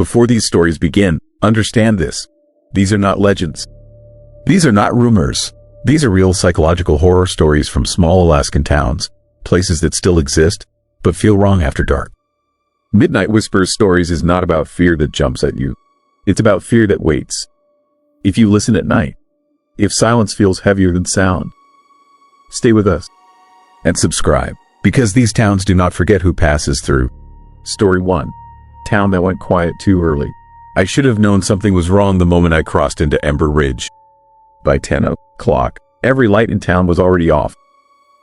Before these stories begin, understand this. These are not legends. These are not rumors. These are real psychological horror stories from small Alaskan towns, places that still exist, but feel wrong after dark. Midnight Whispers Stories is not about fear that jumps at you. It's about fear that waits. If you listen at night, if silence feels heavier than sound, stay with us and subscribe, because these towns do not forget who passes through. Story 1. Town that went quiet too early. I should have known something was wrong the moment I crossed into Ember Ridge. By 10 o'clock, every light in town was already off.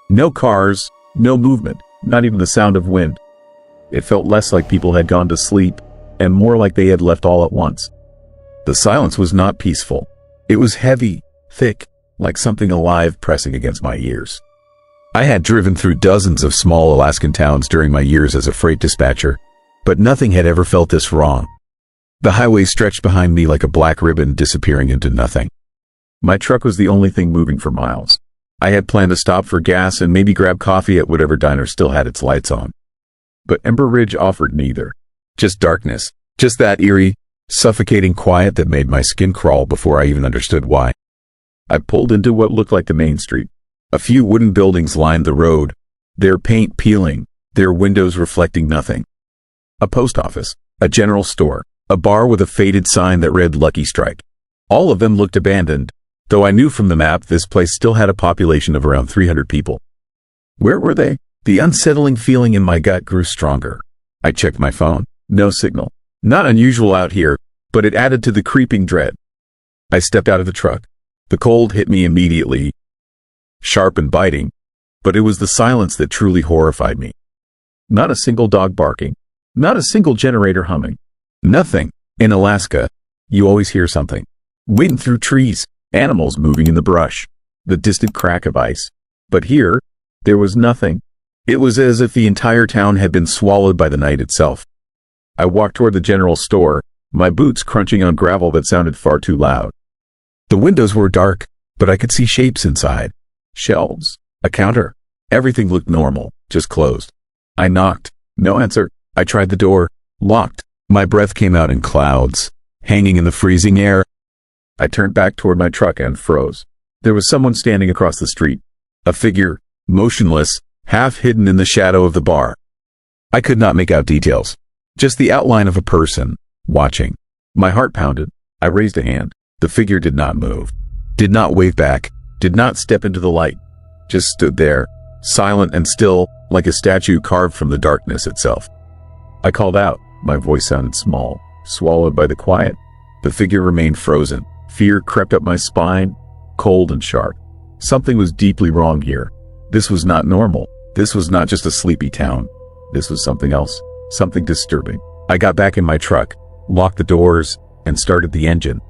No cars, no movement, not even the sound of wind. It felt less like people had gone to sleep, and more like they had left all at once. The silence was not peaceful. It was heavy, thick, like something alive pressing against my ears. I had driven through dozens of small Alaskan towns during my years as a freight dispatcher, but nothing had ever felt this wrong. The highway stretched behind me like a black ribbon disappearing into nothing. My truck was the only thing moving for miles. I had planned to stop for gas and maybe grab coffee at whatever diner still had its lights on. But Ember Ridge offered neither. Just darkness. Just that eerie, suffocating quiet that made my skin crawl before I even understood why. I pulled into what looked like the main street. A few wooden buildings lined the road, their paint peeling, their windows reflecting nothing. A post office, a general store, a bar with a faded sign that read Lucky Strike. All of them looked abandoned, though I knew from the map this place still had a population of around 300 people. Where were they? The unsettling feeling in my gut grew stronger. I checked my phone. No signal. Not unusual out here, but it added to the creeping dread. I stepped out of the truck. The cold hit me immediately, sharp and biting, but it was the silence that truly horrified me. Not a single dog barking. Not a single generator humming. Nothing. In Alaska, you always hear something. Wind through trees, animals moving in the brush, the distant crack of ice. But here, there was nothing. It was as if the entire town had been swallowed by the night itself. I walked toward the general store, my boots crunching on gravel that sounded far too loud. The windows were dark, but I could see shapes inside. Shelves, a counter. Everything looked normal, just closed. I knocked. No answer. I tried the door. Locked. My breath came out in clouds, hanging in the freezing air. I turned back toward my truck and froze. There was someone standing across the street. A figure, motionless, half hidden in the shadow of the bar. I could not make out details. Just the outline of a person, watching. My heart pounded. I raised a hand. The figure did not move. Did not wave back. Did not step into the light. Just stood there, silent and still, like a statue carved from the darkness itself. I called out. My voice sounded small, swallowed by the quiet. The figure remained frozen. Fear crept up my spine, cold and sharp. Something was deeply wrong here. This was not normal. This was not just a sleepy town. This was something else, something disturbing. I got back in my truck, locked the doors, and started the engine.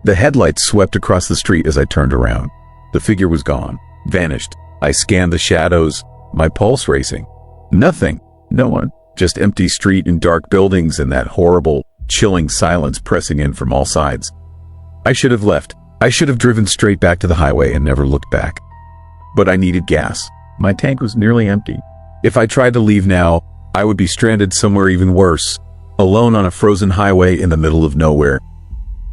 The headlights swept across the street as I turned around. The figure was gone, vanished. I scanned the shadows, my pulse racing. Nothing, no one, just empty street and dark buildings and that horrible, chilling silence pressing in from all sides. I should have left. I should have driven straight back to the highway and never looked back. But I needed gas. My tank was nearly empty. If I tried to leave now, I would be stranded somewhere even worse, alone on a frozen highway in the middle of nowhere.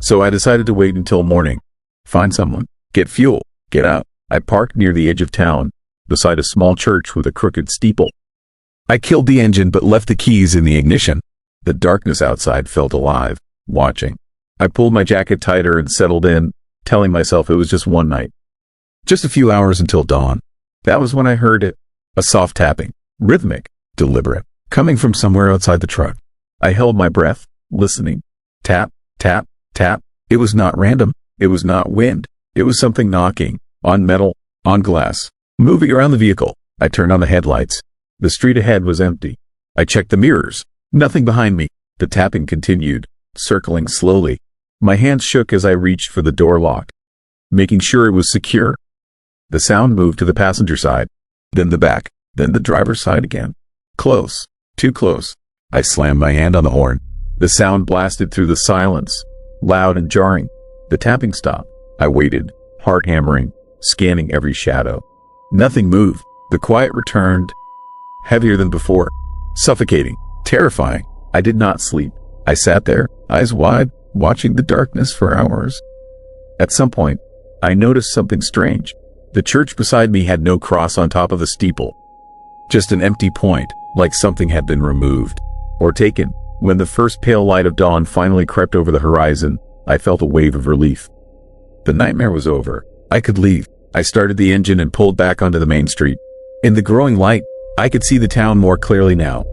So I decided to wait until morning. Find someone. Get fuel. Get out. I parked near the edge of town, beside a small church with a crooked steeple. I killed the engine but left the keys in the ignition. The darkness outside felt alive, watching. I pulled my jacket tighter and settled in, telling myself it was just one night. Just a few hours until dawn. That was when I heard it. A soft tapping, rhythmic, deliberate, coming from somewhere outside the truck. I held my breath, listening. Tap, tap, tap. It was not random. It was not wind. It was something knocking, on metal, on glass, moving around the vehicle. I turned on the headlights. The street ahead was empty. I checked the mirrors. Nothing behind me. The tapping continued, circling slowly. My hands shook as I reached for the door lock, making sure it was secure. The sound moved to the passenger side, then the back, then the driver's side again. Close, too close. I slammed my hand on the horn. The sound blasted through the silence, loud and jarring. The tapping stopped. I waited, heart hammering, scanning every shadow. Nothing moved. The quiet returned, heavier than before, suffocating, terrifying. I did not sleep. I sat there, eyes wide, watching the darkness for hours. At some point, I noticed something strange. The church beside me had no cross on top of the steeple. Just an empty point, like something had been removed or taken. When the first pale light of dawn finally crept over the horizon, I felt a wave of relief. The nightmare was over. I could leave. I started the engine and pulled back onto the main street. In the growing light, I could see the town more clearly now.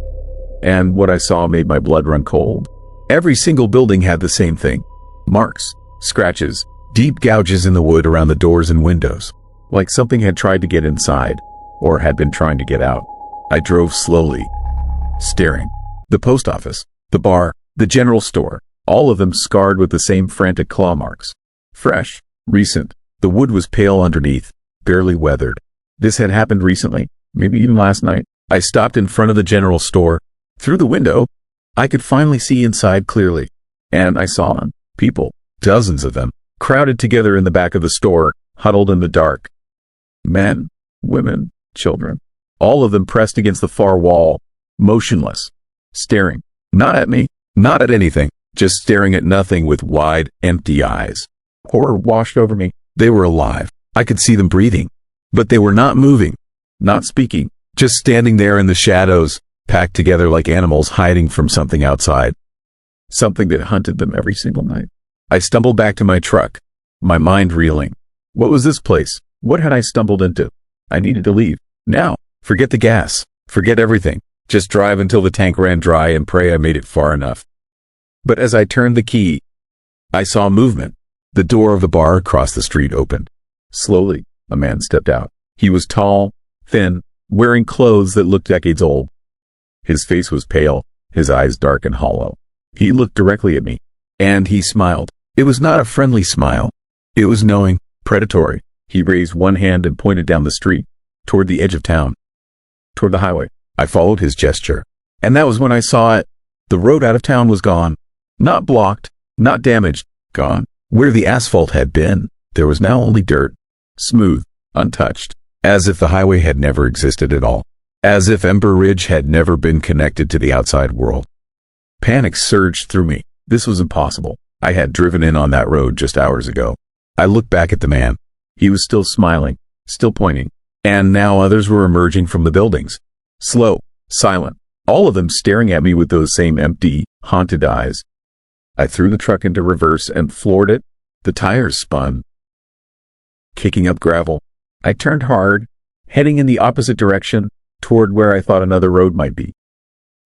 And what I saw made my blood run cold. Every single building had the same thing. Marks, scratches, deep gouges in the wood around the doors and windows. Like something had tried to get inside, or had been trying to get out. I drove slowly, staring. The post office, the bar, the general store, all of them scarred with the same frantic claw marks. Fresh, recent. The wood was pale underneath, barely weathered. This had happened recently, maybe even last night. I stopped in front of the general store. Through the window, I could finally see inside clearly. And I saw them. People, dozens of them, crowded together in the back of the store, huddled in the dark. Men, women, children, all of them pressed against the far wall, motionless, staring, not at me, not at anything, just staring at nothing with wide, empty eyes. Horror washed over me. They were alive. I could see them breathing, but they were not moving, not speaking, just standing there in the shadows, packed together like animals hiding from something outside, something that hunted them every single night. I stumbled back to my truck, my mind reeling. What was this place? What had I stumbled into? I needed to leave. Now, forget the gas, forget everything. Just drive until the tank ran dry and pray I made it far enough. But as I turned the key, I saw movement. The door of the bar across the street opened. Slowly, a man stepped out. He was tall, thin, wearing clothes that looked decades old. His face was pale, his eyes dark and hollow. He looked directly at me, and he smiled. It was not a friendly smile. It was knowing, predatory. He raised one hand and pointed down the street, toward the edge of town, toward the highway. I followed his gesture, and that was when I saw it. The road out of town was gone. Not blocked, not damaged, gone. Where the asphalt had been, there was now only dirt, smooth, untouched, as if the highway had never existed at all, as if Ember Ridge had never been connected to the outside world. Panic surged through me. This was impossible. I had driven in on that road just hours ago. I looked back at the man. He was still smiling, still pointing, and now others were emerging from the buildings. Slow, silent, all of them staring at me with those same empty, haunted eyes. I threw the truck into reverse and floored it. The tires spun, kicking up gravel. I turned hard, heading in the opposite direction, toward where I thought another road might be.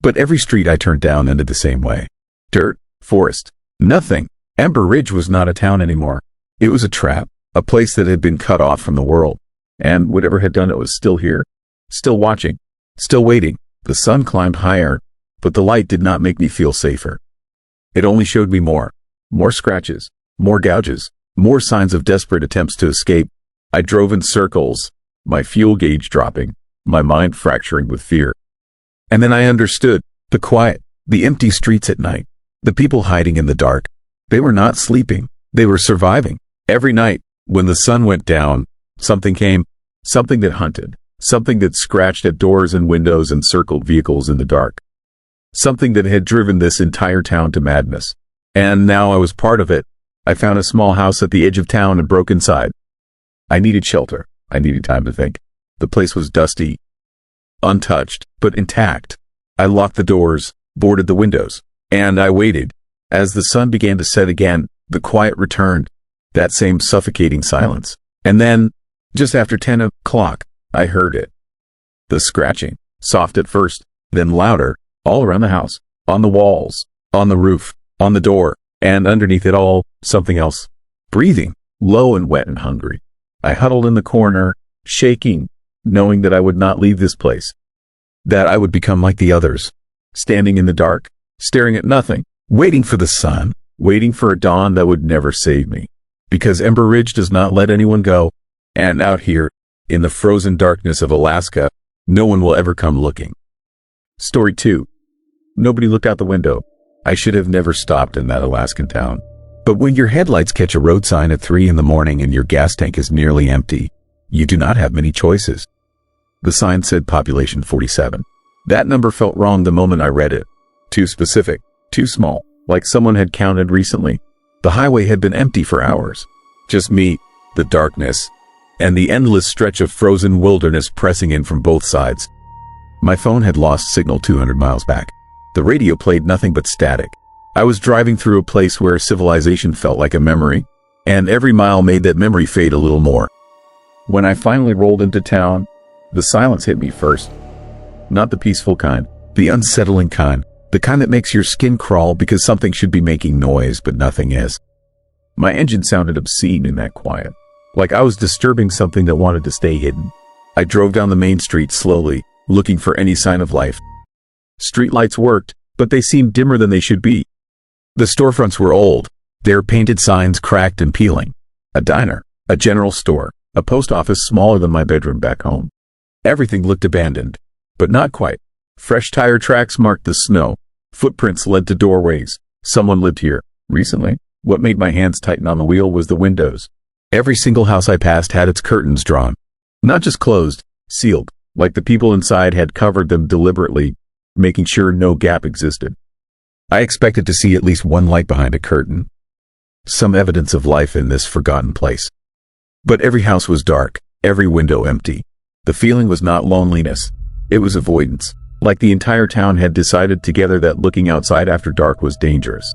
But every street I turned down ended the same way. Dirt, forest, nothing. Ember Ridge was not a town anymore. It was a trap, a place that had been cut off from the world. And whatever had done it was still here, still watching, still waiting. The sun climbed higher, but the light did not make me feel safer. It only showed me more scratches, more gouges, more signs of desperate attempts to escape. I drove in circles, my fuel gauge dropping, my mind fracturing with fear. And then I understood. The quiet, the empty streets at night, the people hiding in the dark. They were not sleeping. They were surviving. Every night, when the sun went down, something came, something that hunted, something that scratched at doors and windows and circled vehicles in the dark. Something that had driven this entire town to madness. And now I was part of it. I found a small house at the edge of town and broke inside. I needed shelter. I needed time to think. The place was dusty, untouched, but intact. I locked the doors, boarded the windows, and I waited. As the sun began to set again, the quiet returned, that same suffocating silence. And then, just after 10 o'clock, I heard it. The scratching, soft at first, then louder, all around the house, on the walls, on the roof, on the door, and underneath it all, something else. Breathing, low and wet and hungry. I huddled in the corner, shaking, knowing that I would not leave this place. That I would become like the others, standing in the dark, staring at nothing, waiting for the sun, waiting for a dawn that would never save me. Because Ember Ridge does not let anyone go, and out here, in the frozen darkness of Alaska, no one will ever come looking. Story 2. Nobody looked out the window. I should have never stopped in that Alaskan town. But when your headlights catch a road sign at 3 in the morning and your gas tank is nearly empty, you do not have many choices. The sign said population 47. That number felt wrong the moment I read it. Too specific, too small, like someone had counted recently. The highway had been empty for hours. Just me, the darkness, and the endless stretch of frozen wilderness pressing in from both sides. My phone had lost signal 200 miles back. The radio played nothing but static. I was driving through a place where civilization felt like a memory, and every mile made that memory fade a little more. When I finally rolled into town, the silence hit me first. Not the peaceful kind, the unsettling kind, the kind that makes your skin crawl because something should be making noise but nothing is. My engine sounded obscene in that quiet, like I was disturbing something that wanted to stay hidden. I drove down the main street slowly, looking for any sign of life. Streetlights worked, but they seemed dimmer than they should be. The storefronts were old, their painted signs cracked and peeling. A diner, a general store, a post office smaller than my bedroom back home. Everything looked abandoned, but not quite. Fresh tire tracks marked the snow. Footprints led to doorways. Someone lived here, recently. What made my hands tighten on the wheel was the windows. Every single house I passed had its curtains drawn. Not just closed, sealed, like the people inside had covered them deliberately, making sure no gap existed. I expected to see at least one light behind a curtain. Some evidence of life in this forgotten place. But every house was dark, every window empty. The feeling was not loneliness. It was avoidance. Like the entire town had decided together that looking outside after dark was dangerous.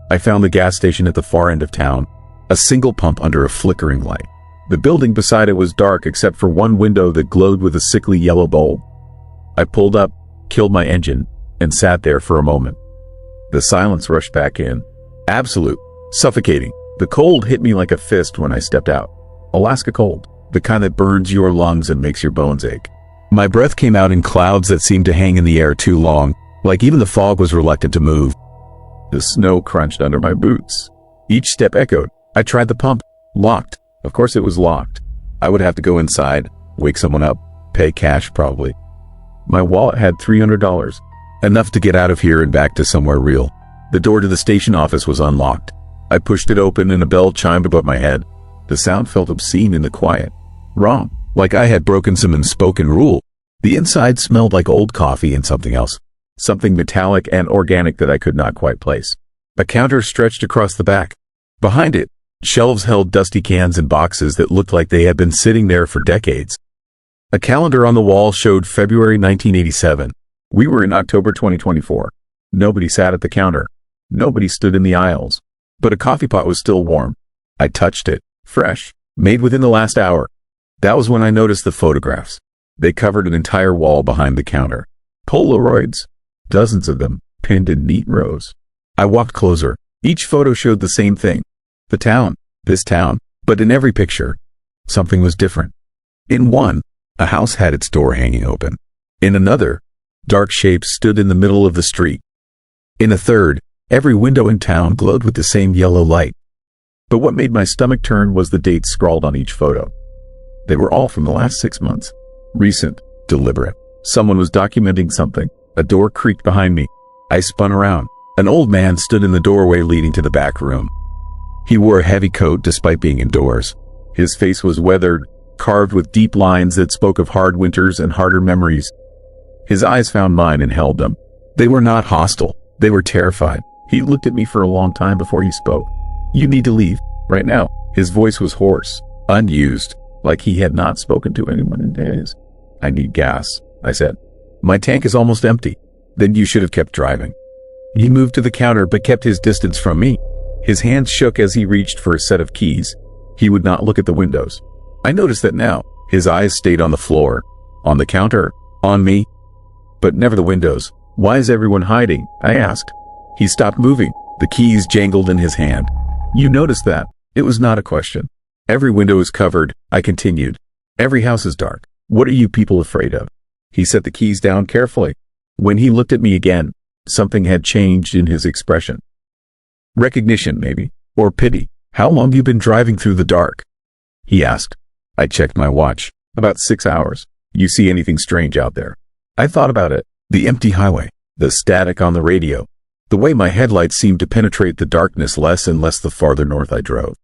I found the gas station at the far end of town, a single pump under a flickering light. The building beside it was dark except for one window that glowed with a sickly yellow bulb. I pulled up, killed my engine, and sat there for a moment. The silence rushed back in. Absolute. Suffocating. The cold hit me like a fist when I stepped out. Alaska cold. The kind that burns your lungs and makes your bones ache. My breath came out in clouds that seemed to hang in the air too long, like even the fog was reluctant to move. The snow crunched under my boots. Each step echoed. I tried the pump. Locked. Of course it was locked. I would have to go inside, wake someone up, pay cash probably. My wallet had $300. Enough to get out of here and back to somewhere real. The door to the station office was unlocked. I pushed it open and a bell chimed above my head. The sound felt obscene in the quiet. Wrong. Like I had broken some unspoken rule. The inside smelled like old coffee and something else. Something metallic and organic that I could not quite place. A counter stretched across the back. Behind it, shelves held dusty cans and boxes that looked like they had been sitting there for decades. A calendar on the wall showed February 1987. We were in October 2024. Nobody sat at the counter. Nobody stood in the aisles. But a coffee pot was still warm. I touched it. Fresh. Made within the last hour. That was when I noticed the photographs. They covered an entire wall behind the counter. Polaroids. Dozens of them, pinned in neat rows. I walked closer. Each photo showed the same thing. The town. This town. But in every picture, something was different. In one, a house had its door hanging open. In another, dark shapes stood in the middle of the street. In a third, every window in town glowed with the same yellow light. But what made my stomach turn was the dates scrawled on each photo. They were all from the last 6 months. Recent, deliberate. Someone was documenting something. A door creaked behind me. I spun around. An old man stood in the doorway leading to the back room. He wore a heavy coat despite being indoors. His face was weathered, carved with deep lines that spoke of hard winters and harder memories. His eyes found mine and held them. They were not hostile. They were terrified. He looked at me for a long time before he spoke. You need to leave, right now. His voice was hoarse, unused, like he had not spoken to anyone in days. I need gas, I said. My tank is almost empty. Then you should have kept driving. He moved to the counter but kept his distance from me. His hands shook as he reached for a set of keys. He would not look at the windows. I noticed that now. His eyes stayed on the floor, on the counter, on me, but never the windows. Why is everyone hiding? I asked. He stopped moving. The keys jangled in his hand. You noticed that. It was not a question. Every window is covered, I continued. Every house is dark. What are you people afraid of? He set the keys down carefully. When he looked at me again, something had changed in his expression. Recognition, maybe, or pity. How long have you been driving through the dark? He asked. I checked my watch. About 6 hours. You see anything strange out there? I thought about it. The empty highway, the static on the radio, the way my headlights seemed to penetrate the darkness less and less the farther north I drove.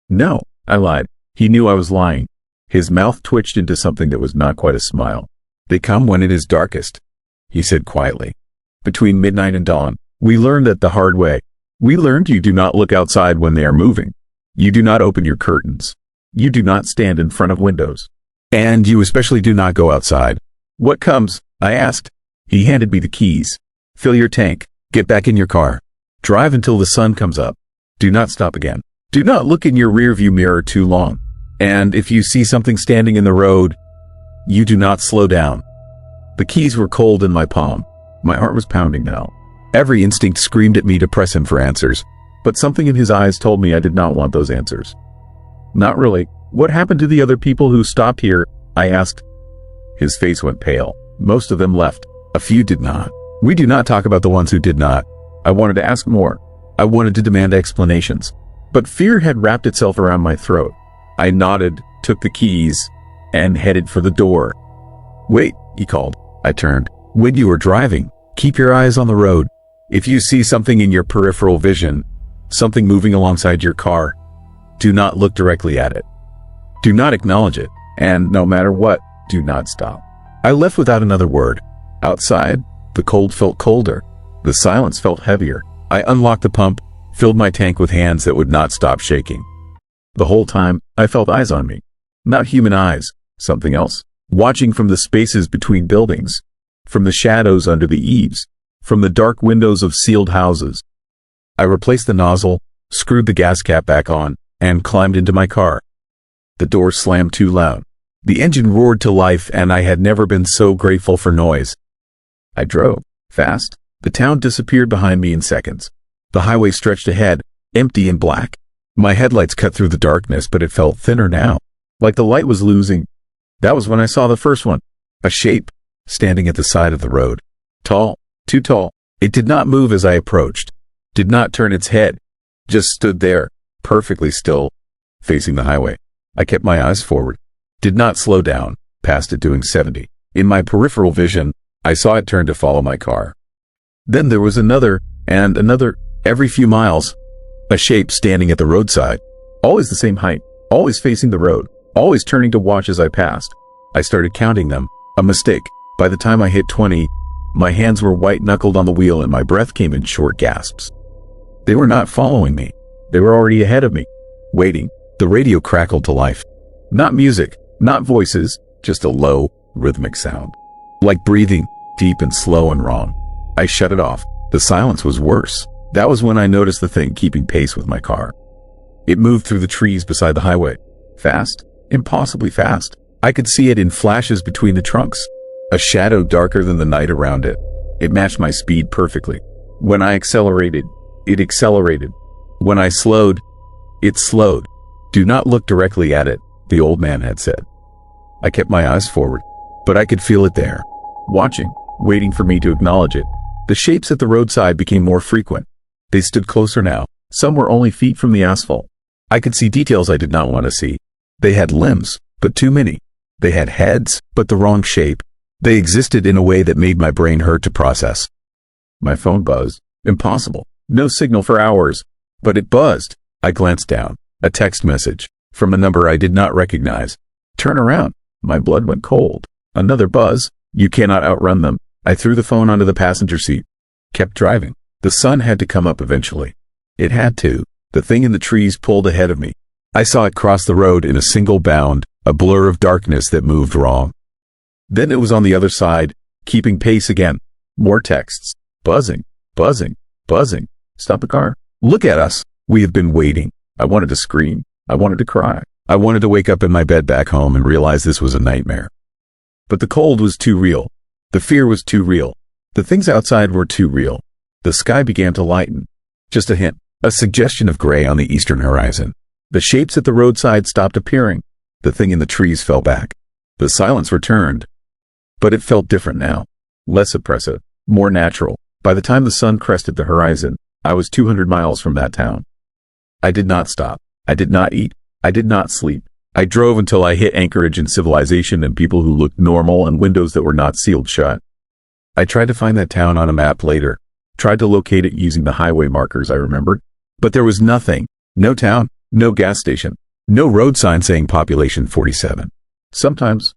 No, I lied. He knew I was lying. His mouth twitched into something that was not quite a smile. They come when it is darkest, he said quietly. Between midnight and dawn. We learned that the hard way. We learned you do not look outside when they are moving. You do not open your curtains. You do not stand in front of windows. And you especially do not go outside. What comes? I asked. He handed me the keys. Fill your tank. Get back in your car. Drive until the sun comes up. Do not stop again. Do not look in your rearview mirror too long. And if you see something standing in the road, you do not slow down. The keys were cold in my palm. My heart was pounding now. Every instinct screamed at me to press him for answers, but something in his eyes told me I did not want those answers. Not really. What happened to the other people who stopped here? I asked. His face went pale. Most of them left. A few did not. We do not talk about the ones who did not. I wanted to ask more. I wanted to demand explanations. But fear had wrapped itself around my throat. I nodded, took the keys, and headed for the door. Wait, he called. I turned. When you are driving, keep your eyes on the road. If you see something in your peripheral vision, something moving alongside your car, do not look directly at it. Do not acknowledge it, and no matter what, do not stop. I left without another word. Outside, the cold felt colder. The silence felt heavier. I unlocked the pump, filled my tank with hands that would not stop shaking. The whole time, I felt eyes on me. Not human eyes, something else. Watching from the spaces between buildings, from the shadows under the eaves, from the dark windows of sealed houses. I replaced the nozzle, screwed the gas cap back on, and climbed into my car. The door slammed too loud. The engine roared to life, and I had never been so grateful for noise. I drove fast. The town disappeared behind me in seconds. The highway stretched ahead, empty and black. My headlights cut through the darkness, but it felt thinner now, like the light was losing. That was when I saw the first one, a shape, standing at the side of the road. Tall, too tall. It did not move as I approached, did not turn its head, just stood there, perfectly still, facing the highway. I kept my eyes forward, did not slow down, past it doing 70. In my peripheral vision, I saw it turn to follow my car. Then there was another, and another, every few miles. A shape standing at the roadside, always the same height, always facing the road, always turning to watch as I passed. I started counting them. A mistake. By the time I hit 20, my hands were white-knuckled on the wheel and my breath came in short gasps. They were not following me. They were already ahead of me, waiting. The radio crackled to life. Not music, not voices, just a low, rhythmic sound. Like breathing, deep and slow and wrong. I shut it off. The silence was worse. That was when I noticed the thing keeping pace with my car. It moved through the trees beside the highway. Fast, impossibly fast. I could see it in flashes between the trunks. A shadow darker than the night around it. It matched my speed perfectly. When I accelerated, it accelerated. When I slowed, it slowed. Do not look directly at it, the old man had said. I kept my eyes forward, but I could feel it there, watching, waiting for me to acknowledge it. The shapes at the roadside became more frequent. They stood closer now. Some were only feet from the asphalt. I could see details I did not want to see. They had limbs, but too many. They had heads, but the wrong shape. They existed in a way that made my brain hurt to process. My phone buzzed. Impossible. No signal for hours. But it buzzed. I glanced down. A text message from a number I did not recognize. Turn around. My blood went cold. Another buzz. You cannot outrun them. I threw the phone onto the passenger seat. Kept driving. The sun had to come up eventually. It had to. The thing in the trees pulled ahead of me. I saw it cross the road in a single bound, a blur of darkness that moved wrong. Then it was on the other side, keeping pace again. More texts. Buzzing, buzzing, buzzing. Stop the car. Look at us. We have been waiting. I wanted to scream. I wanted to cry. I wanted to wake up in my bed back home and realize this was a nightmare. But the cold was too real. The fear was too real. The things outside were too real. The sky began to lighten. Just a hint, a suggestion of gray on the eastern horizon. The shapes at the roadside stopped appearing. The thing in the trees fell back. The silence returned. But it felt different now. Less oppressive, more natural. By the time the sun crested the horizon, I was 200 miles from that town. I did not stop. I did not eat. I did not sleep. I drove until I hit Anchorage and civilization and people who looked normal and windows that were not sealed shut. I tried to find that town on a map later. Tried to locate it using the highway markers I remembered. But there was nothing. No town. No gas station. No road sign saying population 47. Sometimes,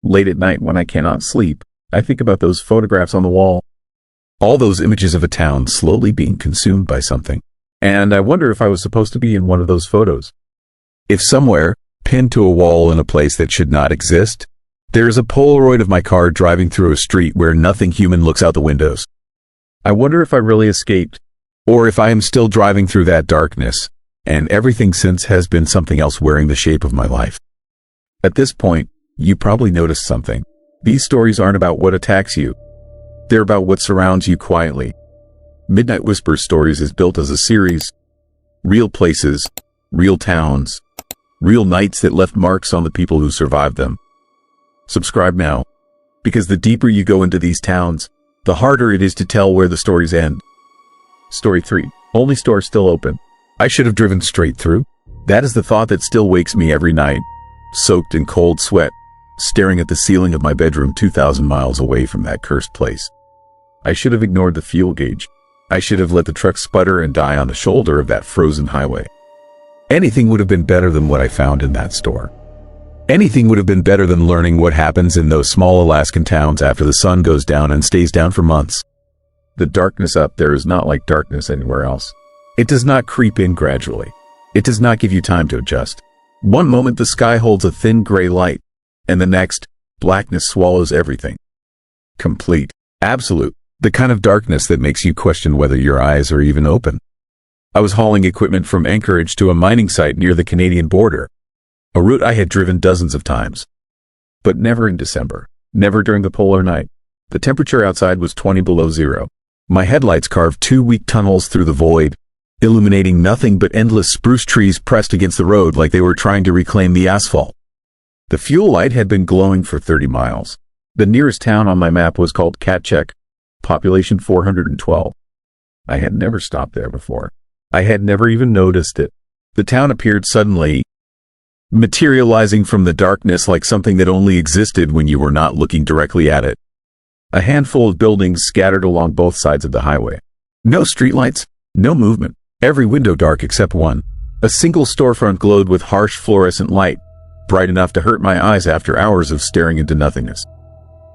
late at night when I cannot sleep, I think about those photographs on the wall. All those images of a town slowly being consumed by something. And I wonder if I was supposed to be in one of those photos. If somewhere, pinned to a wall in a place that should not exist, there is a Polaroid of my car driving through a street where nothing human looks out the windows. I wonder if I really escaped, or if I am still driving through that darkness, and everything since has been something else wearing the shape of my life. At this point, you probably noticed something. These stories aren't about what attacks you. They're about what surrounds you quietly. Midnight Whispers Stories is built as a series. Real places, real towns, real nights that left marks on the people who survived them. Subscribe now, because the deeper you go into these towns, the harder it is to tell where the stories end. Story 3. Only store still open. I should have driven straight through. That is the thought that still wakes me every night, soaked in cold sweat, staring at the ceiling of my bedroom 2,000 miles away from that cursed place. I should have ignored the fuel gauge. I should have let the truck sputter and die on the shoulder of that frozen highway. Anything would have been better than what I found in that store. Anything would have been better than learning what happens in those small Alaskan towns after the sun goes down and stays down for months. The darkness up there is not like darkness anywhere else. It does not creep in gradually. It does not give you time to adjust. One moment the sky holds a thin gray light, and the next, blackness swallows everything. Complete. Absolute. The kind of darkness that makes you question whether your eyes are even open. I was hauling equipment from Anchorage to a mining site near the Canadian border, a route I had driven dozens of times. But never in December, never during the polar night. The temperature outside was 20 below zero. My headlights carved 2 weak tunnels through the void, illuminating nothing but endless spruce trees pressed against the road like they were trying to reclaim the asphalt. The fuel light had been glowing for 30 miles. The nearest town on my map was called Katchek, population 412. I had never stopped there before. I had never even noticed it. The town appeared suddenly, materializing from the darkness like something that only existed when you were not looking directly at it. A handful of buildings scattered along both sides of the highway. No streetlights, no movement. Every window dark except one. A single storefront glowed with harsh fluorescent light, bright enough to hurt my eyes after hours of staring into nothingness.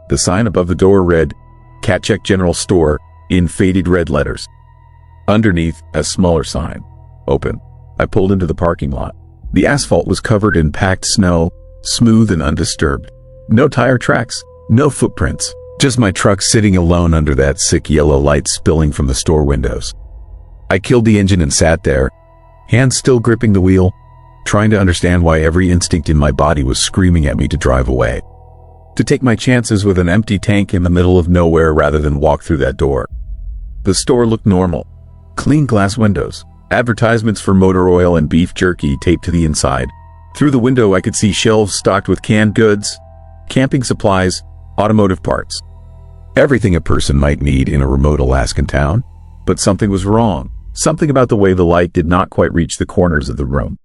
The sign above the door read, Katchek General Store, in faded red letters. Underneath, a smaller sign. Open. I pulled into the parking lot. The asphalt was covered in packed snow, smooth and undisturbed. No tire tracks, no footprints. Just my truck sitting alone under that sick yellow light spilling from the store windows. I killed the engine and sat there, hands still gripping the wheel, trying to understand why every instinct in my body was screaming at me to drive away. To take my chances with an empty tank in the middle of nowhere rather than walk through that door. The store looked normal. Clean glass windows, advertisements for motor oil and beef jerky taped to the inside. Through the window I could see shelves stocked with canned goods, camping supplies, automotive parts. Everything a person might need in a remote Alaskan town. But something was wrong. Something about the way the light did not quite reach the corners of the room.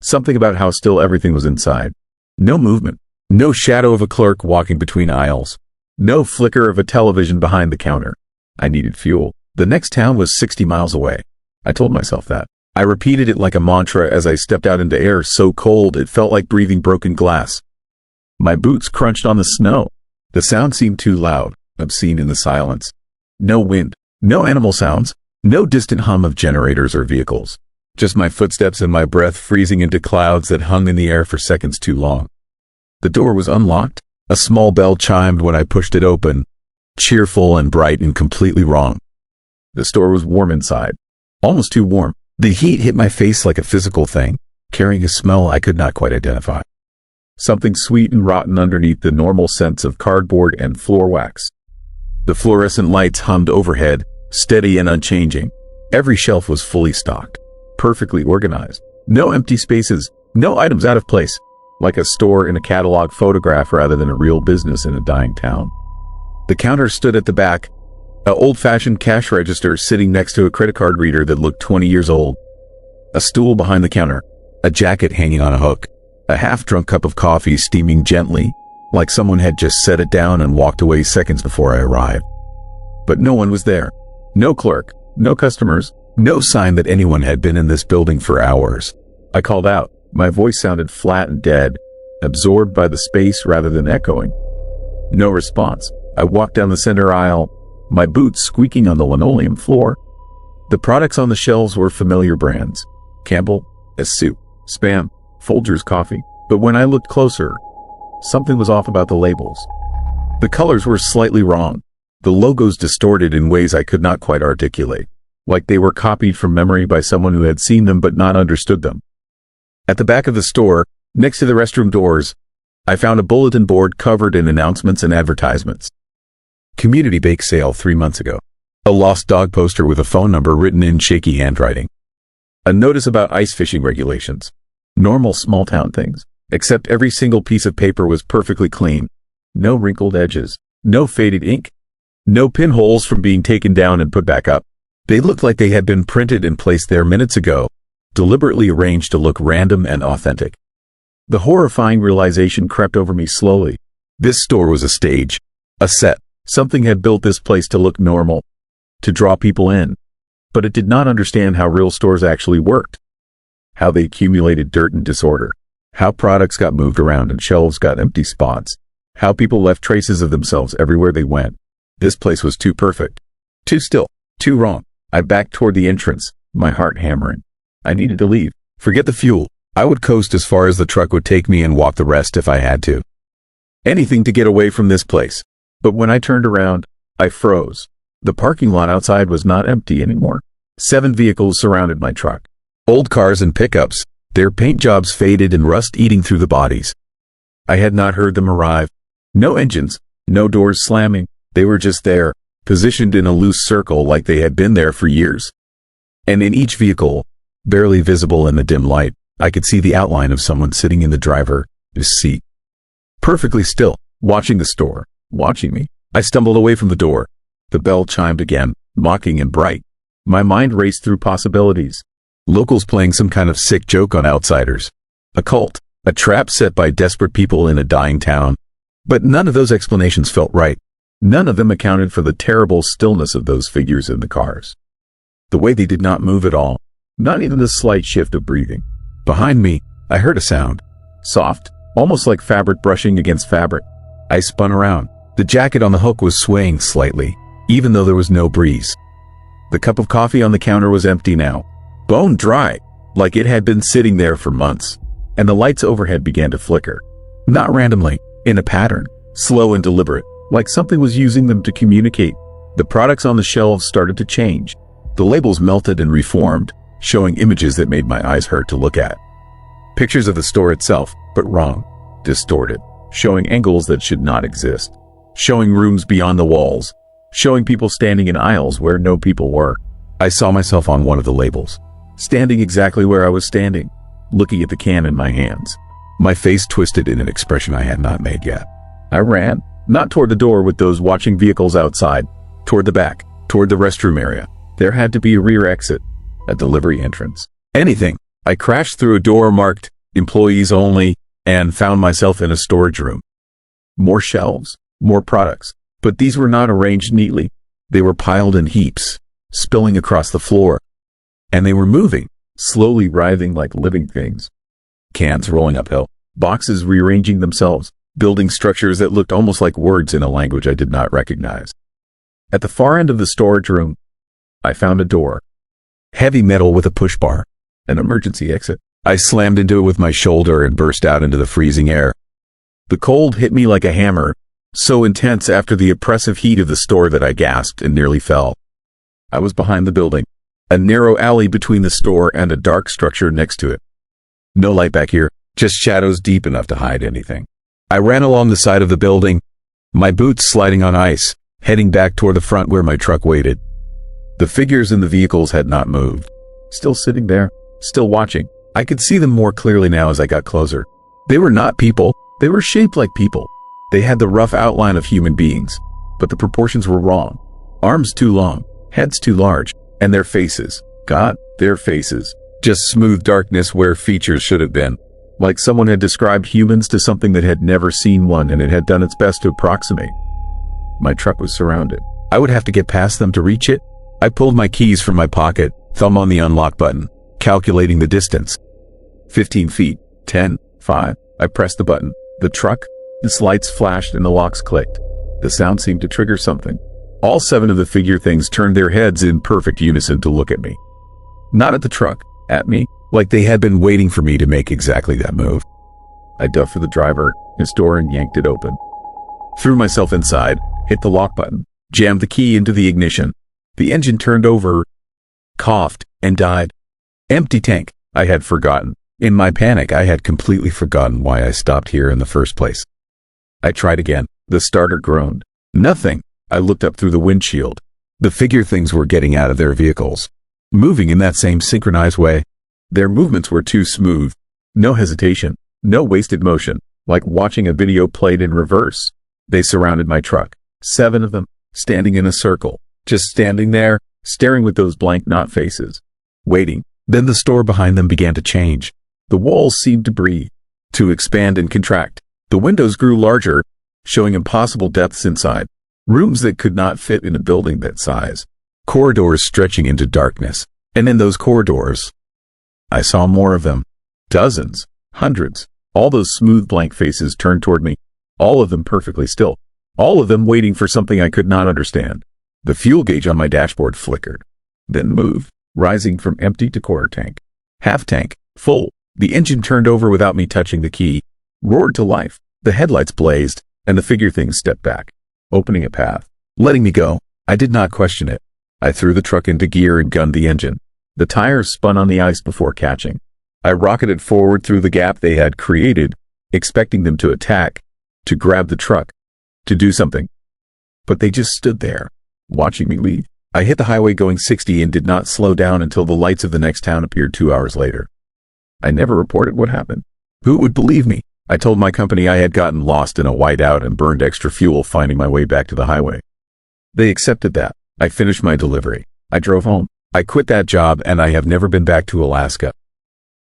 Something about how still everything was inside. No movement. No shadow of a clerk walking between aisles. No flicker of a television behind the counter. I needed fuel. The next town was 60 miles away. I told myself that. I repeated it like a mantra as I stepped out into air so cold it felt like breathing broken glass. My boots crunched on the snow. The sound seemed too loud, obscene in the silence. No wind. No animal sounds, no distant hum of generators or vehicles. Just my footsteps and my breath freezing into clouds that hung in the air for seconds too long. The door was unlocked. A small bell chimed when I pushed it open, cheerful and bright and completely wrong. The store was warm inside, almost too warm. The heat hit my face like a physical thing, carrying a smell I could not quite identify. Something sweet and rotten underneath the normal scents of cardboard and floor wax. The fluorescent lights hummed overhead, steady and unchanging. Every shelf was fully stocked, perfectly organized. No empty spaces, no items out of place, like a store in a catalog photograph rather than a real business in a dying town. The counter stood at the back, an old-fashioned cash register sitting next to a credit card reader that looked 20 years old. A stool behind the counter, a jacket hanging on a hook, a half-drunk cup of coffee steaming gently, like someone had just set it down and walked away seconds before I arrived. But no one was there. No clerk, no customers, no sign that anyone had been in this building for hours. I called out. My voice sounded flat and dead, absorbed by the space rather than echoing. No response. I walked down the center aisle, my boots squeaking on the linoleum floor. The products on the shelves were familiar brands: Campbell, Soup, Spam, Folgers coffee. But when I looked closer, something was off about the labels. The colors were slightly wrong. The logos distorted in ways I could not quite articulate, like they were copied from memory by someone who had seen them but not understood them. At the back of the store, next to the restroom doors, I found a bulletin board covered in announcements and advertisements. Community bake sale 3 months ago. A lost dog poster with a phone number written in shaky handwriting. A notice about ice fishing regulations. Normal small town things, except every single piece of paper was perfectly clean. No wrinkled edges, no faded ink, no pinholes from being taken down and put back up. They looked like they had been printed and placed there minutes ago, deliberately arranged to look random and authentic. The horrifying realization crept over me slowly. This store was a stage, a set. Something had built this place to look normal, to draw people in. But it did not understand how real stores actually worked. How they accumulated dirt and disorder. How products got moved around and shelves got empty spots. How people left traces of themselves everywhere they went. This place was too perfect. Too still. Too wrong. I backed toward the entrance, my heart hammering. I needed to leave. Forget the fuel. I would coast as far as the truck would take me and walk the rest if I had to. Anything to get away from this place. But when I turned around, I froze. The parking lot outside was not empty anymore. 7 vehicles surrounded my truck. Old cars and pickups, their paint jobs faded and rust eating through the bodies. I had not heard them arrive. No engines, no doors slamming. They were just there, positioned in a loose circle like they had been there for years. And in each vehicle, barely visible in the dim light, I could see the outline of someone sitting in the driver's seat. Perfectly still, watching the store, watching me. I stumbled away from the door. The bell chimed again, mocking and bright. My mind raced through possibilities. Locals playing some kind of sick joke on outsiders. A cult, a trap set by desperate people in a dying town. But none of those explanations felt right. None of them accounted for the terrible stillness of those figures in the cars. The way they did not move at all, not even the slight shift of breathing. Behind me, I heard a sound. Soft, almost like fabric brushing against fabric. I spun around. The jacket on the hook was swaying slightly, even though there was no breeze. The cup of coffee on the counter was empty now, bone dry, like it had been sitting there for months, and the lights overhead began to flicker. Not randomly, in a pattern, slow and deliberate, like something was using them to communicate. The products on the shelves started to change. The labels melted and reformed, showing images that made my eyes hurt to look at. Pictures of the store itself, but wrong, distorted, showing angles that should not exist, showing rooms beyond the walls, showing people standing in aisles where no people were. I saw myself on one of the labels, standing exactly where I was standing, looking at the can in my hands. My face twisted in an expression I had not made yet. I ran, not toward the door with those watching vehicles outside, toward the back, toward the restroom area. There had to be a rear exit, a delivery entrance. Anything. I crashed through a door marked "Employees Only" and found myself in a storage room. More shelves, more products, but these were not arranged neatly. They were piled in heaps, spilling across the floor. And they were moving, slowly writhing like living things. Cans rolling uphill, boxes rearranging themselves, building structures that looked almost like words in a language I did not recognize. At the far end of the storage room, I found a door. Heavy metal with a push bar. An emergency exit. I slammed into it with my shoulder and burst out into the freezing air. The cold hit me like a hammer, so intense after the oppressive heat of the store that I gasped and nearly fell. I was behind the building, a narrow alley between the store and a dark structure next to it. No light back here, just shadows deep enough to hide anything. I ran along the side of the building, my boots sliding on ice, heading back toward the front where my truck waited. The figures in the vehicles had not moved. Still sitting there, still watching. I could see them more clearly now as I got closer. They were not people. They were shaped like people. They had the rough outline of human beings, but the proportions were wrong. Arms too long, heads too large, and their faces, God, their faces, just smooth darkness where features should have been. Like someone had described humans to something that had never seen one and it had done its best to approximate. My truck was surrounded. I would have to get past them to reach it. I pulled my keys from my pocket, thumb on the unlock button, calculating the distance. 15 feet, 10, 5. I pressed the button. The truck, its lights flashed and the locks clicked. The sound seemed to trigger something. All 7 of the figure things turned their heads in perfect unison to look at me. Not at the truck, at me, like they had been waiting for me to make exactly that move. I dove for the driver, his door, and yanked it open. Threw myself inside, hit the lock button, jammed the key into the ignition. The engine turned over, coughed, and died. Empty tank. I had forgotten. In my panic, I had completely forgotten why I stopped here in the first place. I tried again. The starter groaned. Nothing. I looked up through the windshield. The figure things were getting out of their vehicles, moving in that same synchronized way. Their movements were too smooth. No hesitation. No wasted motion, like watching a video played in reverse. They surrounded my truck. 7 of them, standing in a circle, just standing there, staring with those blank knot faces, waiting. Then the store behind them began to change. The walls seemed to breathe, to expand and contract. The windows grew larger, showing impossible depths inside, rooms that could not fit in a building that size, corridors stretching into darkness. And in those corridors, I saw more of them. Dozens, hundreds, all those smooth blank faces turned toward me, all of them perfectly still, all of them waiting for something I could not understand. The fuel gauge on my dashboard flickered, then moved, rising from empty to quarter tank. Half tank, full. The engine turned over without me touching the key, roared to life. The headlights blazed, and the figure things stepped back, opening a path, letting me go. I did not question it. I threw the truck into gear and gunned the engine. The tires spun on the ice before catching. I rocketed forward through the gap they had created, expecting them to attack, to grab the truck, to do something. But they just stood there, watching me leave. I hit the highway going 60 and did not slow down until the lights of the next town appeared 2 hours later. I never reported what happened. Who would believe me? I told my company I had gotten lost in a whiteout and burned extra fuel finding my way back to the highway. They accepted that. I finished my delivery. I drove home. I quit that job and I have never been back to Alaska.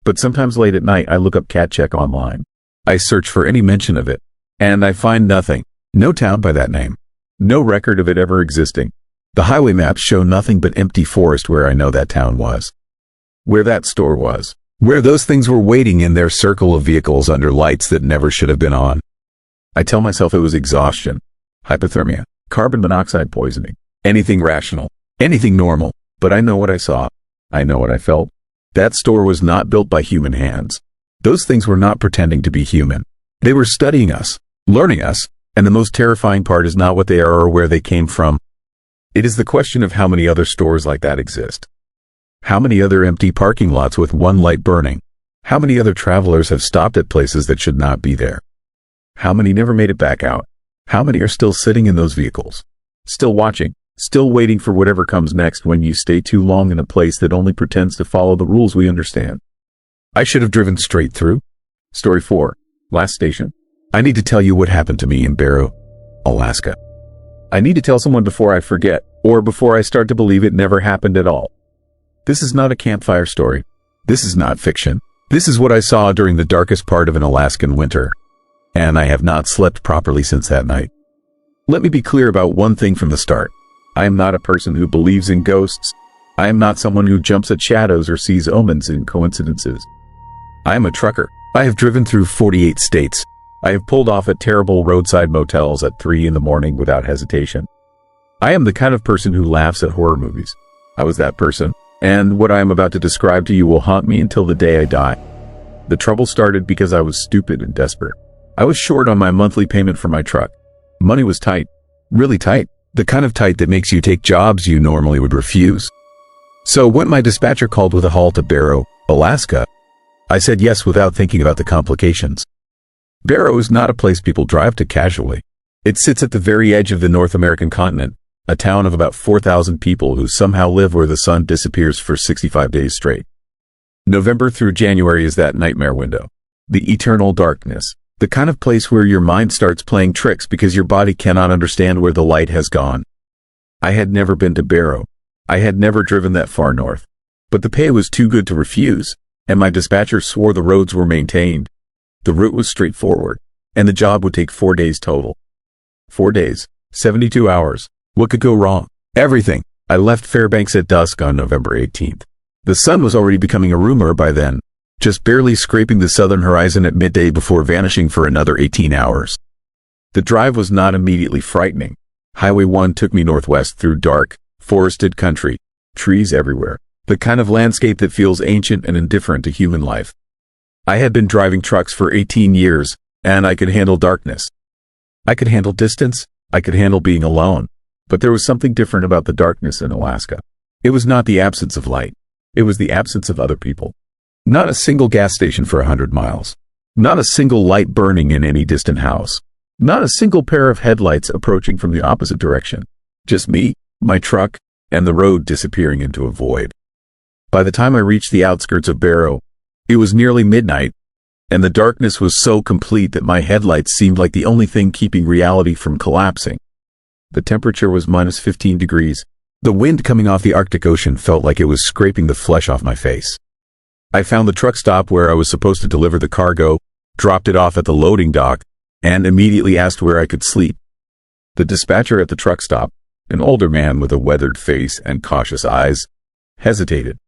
But sometimes late at night I look up Cat Check online. I search for any mention of it, and I find nothing. No town by that name. No record of it ever existing. The highway maps show nothing but empty forest where I know that town was, where that store was, where those things were waiting in their circle of vehicles under lights that never should have been on. I tell myself it was exhaustion, hypothermia, carbon monoxide poisoning, anything rational, anything normal, but I know what I saw. I know what I felt. That store was not built by human hands. Those things were not pretending to be human. They were studying us, learning us, and the most terrifying part is not what they are or where they came from. It is the question of how many other stores like that exist. How many other empty parking lots with one light burning? How many other travelers have stopped at places that should not be there? How many never made it back out? How many are still sitting in those vehicles? Still watching, still waiting for whatever comes next when you stay too long in a place that only pretends to follow the rules we understand. I should have driven straight through. Story 4. Last station. I need to tell you what happened to me in Barrow, Alaska. I need to tell someone before I forget, or before I start to believe it never happened at all. This is not a campfire story. This is not fiction. This is what I saw during the darkest part of an Alaskan winter. And I have not slept properly since that night. Let me be clear about one thing from the start. I am not a person who believes in ghosts. I am not someone who jumps at shadows or sees omens in coincidences. I am a trucker. I have driven through 48 states. I have pulled off at terrible roadside motels at 3 in the morning without hesitation. I am the kind of person who laughs at horror movies. I was that person, and what I am about to describe to you will haunt me until the day I die. The trouble started because I was stupid and desperate. I was short on my monthly payment for my truck. Money was tight. Really tight. The kind of tight that makes you take jobs you normally would refuse. So when my dispatcher called with a haul to Barrow, Alaska, I said yes without thinking about the complications. Barrow is not a place people drive to casually. It sits at the very edge of the North American continent, a town of about 4,000 people who somehow live where the sun disappears for 65 days straight. November through January is that nightmare window. The eternal darkness. The kind of place where your mind starts playing tricks because your body cannot understand where the light has gone. I had never been to Barrow. I had never driven that far north. But the pay was too good to refuse, and my dispatcher swore the roads were maintained. The route was straightforward, and the job would take 4 days total. 4 days, 72 hours. What could go wrong? Everything. I left Fairbanks at dusk on November 18th. The sun was already becoming a rumor by then, just barely scraping the southern horizon at midday before vanishing for another 18 hours. The drive was not immediately frightening. Highway 1 took me northwest through dark, forested country, trees everywhere, the kind of landscape that feels ancient and indifferent to human life. I had been driving trucks for 18 years, and I could handle darkness. I could handle distance, I could handle being alone, but there was something different about the darkness in Alaska. It was not the absence of light. It was the absence of other people. Not a single gas station for 100 miles. Not a single light burning in any distant house. Not a single pair of headlights approaching from the opposite direction. Just me, my truck, and the road disappearing into a void. By the time I reached the outskirts of Barrow, it was nearly midnight, and the darkness was so complete that my headlights seemed like the only thing keeping reality from collapsing. The temperature was minus 15 degrees. The wind coming off the Arctic Ocean felt like it was scraping the flesh off my face. I found the truck stop where I was supposed to deliver the cargo, dropped it off at the loading dock, and immediately asked where I could sleep. The dispatcher at the truck stop, an older man with a weathered face and cautious eyes, hesitated.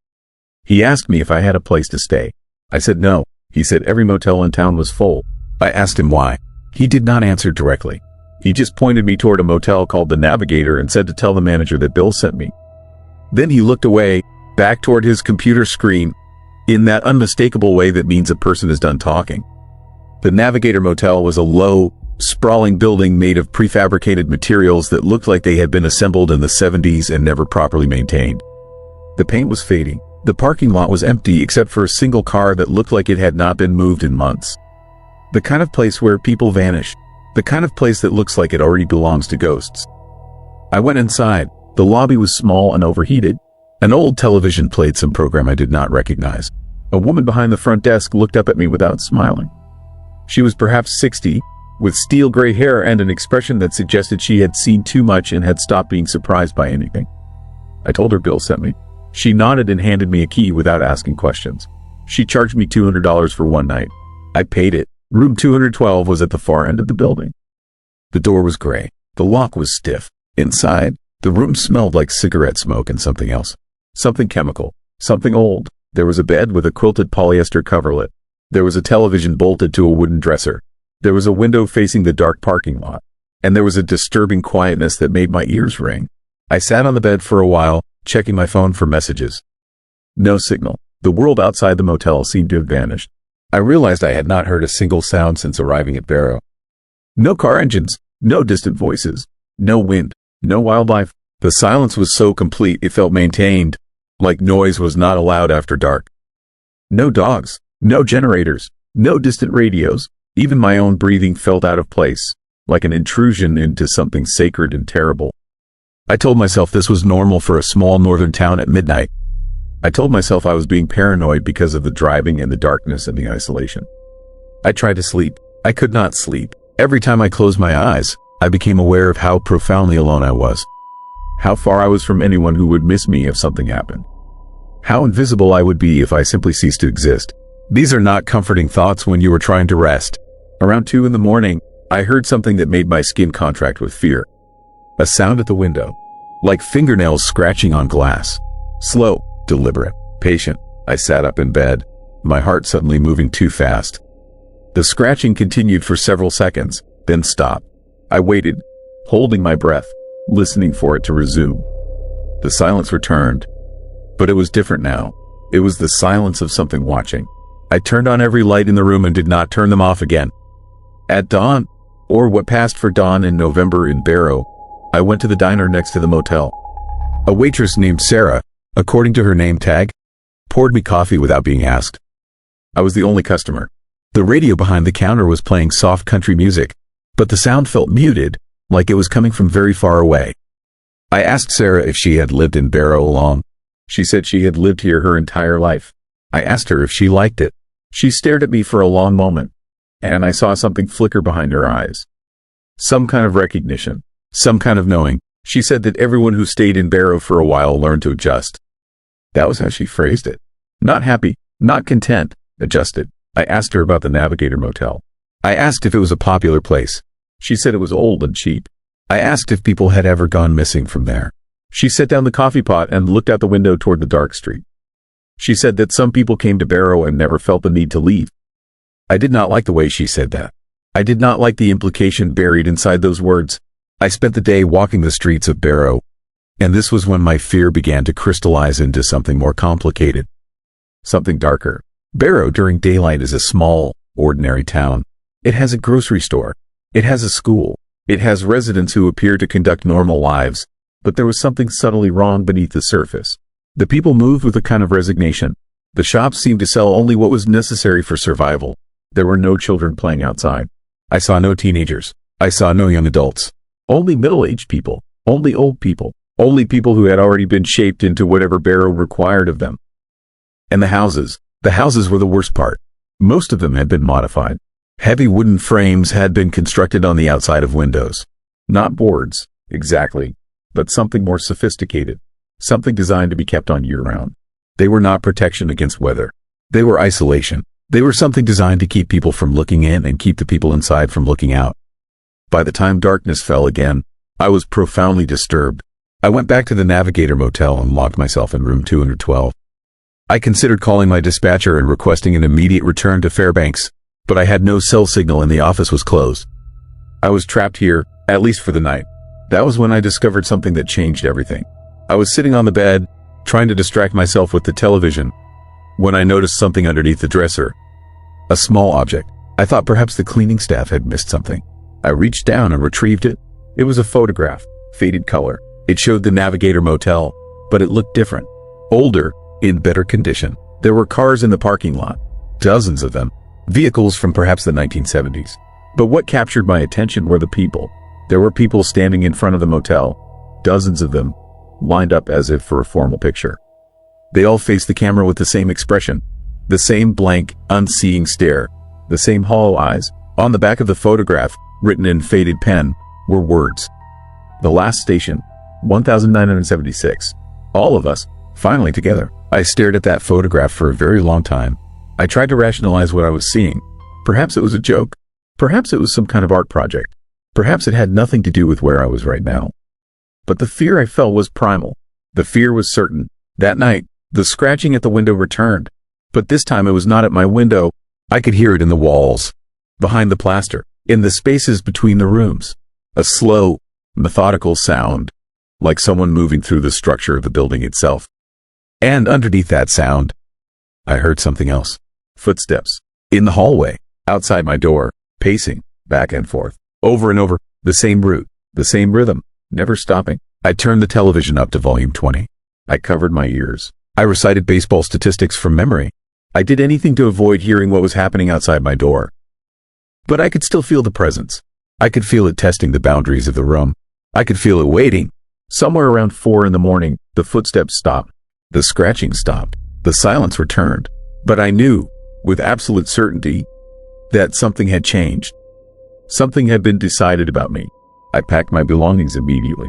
He asked me if I had a place to stay. I said no. He said every motel in town was full. I asked him why. He did not answer directly. He just pointed me toward a motel called the Navigator and said to tell the manager that Bill sent me. Then he looked away, back toward his computer screen, in that unmistakable way that means a person is done talking. The Navigator Motel was a low, sprawling building made of prefabricated materials that looked like they had been assembled in the 70s and never properly maintained. The paint was fading. The parking lot was empty except for a single car that looked like it had not been moved in months. The kind of place where people vanish. The kind of place that looks like it already belongs to ghosts. I went inside. The lobby was small and overheated. An old television played some program I did not recognize. A woman behind the front desk looked up at me without smiling. She was perhaps 60, with steel gray hair and an expression that suggested she had seen too much and had stopped being surprised by anything. I told her Bill sent me. She nodded and handed me a key without asking questions. She charged me $200 for one night. I paid it. Room 212 was at the far end of the building. The door was gray. The lock was stiff. Inside, the room smelled like cigarette smoke and something else. Something chemical. Something old. There was a bed with a quilted polyester coverlet. There was a television bolted to a wooden dresser. There was a window facing the dark parking lot. And there was a disturbing quietness that made my ears ring. I sat on the bed for a while, checking my phone for messages. No signal. The world outside the motel seemed to have vanished. I realized I had not heard a single sound since arriving at Barrow. No car engines, no distant voices, no wind, no wildlife. The silence was so complete it felt maintained, like noise was not allowed after dark. No dogs, no generators, no distant radios. Even my own breathing felt out of place, like an intrusion into something sacred and terrible. I told myself this was normal for a small northern town at midnight. I told myself I was being paranoid because of the driving and the darkness and the isolation. I tried to sleep. I could not sleep. Every time I closed my eyes, I became aware of how profoundly alone I was. How far I was from anyone who would miss me if something happened. How invisible I would be if I simply ceased to exist. These are not comforting thoughts when you are trying to rest. Around 2 a.m, I heard something that made my skin contract with fear. A sound at the window, like fingernails scratching on glass. Slow, deliberate, patient. I sat up in bed, my heart suddenly moving too fast. The scratching continued for several seconds, then stopped. I waited, holding my breath, listening for it to resume. The silence returned, but it was different now. It was the silence of something watching. I turned on every light in the room and did not turn them off again. At dawn, or what passed for dawn in November in Barrow, I went to the diner next to the motel. A waitress named Sarah, according to her name tag, poured me coffee without being asked. I was the only customer. The radio behind the counter was playing soft country music, but the sound felt muted, like it was coming from very far away. I asked Sarah if she had lived in Barrow long. She said she had lived here her entire life. I asked her if she liked it. She stared at me for a long moment, and I saw something flicker behind her eyes. Some kind of recognition, some kind of knowing. She said that everyone who stayed in Barrow for a while learned to adjust. That was how she phrased it. Not happy, not content, adjusted. I asked her about the Navigator Motel. I asked if it was a popular place. She said it was old and cheap. I asked if people had ever gone missing from there. She set down the coffee pot and looked out the window toward the dark street. She said that some people came to Barrow and never felt the need to leave. I did not like the way she said that. I did not like the implication buried inside those words. I spent the day walking the streets of Barrow, and this was when my fear began to crystallize into something more complicated, something darker. Barrow during daylight is a small, ordinary town. It has a grocery store. It has a school. It has residents who appear to conduct normal lives, but there was something subtly wrong beneath the surface. The people moved with a kind of resignation. The shops seemed to sell only what was necessary for survival. There were no children playing outside. I saw no teenagers. I saw no young adults. Only middle-aged people. Only old people. Only people who had already been shaped into whatever Barrow required of them. And the houses were the worst part. Most of them had been modified. Heavy wooden frames had been constructed on the outside of windows. Not boards, exactly, but something more sophisticated. Something designed to be kept on year-round. They were not protection against weather. They were isolation. They were something designed to keep people from looking in and keep the people inside from looking out. By the time darkness fell again, I was profoundly disturbed. I went back to the Navigator Motel and locked myself in room 212. I considered calling my dispatcher and requesting an immediate return to Fairbanks, but I had no cell signal and the office was closed. I was trapped here, at least for the night. That was when I discovered something that changed everything. I was sitting on the bed, trying to distract myself with the television, when I noticed something underneath the dresser. A small object. I thought perhaps the cleaning staff had missed something. I reached down and retrieved it. It was a photograph, faded color. It showed the Navigator Motel, but it looked different. Older, in better condition. There were cars in the parking lot. Dozens of them. Vehicles from perhaps the 1970s. But what captured my attention were the people. There were people standing in front of the motel. Dozens of them, lined up as if for a formal picture. They all faced the camera with the same expression. The same blank, unseeing stare. The same hollow eyes. On the back of the photograph, written in faded pen, were words. The last station, 1976. All of us, finally together. I stared at that photograph for a very long time. I tried to rationalize what I was seeing. Perhaps it was a joke. Perhaps it was some kind of art project. Perhaps it had nothing to do with where I was right now. But the fear I felt was primal. The fear was certain. That night, the scratching at the window returned. But this time it was not at my window. I could hear it in the walls, behind the plaster, in the spaces between the rooms. A slow, methodical sound, like someone moving through the structure of the building itself. And underneath that sound, I heard something else. Footsteps. In the hallway, outside my door, pacing, back and forth, over and over, the same route, the same rhythm, never stopping. I turned the television up to volume 20. I covered my ears. I recited baseball statistics from memory. I did anything to avoid hearing what was happening outside my door. But I could still feel the presence. I could feel it testing the boundaries of the room. I could feel it waiting. Somewhere around 4 a.m, the footsteps stopped. The scratching stopped. The silence returned. But I knew, with absolute certainty, that something had changed. Something had been decided about me. I packed my belongings immediately.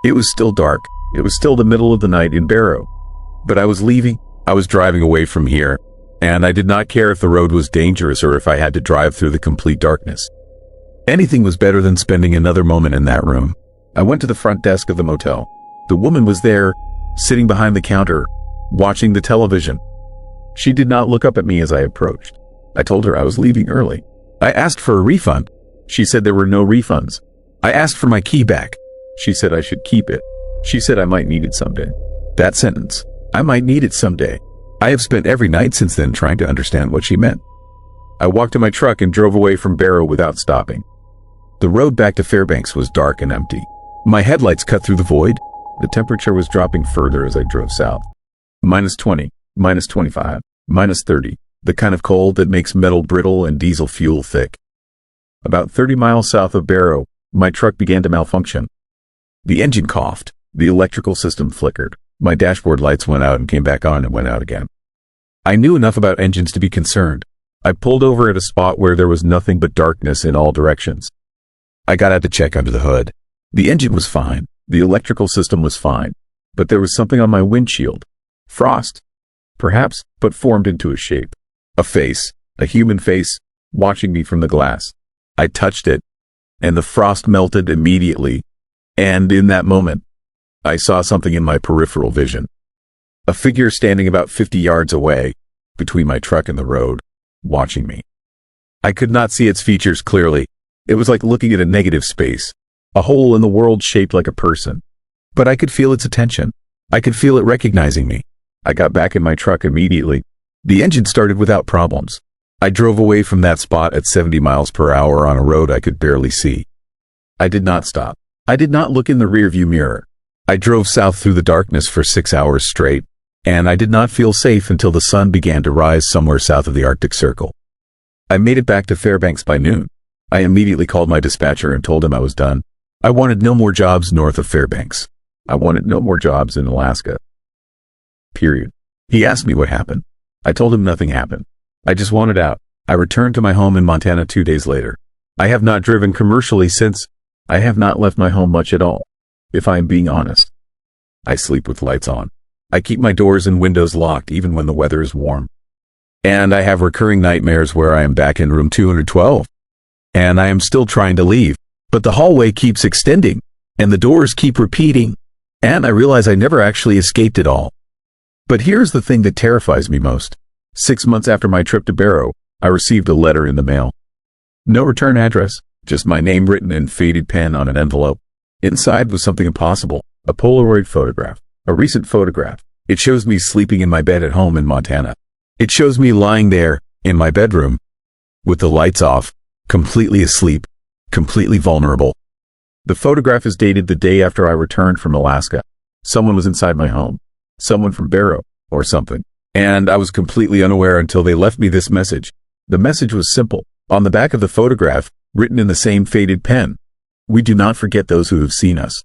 It was still dark. It was still the middle of the night in Barrow. But I was leaving. I was driving away from here. And I did not care if the road was dangerous or if I had to drive through the complete darkness. Anything was better than spending another moment in that room. I went to the front desk of the motel. The woman was there, sitting behind the counter, watching the television. She did not look up at me as I approached. I told her I was leaving early. I asked for a refund. She said there were no refunds. I asked for my key back. She said I should keep it. She said I might need it someday. That sentence, I might need it someday. I have spent every night since then trying to understand what she meant. I walked to my truck and drove away from Barrow without stopping. The road back to Fairbanks was dark and empty. My headlights cut through the void. The temperature was dropping further as I drove south. -20, -25, -30, the kind of cold that makes metal brittle and diesel fuel thick. About 30 miles south of Barrow, my truck began to malfunction. The engine coughed. The electrical system flickered. My dashboard lights went out and came back on and went out again. I knew enough about engines to be concerned. I pulled over at a spot where there was nothing but darkness in all directions. I got out to check under the hood. The engine was fine. The electrical system was fine. But there was something on my windshield. Frost, perhaps, but formed into a shape. A face, a human face, watching me from the glass. I touched it, and the frost melted immediately. And in that moment, I saw something in my peripheral vision. A figure standing about 50 yards away, between my truck and the road, watching me. I could not see its features clearly. It was like looking at a negative space. A hole in the world shaped like a person. But I could feel its attention. I could feel it recognizing me. I got back in my truck immediately. The engine started without problems. I drove away from that spot at 70 miles per hour on a road I could barely see. I did not stop. I did not look in the rearview mirror. I drove south through the darkness for 6 hours straight, and I did not feel safe until the sun began to rise somewhere south of the Arctic Circle. I made it back to Fairbanks by noon. I immediately called my dispatcher and told him I was done. I wanted no more jobs north of Fairbanks. I wanted no more jobs in Alaska. Period. He asked me what happened. I told him nothing happened. I just wanted out. I returned to my home in Montana 2 days later. I have not driven commercially since. I have not left my home much at all, if I am being honest. I sleep with lights on. I keep my doors and windows locked even when the weather is warm. And I have recurring nightmares where I am back in room 212. And I am still trying to leave, but the hallway keeps extending, and the doors keep repeating, and I realize I never actually escaped it all. But here's the thing that terrifies me most. 6 months after my trip to Barrow, I received a letter in the mail. No return address, just my name written in faded pen on an envelope. Inside was something impossible, a Polaroid photograph, a recent photograph. It shows me sleeping in my bed at home in Montana. It shows me lying there, in my bedroom, with the lights off, completely asleep, completely vulnerable. The photograph is dated the day after I returned from Alaska. Someone was inside my home. Someone from Barrow, or something. And I was completely unaware until they left me this message. The message was simple. On the back of the photograph, written in the same faded pen, "We do not forget those who have seen us.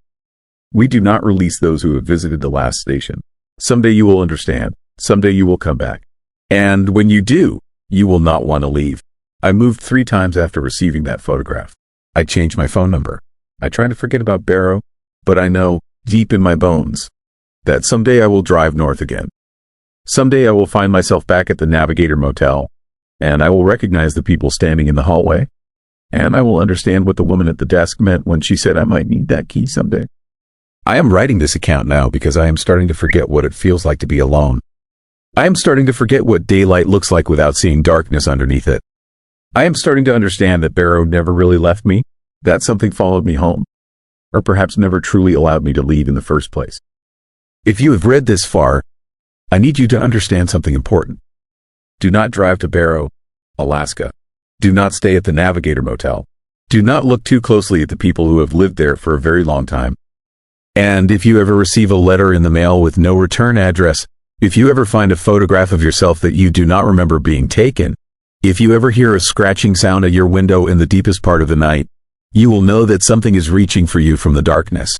We do not release those who have visited the last station. Someday you will understand. Someday you will come back. And when you do, you will not want to leave." I moved 3 times after receiving that photograph. I changed my phone number. I try to forget about Barrow, but I know, deep in my bones, that someday I will drive north again. Someday I will find myself back at the Navigator Motel, and I will recognize the people standing in the hallway, and I will understand what the woman at the desk meant when she said I might need that key someday. I am writing this account now because I am starting to forget what it feels like to be alone. I am starting to forget what daylight looks like without seeing darkness underneath it. I am starting to understand that Barrow never really left me, that something followed me home, or perhaps never truly allowed me to leave in the first place. If you have read this far, I need you to understand something important. Do not drive to Barrow, Alaska. Do not stay at the Navigator Motel. Do not look too closely at the people who have lived there for a very long time. And if you ever receive a letter in the mail with no return address, if you ever find a photograph of yourself that you do not remember being taken, if you ever hear a scratching sound at your window in the deepest part of the night, you will know that something is reaching for you from the darkness.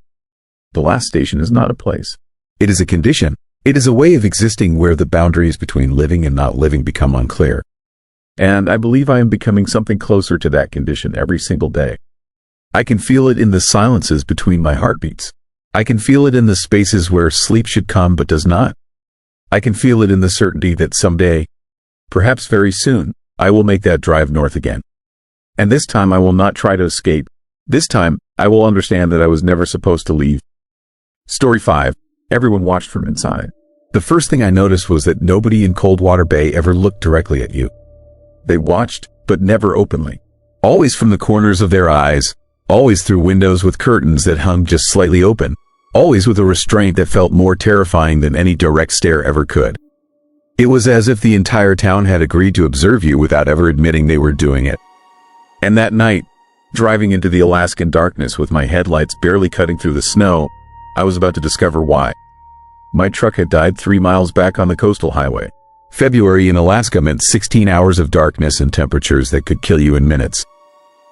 The last station is not a place. It is a condition. It is a way of existing where the boundaries between living and not living become unclear. And I believe I am becoming something closer to that condition every single day. I can feel it in the silences between my heartbeats. I can feel it in the spaces where sleep should come but does not. I can feel it in the certainty that someday, perhaps very soon, I will make that drive north again. And this time I will not try to escape. This time, I will understand that I was never supposed to leave. Story 5. Everyone watched from inside. The first thing I noticed was that nobody in Coldwater Bay ever looked directly at you. They watched, but never openly. Always from the corners of their eyes, always through windows with curtains that hung just slightly open, always with a restraint that felt more terrifying than any direct stare ever could. It was as if the entire town had agreed to observe you without ever admitting they were doing it. And that night, driving into the Alaskan darkness with my headlights barely cutting through the snow, I was about to discover why. My truck had died 3 miles back on the coastal highway. February in Alaska meant 16 hours of darkness and temperatures that could kill you in minutes.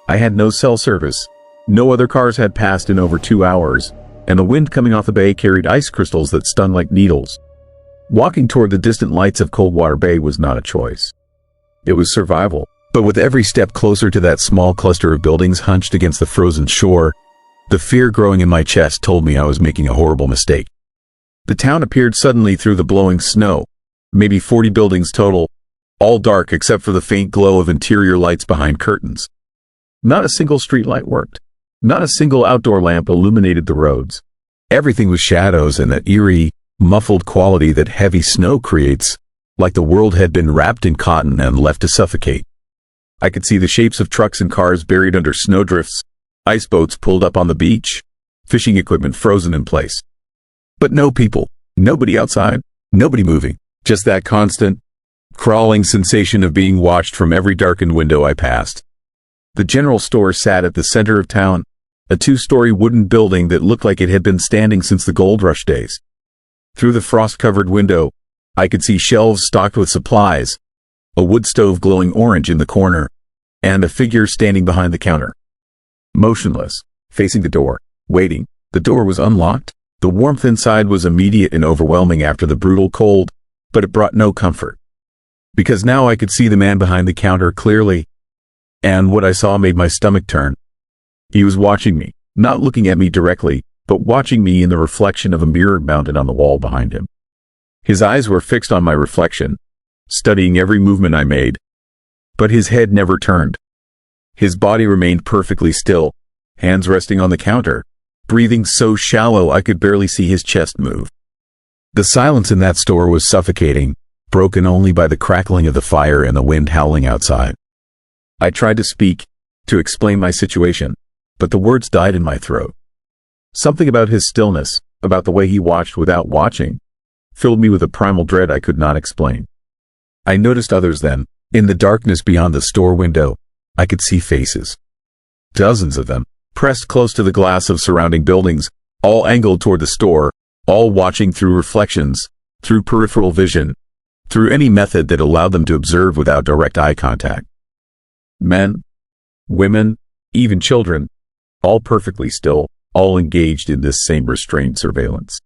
I had no cell service. No other cars had passed in over 2 hours, and the wind coming off the bay carried ice crystals that stung like needles. Walking toward the distant lights of Coldwater Bay was not a choice. It was survival. But with every step closer to that small cluster of buildings hunched against the frozen shore, the fear growing in my chest told me I was making a horrible mistake. The town appeared suddenly through the blowing snow, maybe 40 buildings total, all dark except for the faint glow of interior lights behind curtains. Not a single street light worked. Not a single outdoor lamp illuminated the roads. Everything was shadows and that eerie, muffled quality that heavy snow creates, like the world had been wrapped in cotton and left to suffocate. I could see the shapes of trucks and cars buried under snowdrifts, ice boats pulled up on the beach, fishing equipment frozen in place. But no people, nobody outside, nobody moving, just that constant, crawling sensation of being watched from every darkened window I passed. The general store sat at the center of town, a 2-story wooden building that looked like it had been standing since the gold rush days. Through the frost-covered window, I could see shelves stocked with supplies, a wood stove glowing orange in the corner, and a figure standing behind the counter. Motionless, facing the door, waiting. The door was unlocked. The warmth inside was immediate and overwhelming after the brutal cold, but it brought no comfort. Because now I could see the man behind the counter clearly, and what I saw made my stomach turn. He was watching me, not looking at me directly, but watching me in the reflection of a mirror mounted on the wall behind him. His eyes were fixed on my reflection, studying every movement I made. But his head never turned. His body remained perfectly still, hands resting on the counter, breathing so shallow I could barely see his chest move. The silence in that store was suffocating, broken only by the crackling of the fire and the wind howling outside. I tried to speak, to explain my situation, but the words died in my throat. Something about his stillness, about the way he watched without watching, filled me with a primal dread I could not explain. I noticed others then. In the darkness beyond the store window, I could see faces. Dozens of them, pressed close to the glass of surrounding buildings, all angled toward the store, all watching through reflections, through peripheral vision, through any method that allowed them to observe without direct eye contact. Men, women, even children, all perfectly still, all engaged in this same restrained surveillance.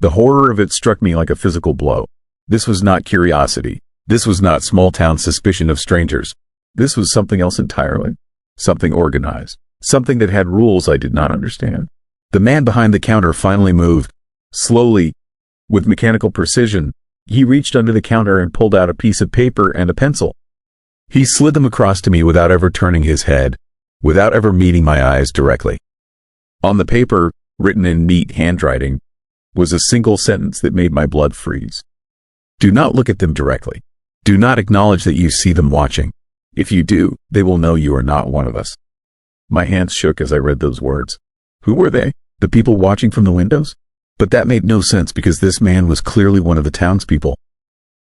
The horror of it struck me like a physical blow. This was not curiosity. This was not small-town suspicion of strangers. This was something else entirely. Something organized. Something that had rules I did not understand. The man behind the counter finally moved. Slowly, with mechanical precision, he reached under the counter and pulled out a piece of paper and a pencil. He slid them across to me without ever turning his head, without ever meeting my eyes directly. On the paper, written in neat handwriting, was a single sentence that made my blood freeze. Do not look at them directly. Do not acknowledge that you see them watching. If you do, they will know you are not one of us. My hands shook as I read those words. Who were they? The people watching from the windows? But that made no sense because this man was clearly one of the townspeople.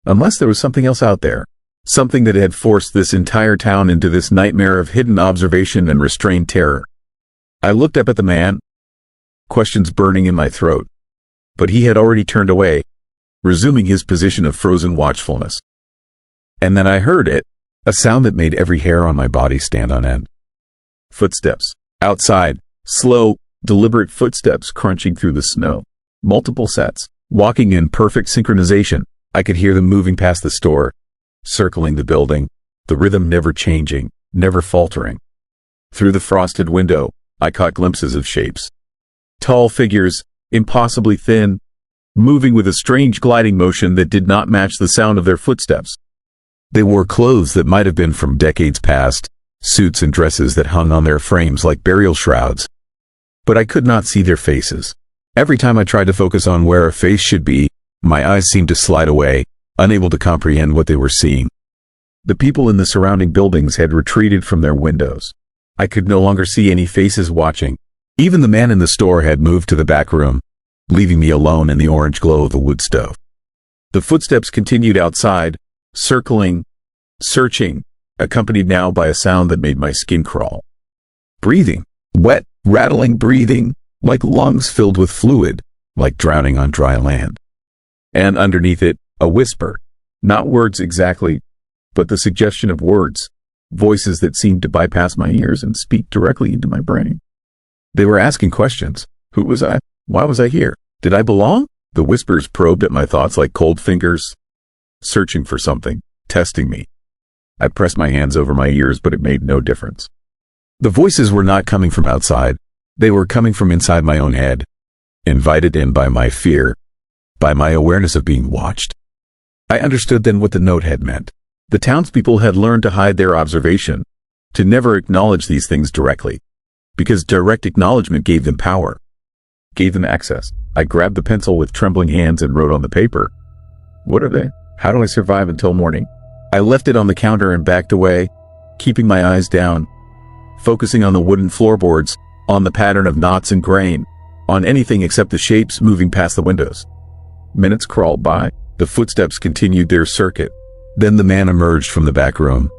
Unless there was something else out there. Something that had forced this entire town into this nightmare of hidden observation and restrained terror. I looked up at the man, questions burning in my throat. But he had already turned away, resuming his position of frozen watchfulness. And then I heard it, a sound that made every hair on my body stand on end. Footsteps. Outside. Slow, deliberate footsteps crunching through the snow. Multiple sets. Walking in perfect synchronization. I could hear them moving past the store, circling the building, the rhythm never changing, never faltering. Through the frosted window, I caught glimpses of shapes. Tall figures, impossibly thin, moving with a strange gliding motion that did not match the sound of their footsteps. They wore clothes that might have been from decades past, suits and dresses that hung on their frames like burial shrouds. But I could not see their faces. Every time I tried to focus on where a face should be, my eyes seemed to slide away, unable to comprehend what they were seeing. The people in the surrounding buildings had retreated from their windows. I could no longer see any faces watching. Even the man in the store had moved to the back room, leaving me alone in the orange glow of the wood stove. The footsteps continued outside, circling, searching, accompanied now by a sound that made my skin crawl. Breathing. Wet, rattling breathing, like lungs filled with fluid, like drowning on dry land. And underneath it, a whisper. Not words exactly, but the suggestion of words, voices that seemed to bypass my ears and speak directly into my brain. They were asking questions. Who was I? Why was I here? Did I belong? The whispers probed at my thoughts like cold fingers, searching for something, testing me. I pressed my hands over my ears, but it made no difference. The voices were not coming from outside. They were coming from inside my own head, invited in by my fear, by my awareness of being watched. I understood then what the note had meant. The townspeople had learned to hide their observation, to never acknowledge these things directly, because direct acknowledgement gave them power, gave them access. I grabbed the pencil with trembling hands and wrote on the paper. What are they? How do I survive until morning? I left it on the counter and backed away, keeping my eyes down, focusing on the wooden floorboards, on the pattern of knots and grain, on anything except the shapes moving past the windows. Minutes crawled by. The footsteps continued their circuit. Then the man emerged from the back room,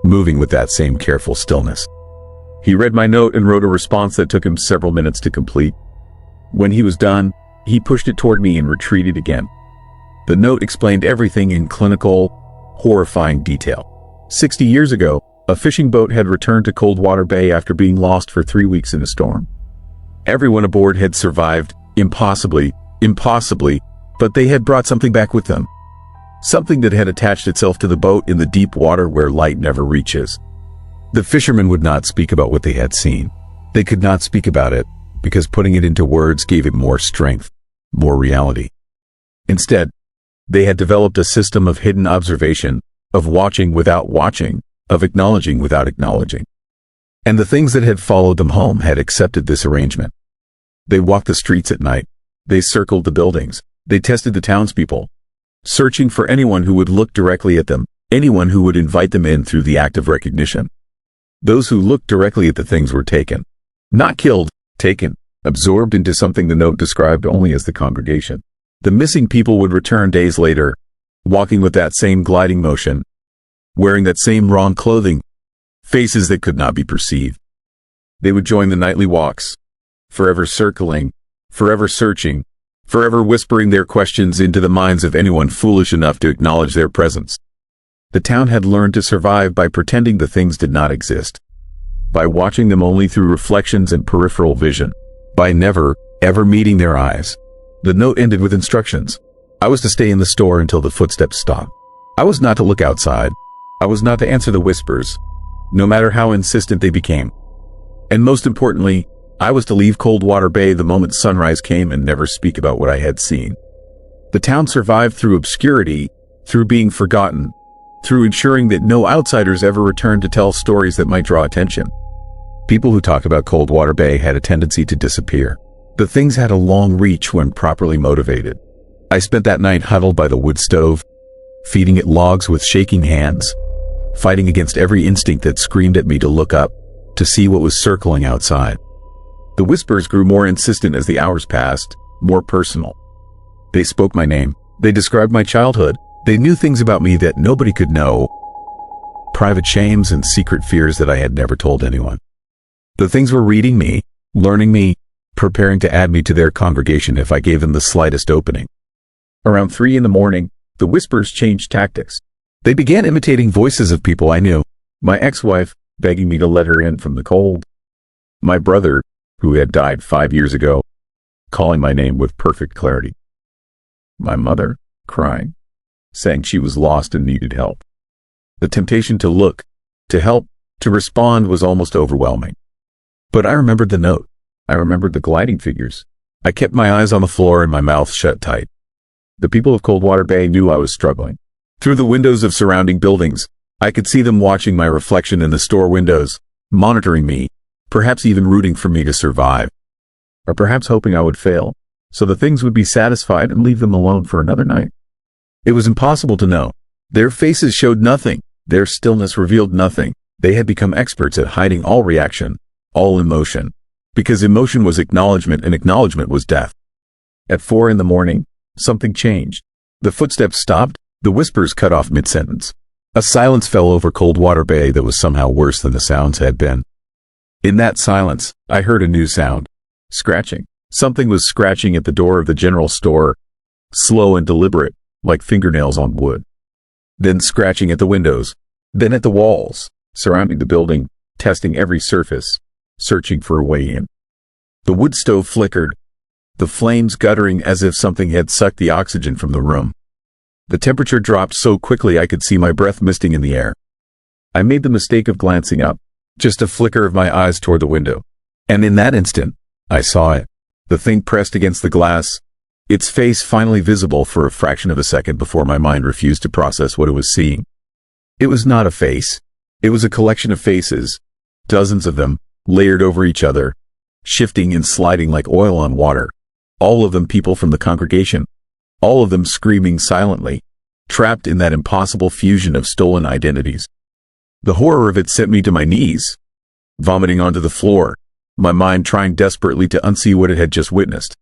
moving with that same careful stillness. He read my note and wrote a response that took him several minutes to complete. When he was done, he pushed it toward me and retreated again. The note explained everything in clinical, horrifying detail. 60 years ago, a fishing boat had returned to Coldwater Bay after being lost for 3 weeks in a storm. Everyone aboard had survived, impossibly, but they had brought something back with them. Something that had attached itself to the boat in the deep water where light never reaches. The fishermen would not speak about what they had seen. They could not speak about it, because putting it into words gave it more strength, more reality. Instead, they had developed a system of hidden observation, of watching without watching, of acknowledging without acknowledging. And the things that had followed them home had accepted this arrangement. They walked the streets at night. They circled the buildings. They tested the townspeople, searching for anyone who would look directly at them, anyone who would invite them in through the act of recognition. Those who looked directly at the things were taken. Not killed, taken, absorbed into something the note described only as the congregation. The missing people would return days later, walking with that same gliding motion, wearing that same wrong clothing, faces that could not be perceived. They would join the nightly walks, forever circling, forever searching, forever whispering their questions into the minds of anyone foolish enough to acknowledge their presence. The town had learned to survive by pretending the things did not exist, by watching them only through reflections and peripheral vision, by never, ever meeting their eyes. The note ended with instructions. I was to stay in the store until the footsteps stopped. I was not to look outside. I was not to answer the whispers, no matter how insistent they became. And most importantly, I was to leave Coldwater Bay the moment sunrise came and never speak about what I had seen. The town survived through obscurity, through being forgotten, through ensuring that no outsiders ever returned to tell stories that might draw attention. People who talked about Coldwater Bay had a tendency to disappear. The things had a long reach when properly motivated. I spent that night huddled by the wood stove, feeding it logs with shaking hands, fighting against every instinct that screamed at me to look up, to see what was circling outside. The whispers grew more insistent as the hours passed, more personal. They spoke my name. They described my childhood. They knew things about me that nobody could know, private shames and secret fears that I had never told anyone. The things were reading me, learning me, preparing to add me to their congregation if I gave them the slightest opening. Around 3 a.m, the whispers changed tactics. They began imitating voices of people I knew. My ex-wife, begging me to let her in from the cold. My brother, who had died 5 years ago, calling my name with perfect clarity. My mother, crying, saying she was lost and needed help. The temptation to look, to help, to respond was almost overwhelming. But I remembered the note. I remembered the gliding figures. I kept my eyes on the floor and my mouth shut tight. The people of Coldwater Bay knew I was struggling. Through the windows of surrounding buildings, I could see them watching my reflection in the store windows, monitoring me, perhaps even rooting for me to survive. Or perhaps hoping I would fail, so the things would be satisfied and leave them alone for another night. It was impossible to know. Their faces showed nothing. Their stillness revealed nothing. They had become experts at hiding all reaction, all emotion. Because emotion was acknowledgement and acknowledgement was death. At 4 a.m, something changed. The footsteps stopped, the whispers cut off mid-sentence. A silence fell over Coldwater Bay that was somehow worse than the sounds had been. In that silence, I heard a new sound. Scratching. Something was scratching at the door of the general store, slow and deliberate, like fingernails on wood. Then scratching at the windows, then at the walls, surrounding the building, testing every surface, searching for a way in. The wood stove flickered, the flames guttering as if something had sucked the oxygen from the room. The temperature dropped so quickly I could see my breath misting in the air. I made the mistake of glancing up, just a flicker of my eyes toward the window. And in that instant, I saw it. The thing pressed against the glass, its face finally visible for a fraction of a second before my mind refused to process what it was seeing. It was not a face. It was a collection of faces, dozens of them, layered over each other, shifting and sliding like oil on water. All of them people from the congregation. All of them screaming silently, trapped in that impossible fusion of stolen identities. The horror of it sent me to my knees. vomiting onto the floor, my mind trying desperately to unsee what it had just witnessed.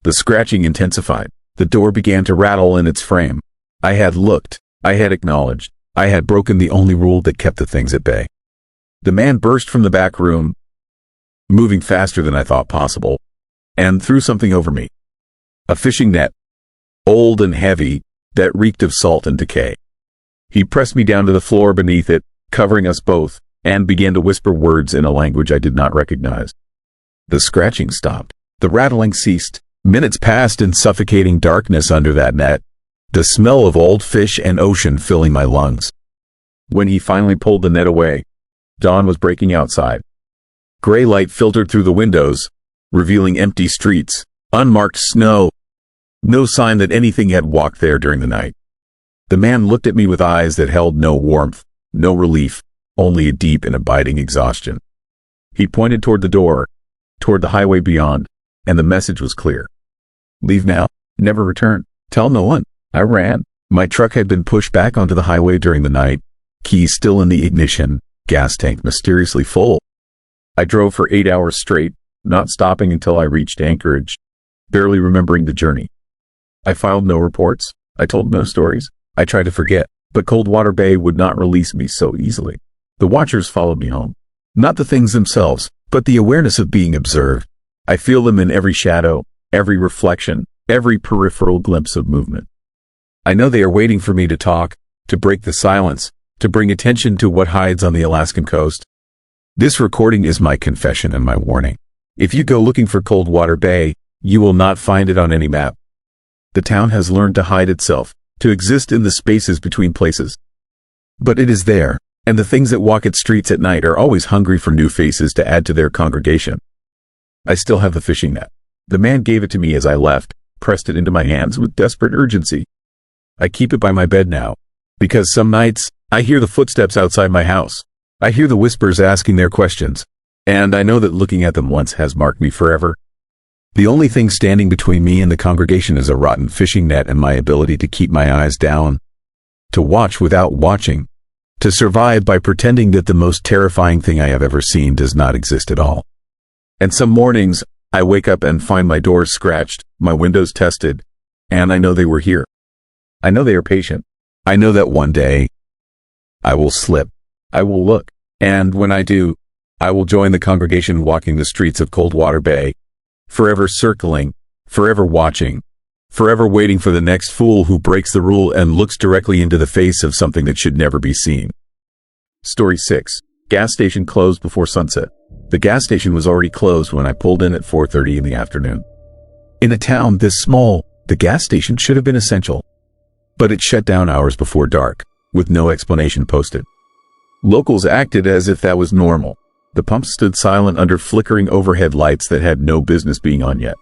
The scratching intensified. The door began to rattle in its frame. I had looked. I had acknowledged. I had broken the only rule that kept the things at bay. The man burst from the back room, moving faster than I thought possible, and threw something over me. A fishing net, old and heavy, that reeked of salt and decay. He pressed me down to the floor beneath it, covering us both, and began to whisper words in a language I did not recognize. The scratching stopped. The rattling ceased. Minutes passed in suffocating darkness under that net, the smell of old fish and ocean filling my lungs. When he finally pulled the net away, dawn was breaking outside. Gray light filtered through the windows, revealing empty streets, unmarked snow. No sign that anything had walked there during the night. The man looked at me with eyes that held no warmth, no relief, only a deep and abiding exhaustion. He pointed toward the door, toward the highway beyond, and the message was clear. Leave now, never return, tell no one. I ran. My truck had been pushed back onto the highway during the night, keys still in the ignition, gas tank mysteriously full. I drove for 8 hours straight, not stopping until I reached Anchorage, barely remembering the journey. I filed no reports. I told no stories. I tried to forget, but Coldwater Bay would not release me so easily. The watchers followed me home. Not the things themselves, but the awareness of being observed. I feel them in every shadow, every reflection, every peripheral glimpse of movement. I know they are waiting for me to talk, to break the silence, to bring attention to what hides on the Alaskan coast. This recording is my confession and my warning. If you go looking for Coldwater Bay, you will not find it on any map. The town has learned to hide itself, to exist in the spaces between places. But it is there, and the things that walk its streets at night are always hungry for new faces to add to their congregation. I still have the fishing net. The man gave it to me as I left, pressed it into my hands with desperate urgency. I keep it by my bed now, because some nights, I hear the footsteps outside my house. I hear the whispers asking their questions, and I know that looking at them once has marked me forever. The only thing standing between me and the congregation is a rotten fishing net and my ability to keep my eyes down, to watch without watching, to survive by pretending that the most terrifying thing I have ever seen does not exist at all. And some mornings, I wake up and find my doors scratched, my windows tested, and I know they were here. I know they are patient. I know that one day, I will slip. I will look, and when I do, I will join the congregation walking the streets of Coldwater Bay, forever circling, forever watching, forever waiting for the next fool who breaks the rule and looks directly into the face of something that should never be seen. Story 6. Gas station closed before sunset. The gas station was already closed when I pulled in at 4:30 in the afternoon. In a town this small, the gas station should have been essential. But it shut down hours before dark, with no explanation posted. Locals acted as if that was normal. The pumps stood silent under flickering overhead lights that had no business being on yet.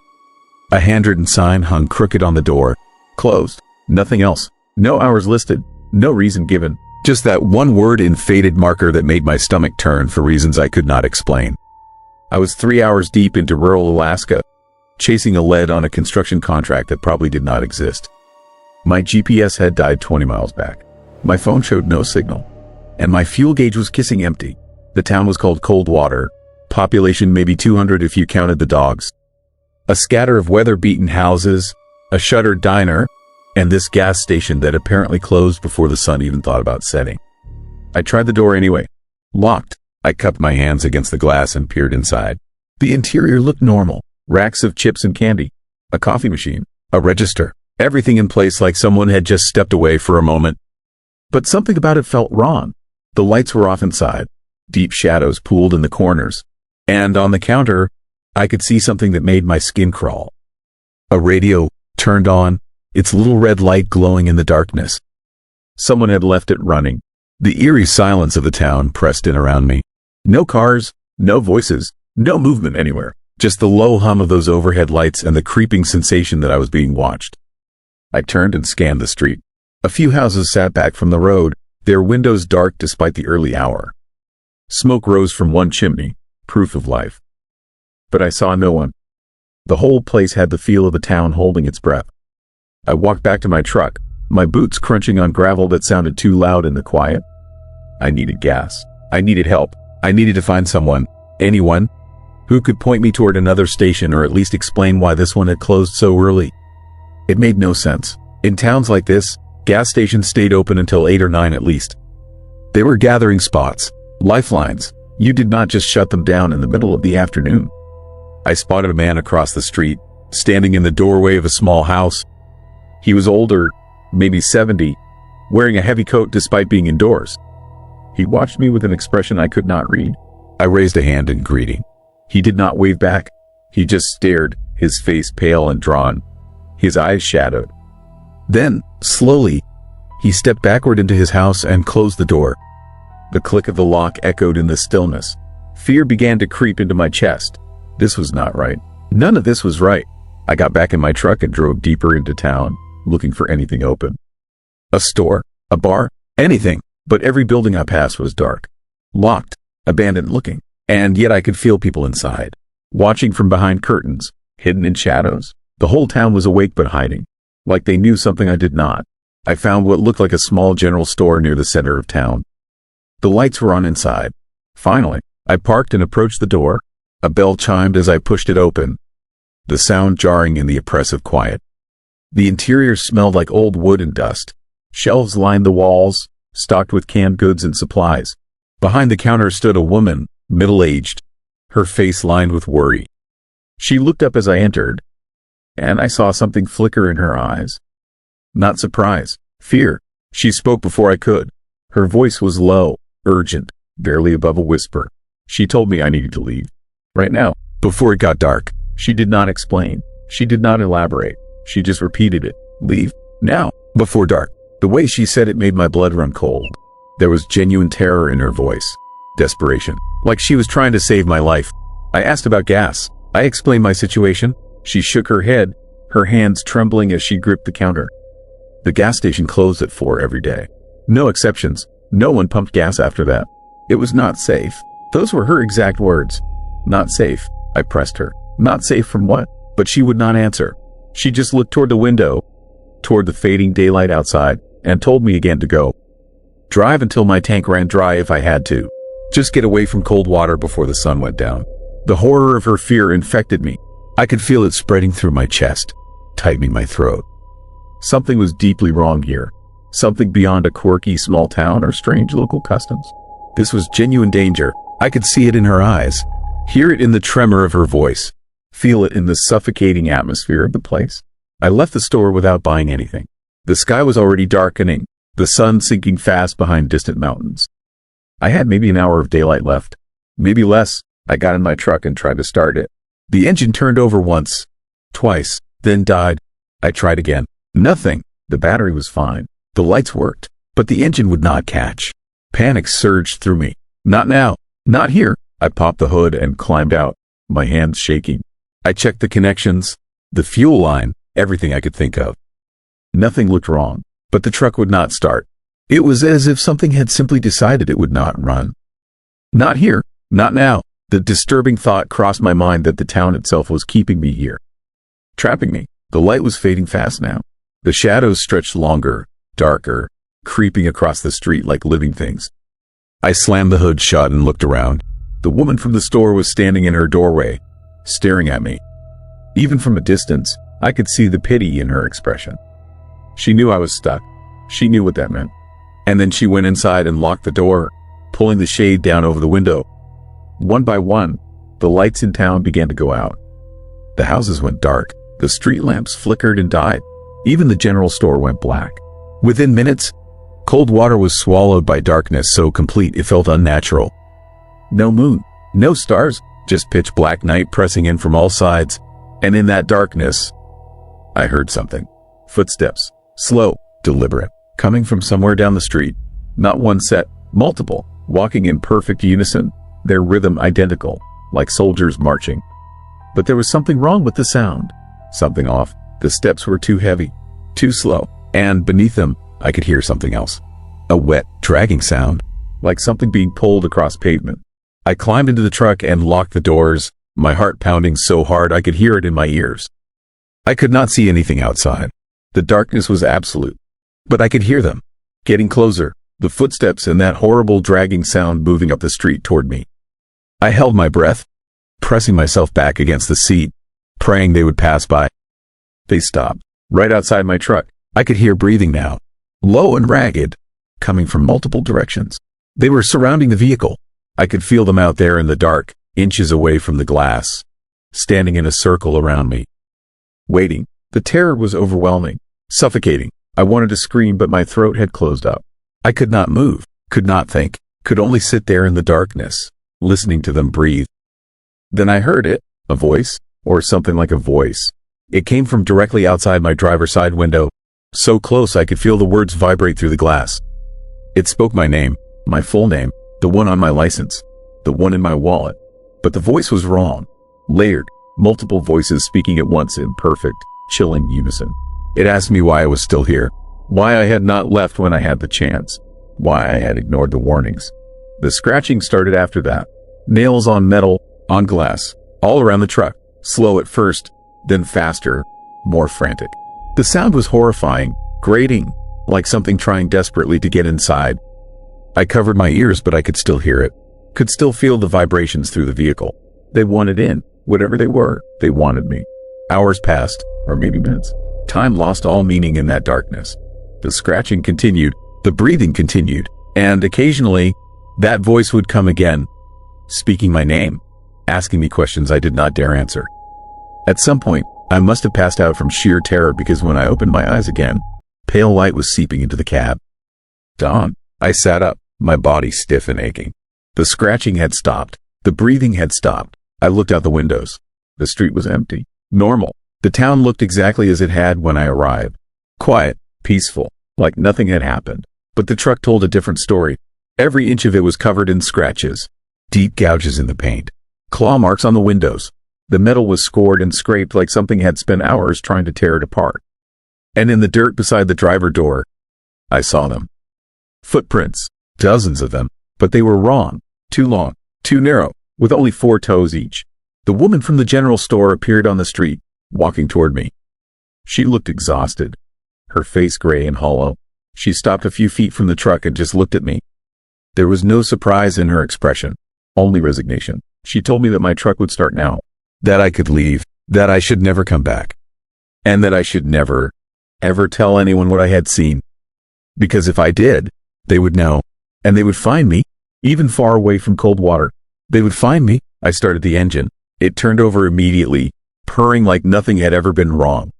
A handwritten sign hung crooked on the door. Closed. Nothing else. No hours listed. No reason given. Just that one word in faded marker that made my stomach turn for reasons I could not explain. I was 3 hours deep into rural Alaska, chasing a lead on a construction contract that probably did not exist. My GPS had died 20 miles back. My phone showed no signal, and my fuel gauge was kissing empty. The town was called Coldwater, population maybe 200 if you counted the dogs. A scatter of weather-beaten houses, a shuttered diner, and this gas station that apparently closed before the sun even thought about setting. I tried the door anyway. Locked. I cupped my hands against the glass and peered inside. The interior looked normal. Racks of chips and candy, a coffee machine, a register, everything in place like someone had just stepped away for a moment. But something about it felt wrong. The lights were off inside. Deep shadows pooled in the corners, and on the counter, I could see something that made my skin crawl. A radio, turned on, its little red light glowing in the darkness. Someone had left it running. The eerie silence of the town pressed in around me. No cars, no voices, no movement anywhere, just the low hum of those overhead lights and the creeping sensation that I was being watched. I turned and scanned the street. A few houses sat back from the road, their windows dark despite the early hour. Smoke rose from one chimney, proof of life. But I saw no one. The whole place had the feel of a town holding its breath. I walked back to my truck, my boots crunching on gravel that sounded too loud in the quiet. I needed gas. I needed help. I needed to find someone, anyone, who could point me toward another station or at least explain why this one had closed so early. It made no sense. In towns like this, gas stations stayed open until 8 or 9 at least. They were gathering spots, lifelines. You did not just shut them down in the middle of the afternoon. I spotted a man across the street, standing in the doorway of a small house. He was older, maybe 70, wearing a heavy coat despite being indoors. He watched me with an expression I could not read. I raised a hand in greeting. He did not wave back. He just stared, his face pale and drawn, his eyes shadowed. Then, slowly, he stepped backward into his house and closed the door. The click of the lock echoed in the stillness. Fear began to creep into my chest. This was not right. None of this was right. I got back in my truck and drove deeper into town, looking for anything open. A store, a bar, anything, but every building I passed was dark, locked, abandoned looking, and yet I could feel people inside, watching from behind curtains, hidden in shadows. The whole town was awake but hiding, like they knew something I did not. I found what looked like a small general store near the center of town. The lights were on inside. Finally, I parked and approached the door. A bell chimed as I pushed it open, the sound jarring in the oppressive quiet. The interior smelled like old wood and dust. Shelves lined the walls, stocked with canned goods and supplies. Behind the counter stood a woman, middle-aged, her face lined with worry. She looked up as I entered, and I saw something flicker in her eyes. Not surprise, fear. She spoke before I could. Her voice was low, urgent, barely above a whisper. She told me I needed to leave. Right now, before it got dark. She did not explain. She did not elaborate. She just repeated it. Leave. Now. Before dark. The way she said it made my blood run cold. There was genuine terror in her voice. Desperation. Like she was trying to save my life. I asked about gas. I explained my situation. She shook her head, her hands trembling as she gripped the counter. The gas station closed at 4 every day. No exceptions. No one pumped gas after that. It was not safe. Those were her exact words. Not safe. I pressed her. Not safe from what? But she would not answer. She just looked toward the window, toward the fading daylight outside, and told me again to go. Drive until my tank ran dry if I had to. Just get away from cold water before the sun went down. The horror of her fear infected me. I could feel it spreading through my chest, tightening my throat. Something was deeply wrong here. Something beyond a quirky small town or strange local customs. This was genuine danger. I could see it in her eyes, hear it in the tremor of her voice, feel it in the suffocating atmosphere of the place. I left the store without buying anything. The sky was already darkening, the sun sinking fast behind distant mountains. I had maybe an hour of daylight left, maybe less. I got in my truck and tried to start it. The engine turned over once, twice, then died. I tried again. Nothing. The battery was fine. The lights worked, but the engine would not catch. Panic surged through me. Not now. Not here. I popped the hood and climbed out, my hands shaking. I checked the connections, the fuel line, everything I could think of. Nothing looked wrong, but the truck would not start. It was as if something had simply decided it would not run. Not here. Not now. The disturbing thought crossed my mind that the town itself was keeping me here, trapping me. The light was fading fast now. The shadows stretched longer, darker, creeping across the street like living things. I slammed the hood shut and looked around. The woman from the store was standing in her doorway, staring at me. Even from a distance, I could see the pity in her expression. She knew I was stuck. She knew what that meant. And then she went inside and locked the door, pulling the shade down over the window. One by one, the lights in town began to go out. The houses went dark. The street lamps flickered and died. Even the general store went black. Within minutes, cold water was swallowed by darkness so complete it felt unnatural. No moon, no stars, just pitch black night pressing in from all sides. And in that darkness, I heard something. Footsteps, slow, deliberate, coming from somewhere down the street. Not one set, multiple, walking in perfect unison, their rhythm identical, like soldiers marching. But there was something wrong with the sound. Something off. The steps were too heavy, too slow, and beneath them, I could hear something else. A wet, dragging sound, like something being pulled across pavement. I climbed into the truck and locked the doors, my heart pounding so hard I could hear it in my ears. I could not see anything outside. The darkness was absolute, but I could hear them, getting closer, The footsteps and that horrible dragging sound moving up the street toward me. I held my breath, pressing myself back against the seat, praying they would pass by. They stopped, right outside my truck. I could hear breathing now, low and ragged, coming from multiple directions. They were surrounding the vehicle. I could feel them out there in the dark, inches away from the glass, standing in a circle around me. Waiting. The terror was overwhelming, suffocating. I wanted to scream, but my throat had closed up. I could not move, could not think, could only sit there in the darkness, listening to them breathe. Then I heard it, a voice, or something like a voice. It came from directly outside my driver's side window, so close I could feel the words vibrate through the glass. It spoke my name, my full name, the one on my license, the one in my wallet. But the voice was wrong, layered, multiple voices speaking at once in perfect, chilling unison. It asked me why I was still here, why I had not left when I had the chance, why I had ignored the warnings. The scratching started after that. Nails on metal, on glass, all around the truck, slow at first, then faster, more frantic. The sound was horrifying, grating, like something trying desperately to get inside. I covered my ears, but I could still hear it, could still feel the vibrations through the vehicle. They wanted in, whatever they were, they wanted me. Hours passed, or maybe minutes. Time lost all meaning in that darkness. The scratching continued, the breathing continued, and occasionally, that voice would come again, speaking my name, asking me questions I did not dare answer. At some point, I must have passed out from sheer terror, because when I opened my eyes again, pale light was seeping into the cab. Dawn. I sat up, my body stiff and aching. The scratching had stopped. The breathing had stopped. I looked out the windows. The street was empty. Normal. The town looked exactly as it had when I arrived. Quiet, peaceful, like nothing had happened. But the truck told a different story. Every inch of it was covered in scratches. Deep gouges in the paint. Claw marks on the windows. The metal was scored and scraped like something had spent hours trying to tear it apart. And in the dirt beside the driver door, I saw them. Footprints. Dozens of them. But they were wrong. Too long. Too narrow. With only 4 toes each. The woman from the general store appeared on the street, walking toward me. She looked exhausted. Her face gray and hollow. She stopped a few feet from the truck and just looked at me. There was no surprise in her expression. Only resignation. She told me that my truck would start now. That I could leave. That I should never come back. And that I should never, ever tell anyone what I had seen. Because if I did, they would know. And they would find me, even far away from cold water. They would find me. I started the engine. It turned over immediately, purring like nothing had ever been wrong.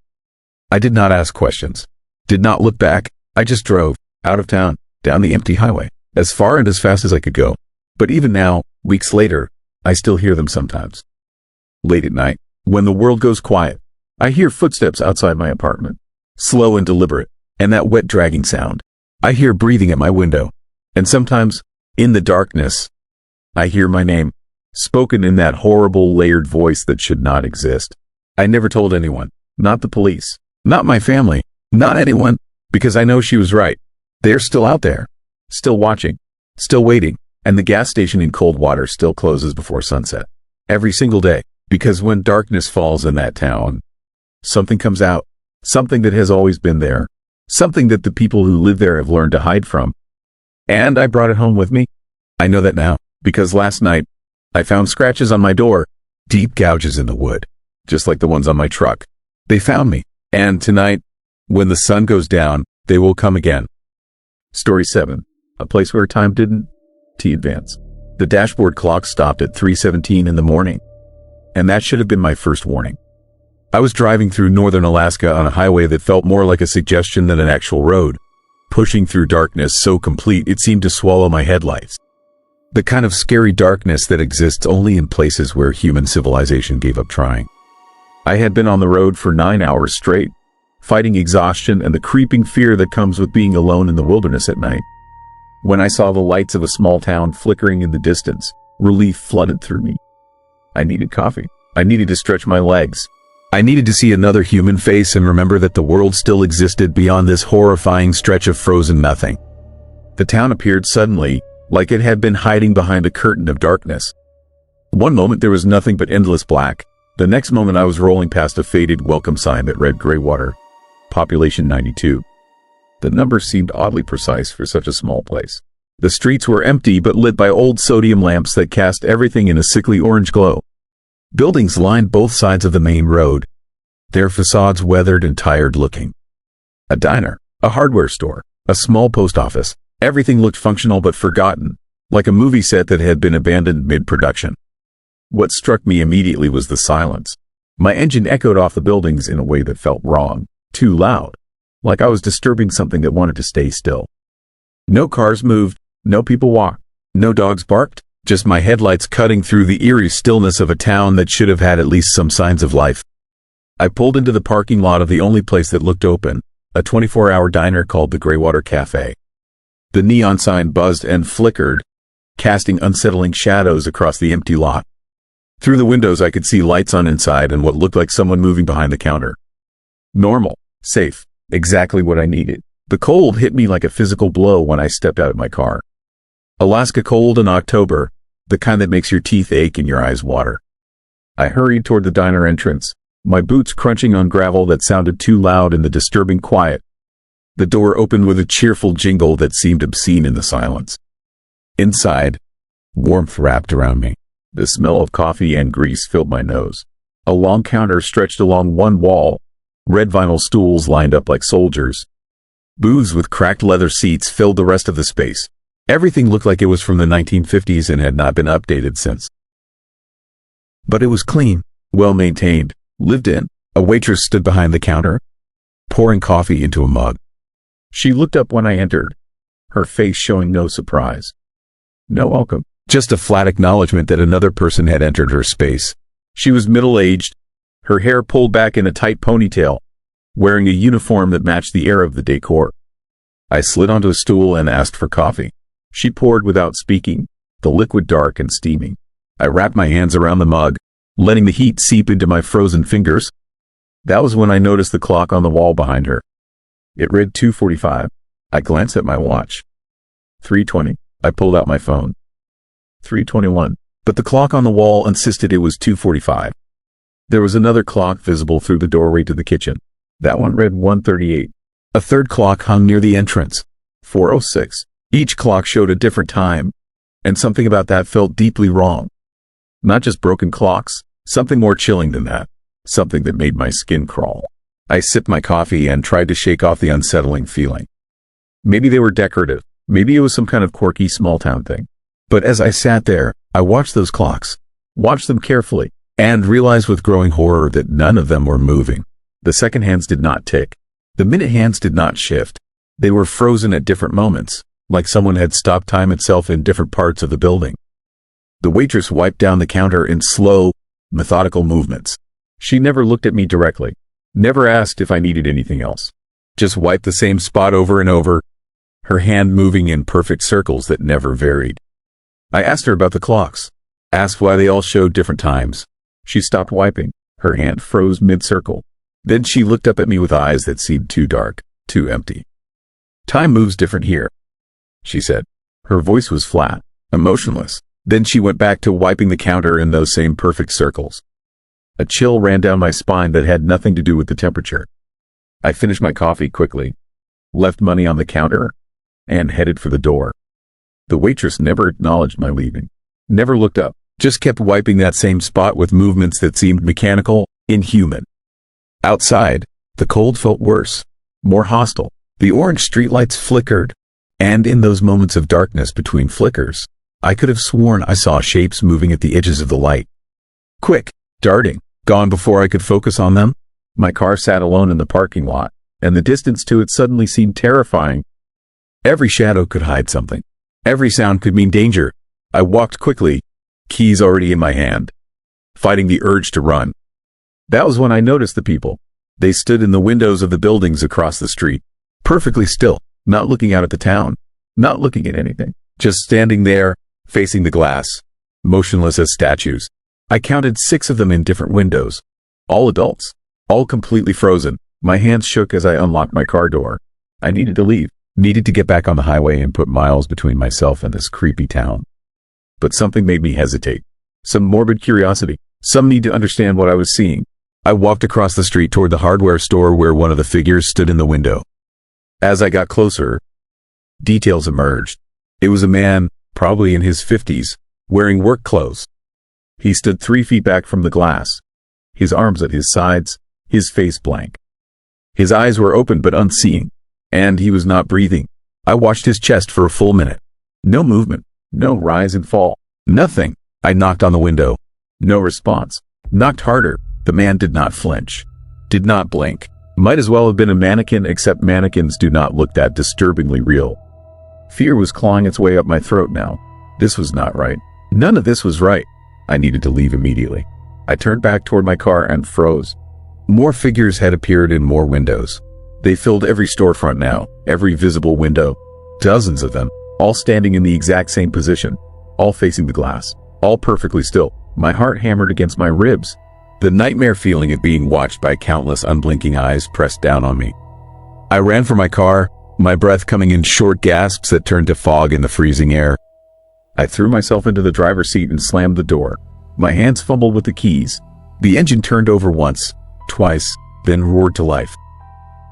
I did not ask questions. Did not look back. I just drove, out of town, down the empty highway, as far and as fast as I could go. But even now, weeks later, I still hear them sometimes. Late at night, when the world goes quiet, I hear footsteps outside my apartment, slow and deliberate, and that wet dragging sound. I hear breathing at my window, and sometimes, in the darkness, I hear my name, spoken in that horrible layered voice that should not exist. I never told anyone, not the police, not my family, not anyone, because I know she was right. They're still out there, still watching, still waiting, and the gas station in Coldwater still closes before sunset. Every single day, because when darkness falls in that town, something comes out, something that has always been there, something that the people who live there have learned to hide from. And I brought it home with me. I know that now, because last night, I found scratches on my door, deep gouges in the wood, just like the ones on my truck. They found me, and tonight, when the sun goes down, they will come again. Story 7. A place where time didn't advance. The dashboard clock stopped at 3:17 in the morning, and that should have been my first warning. I was driving through northern Alaska on a highway that felt more like a suggestion than an actual road, pushing through darkness so complete it seemed to swallow my headlights. The kind of scary darkness that exists only in places where human civilization gave up trying. I had been on the road for 9 hours straight, fighting exhaustion and the creeping fear that comes with being alone in the wilderness at night. When I saw the lights of a small town flickering in the distance, relief flooded through me. I needed coffee. I needed to stretch my legs. I needed to see another human face and remember that the world still existed beyond this horrifying stretch of frozen nothing. The town appeared suddenly, like it had been hiding behind a curtain of darkness. One moment there was nothing but endless black. The next moment I was rolling past a faded welcome sign that read Greywater, population 92. The numbers seemed oddly precise for such a small place. The streets were empty but lit by old sodium lamps that cast everything in a sickly orange glow. Buildings lined both sides of the main road, their facades weathered and tired-looking. A diner, a hardware store, a small post office. Everything looked functional but forgotten, like a movie set that had been abandoned mid-production. What struck me immediately was the silence. My engine echoed off the buildings in a way that felt wrong, too loud, like I was disturbing something that wanted to stay still. No cars moved, no people walked, no dogs barked, just my headlights cutting through the eerie stillness of a town that should have had at least some signs of life. I pulled into the parking lot of the only place that looked open, a 24-hour diner called the Greywater Cafe. The neon sign buzzed and flickered, casting unsettling shadows across the empty lot. Through the windows I could see lights on inside and what looked like someone moving behind the counter. Normal, safe, exactly what I needed. The cold hit me like a physical blow when I stepped out of my car. Alaska cold in October, the kind that makes your teeth ache and your eyes water. I hurried toward the diner entrance, my boots crunching on gravel that sounded too loud in the disturbing quiet. The door opened with a cheerful jingle that seemed obscene in the silence. Inside, warmth wrapped around me. The smell of coffee and grease filled my nose. A long counter stretched along one wall, red vinyl stools lined up like soldiers. Booths with cracked leather seats filled the rest of the space. Everything looked like it was from the 1950s and had not been updated since. But it was clean, well-maintained, lived in. A waitress stood behind the counter, pouring coffee into a mug. She looked up when I entered, her face showing no surprise. No welcome, just a flat acknowledgement that another person had entered her space. She was middle-aged, her hair pulled back in a tight ponytail, wearing a uniform that matched the air of the decor. I slid onto a stool and asked for coffee. She poured without speaking, the liquid dark and steaming. I wrapped my hands around the mug, letting the heat seep into my frozen fingers. That was when I noticed the clock on the wall behind her. It read 2:45. I glanced at my watch. 3:20. I pulled out my phone. 3:21. But the clock on the wall insisted it was 2:45. There was another clock visible through the doorway to the kitchen. That one read 1:38. A third clock hung near the entrance. 4:06. Each clock showed a different time, and something about that felt deeply wrong. Not just broken clocks, something more chilling than that. Something that made my skin crawl. I sipped my coffee and tried to shake off the unsettling feeling. Maybe they were decorative. Maybe it was some kind of quirky small-town thing. But as I sat there, I watched those clocks, watched them carefully, and realized with growing horror that none of them were moving. The second hands did not tick. The minute hands did not shift. They were frozen at different moments, like someone had stopped time itself in different parts of the building. The waitress wiped down the counter in slow, methodical movements. She never looked at me directly, never asked if I needed anything else. Just wiped the same spot over and over, her hand moving in perfect circles that never varied. I asked her about the clocks, asked why they all showed different times. She stopped wiping, her hand froze mid-circle. Then she looked up at me with eyes that seemed too dark, too empty. "Time moves different here," she said. Her voice was flat, emotionless. Then she went back to wiping the counter in those same perfect circles. A chill ran down my spine that had nothing to do with the temperature. I finished my coffee quickly, left money on the counter, and headed for the door. The waitress never acknowledged my leaving, never looked up, just kept wiping that same spot with movements that seemed mechanical, inhuman. Outside, the cold felt worse, more hostile. The orange streetlights flickered, and in those moments of darkness between flickers, I could have sworn I saw shapes moving at the edges of the light. Quick, darting, gone before I could focus on them. My car sat alone in the parking lot, and the distance to it suddenly seemed terrifying. Every shadow could hide something. Every sound could mean danger. I walked quickly, keys already in my hand, fighting the urge to run. That was when I noticed the people. They stood in the windows of the buildings across the street, perfectly still, not looking out at the town, not looking at anything, just standing there, facing the glass, motionless as statues. I counted 6 of them in different windows, all adults, all completely frozen. My hands shook as I unlocked my car door. I needed to leave, needed to get back on the highway and put miles between myself and this creepy town. But something made me hesitate. Some morbid curiosity, some need to understand what I was seeing. I walked across the street toward the hardware store where one of the figures stood in the window. As I got closer, details emerged. It was a man, probably in his 50s, wearing work clothes. He stood 3 feet back from the glass, his arms at his sides, his face blank. His eyes were open but unseeing, and he was not breathing. I watched his chest for a full minute. No movement, no rise and fall, nothing. I knocked on the window. No response. Knocked harder. The man did not flinch, did not blink. Might as well have been a mannequin, except mannequins do not look that disturbingly real. Fear was clawing its way up my throat now. This was not right. None of this was right. I needed to leave immediately. I turned back toward my car and froze. More figures had appeared in more windows. They filled every storefront now, every visible window. Dozens of them, all standing in the exact same position, all facing the glass, all perfectly still. My heart hammered against my ribs. The nightmare feeling of being watched by countless unblinking eyes pressed down on me. I ran for my car, my breath coming in short gasps that turned to fog in the freezing air. I threw myself into the driver's seat and slammed the door. My hands fumbled with the keys. The engine turned over once, twice, then roared to life.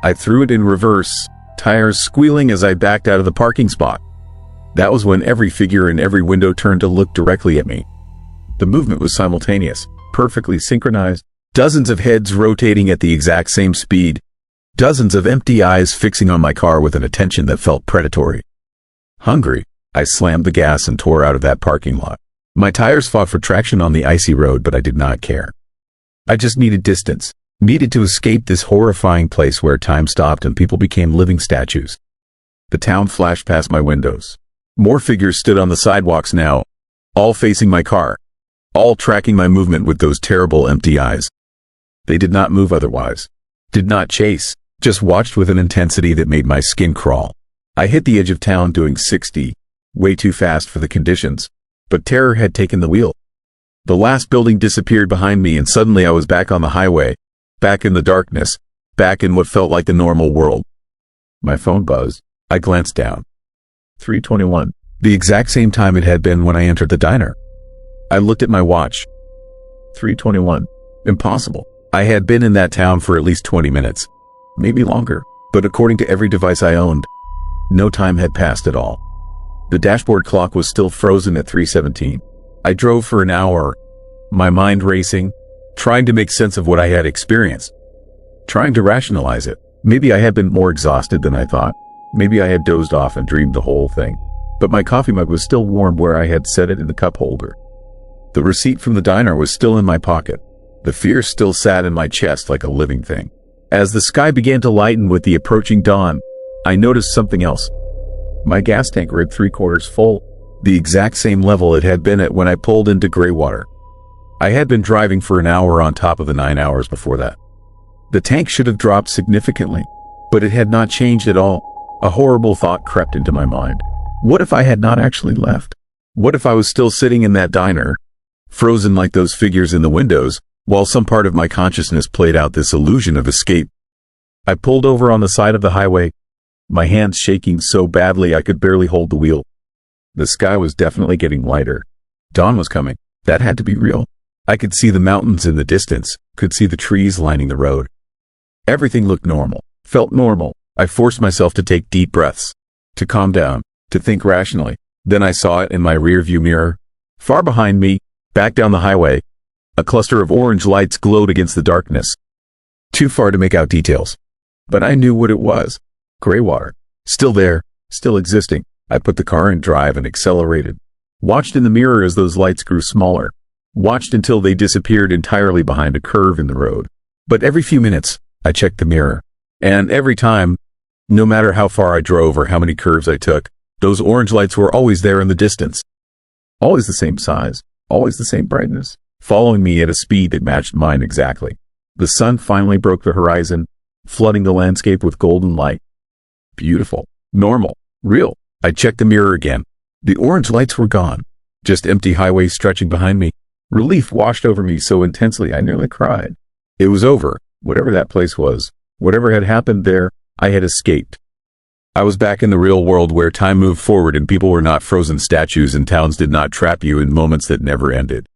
I threw it in reverse, tires squealing as I backed out of the parking spot. That was when every figure in every window turned to look directly at me. The movement was simultaneous, perfectly synchronized, dozens of heads rotating at the exact same speed, dozens of empty eyes fixing on my car with an attention that felt predatory. Hungry, I slammed the gas and tore out of that parking lot. My tires fought for traction on the icy road, but I did not care. I just needed distance, needed to escape this horrifying place where time stopped and people became living statues. The town flashed past my windows. More figures stood on the sidewalks now, all facing my car, all tracking my movement with those terrible empty eyes. They did not move otherwise, did not chase, just watched with an intensity that made my skin crawl. I hit the edge of town doing 60, way too fast for the conditions, but terror had taken the wheel. The last building disappeared behind me and suddenly I was back on the highway, back in the darkness, back in what felt like the normal world. My phone buzzed. I glanced down. 3:21, the exact same time it had been when I entered the diner. I looked at my watch. 3:21. Impossible. I had been in that town for at least 20 minutes, maybe longer, but according to every device I owned, no time had passed at all. The dashboard clock was still frozen at 3:17. I drove for an hour, my mind racing, trying to make sense of what I had experienced, trying to rationalize it. Maybe I had been more exhausted than I thought. Maybe I had dozed off and dreamed the whole thing. But my coffee mug was still warm where I had set it in the cup holder. The receipt from the diner was still in my pocket. The fear still sat in my chest like a living thing. As the sky began to lighten with the approaching dawn, I noticed something else. My gas tank read 3/4 full, the exact same level it had been at when I pulled into Greywater. I had been driving for an hour on top of the 9 hours before that. The tank should have dropped significantly, but it had not changed at all. A horrible thought crept into my mind. What if I had not actually left? What if I was still sitting in that diner, frozen like those figures in the windows, while some part of my consciousness played out this illusion of escape? I pulled over on the side of the highway, my hands shaking so badly I could barely hold the wheel. The sky was definitely getting lighter. Dawn was coming. That had to be real. I could see the mountains in the distance, could see the trees lining the road. Everything looked normal, felt normal. I forced myself to take deep breaths, to calm down, to think rationally. Then I saw it in my rearview mirror. Far behind me, back down the highway, a cluster of orange lights glowed against the darkness. Too far to make out details, but I knew what it was. Greywater. Still there, still existing. I put the car in drive and accelerated. Watched in the mirror as those lights grew smaller. Watched until they disappeared entirely behind a curve in the road. But every few minutes, I checked the mirror. And every time, no matter how far I drove or how many curves I took, those orange lights were always there in the distance. Always the same size, always the same brightness, following me at a speed that matched mine exactly. The sun finally broke the horizon, flooding the landscape with golden light. Beautiful, normal, real. I checked the mirror again. The orange lights were gone. Just empty highway stretching behind me. Relief washed over me so intensely I nearly cried. It was over, whatever that place was. Whatever had happened there, I had escaped. I was back in the real world where time moved forward and people were not frozen statues and towns did not trap you in moments that never ended.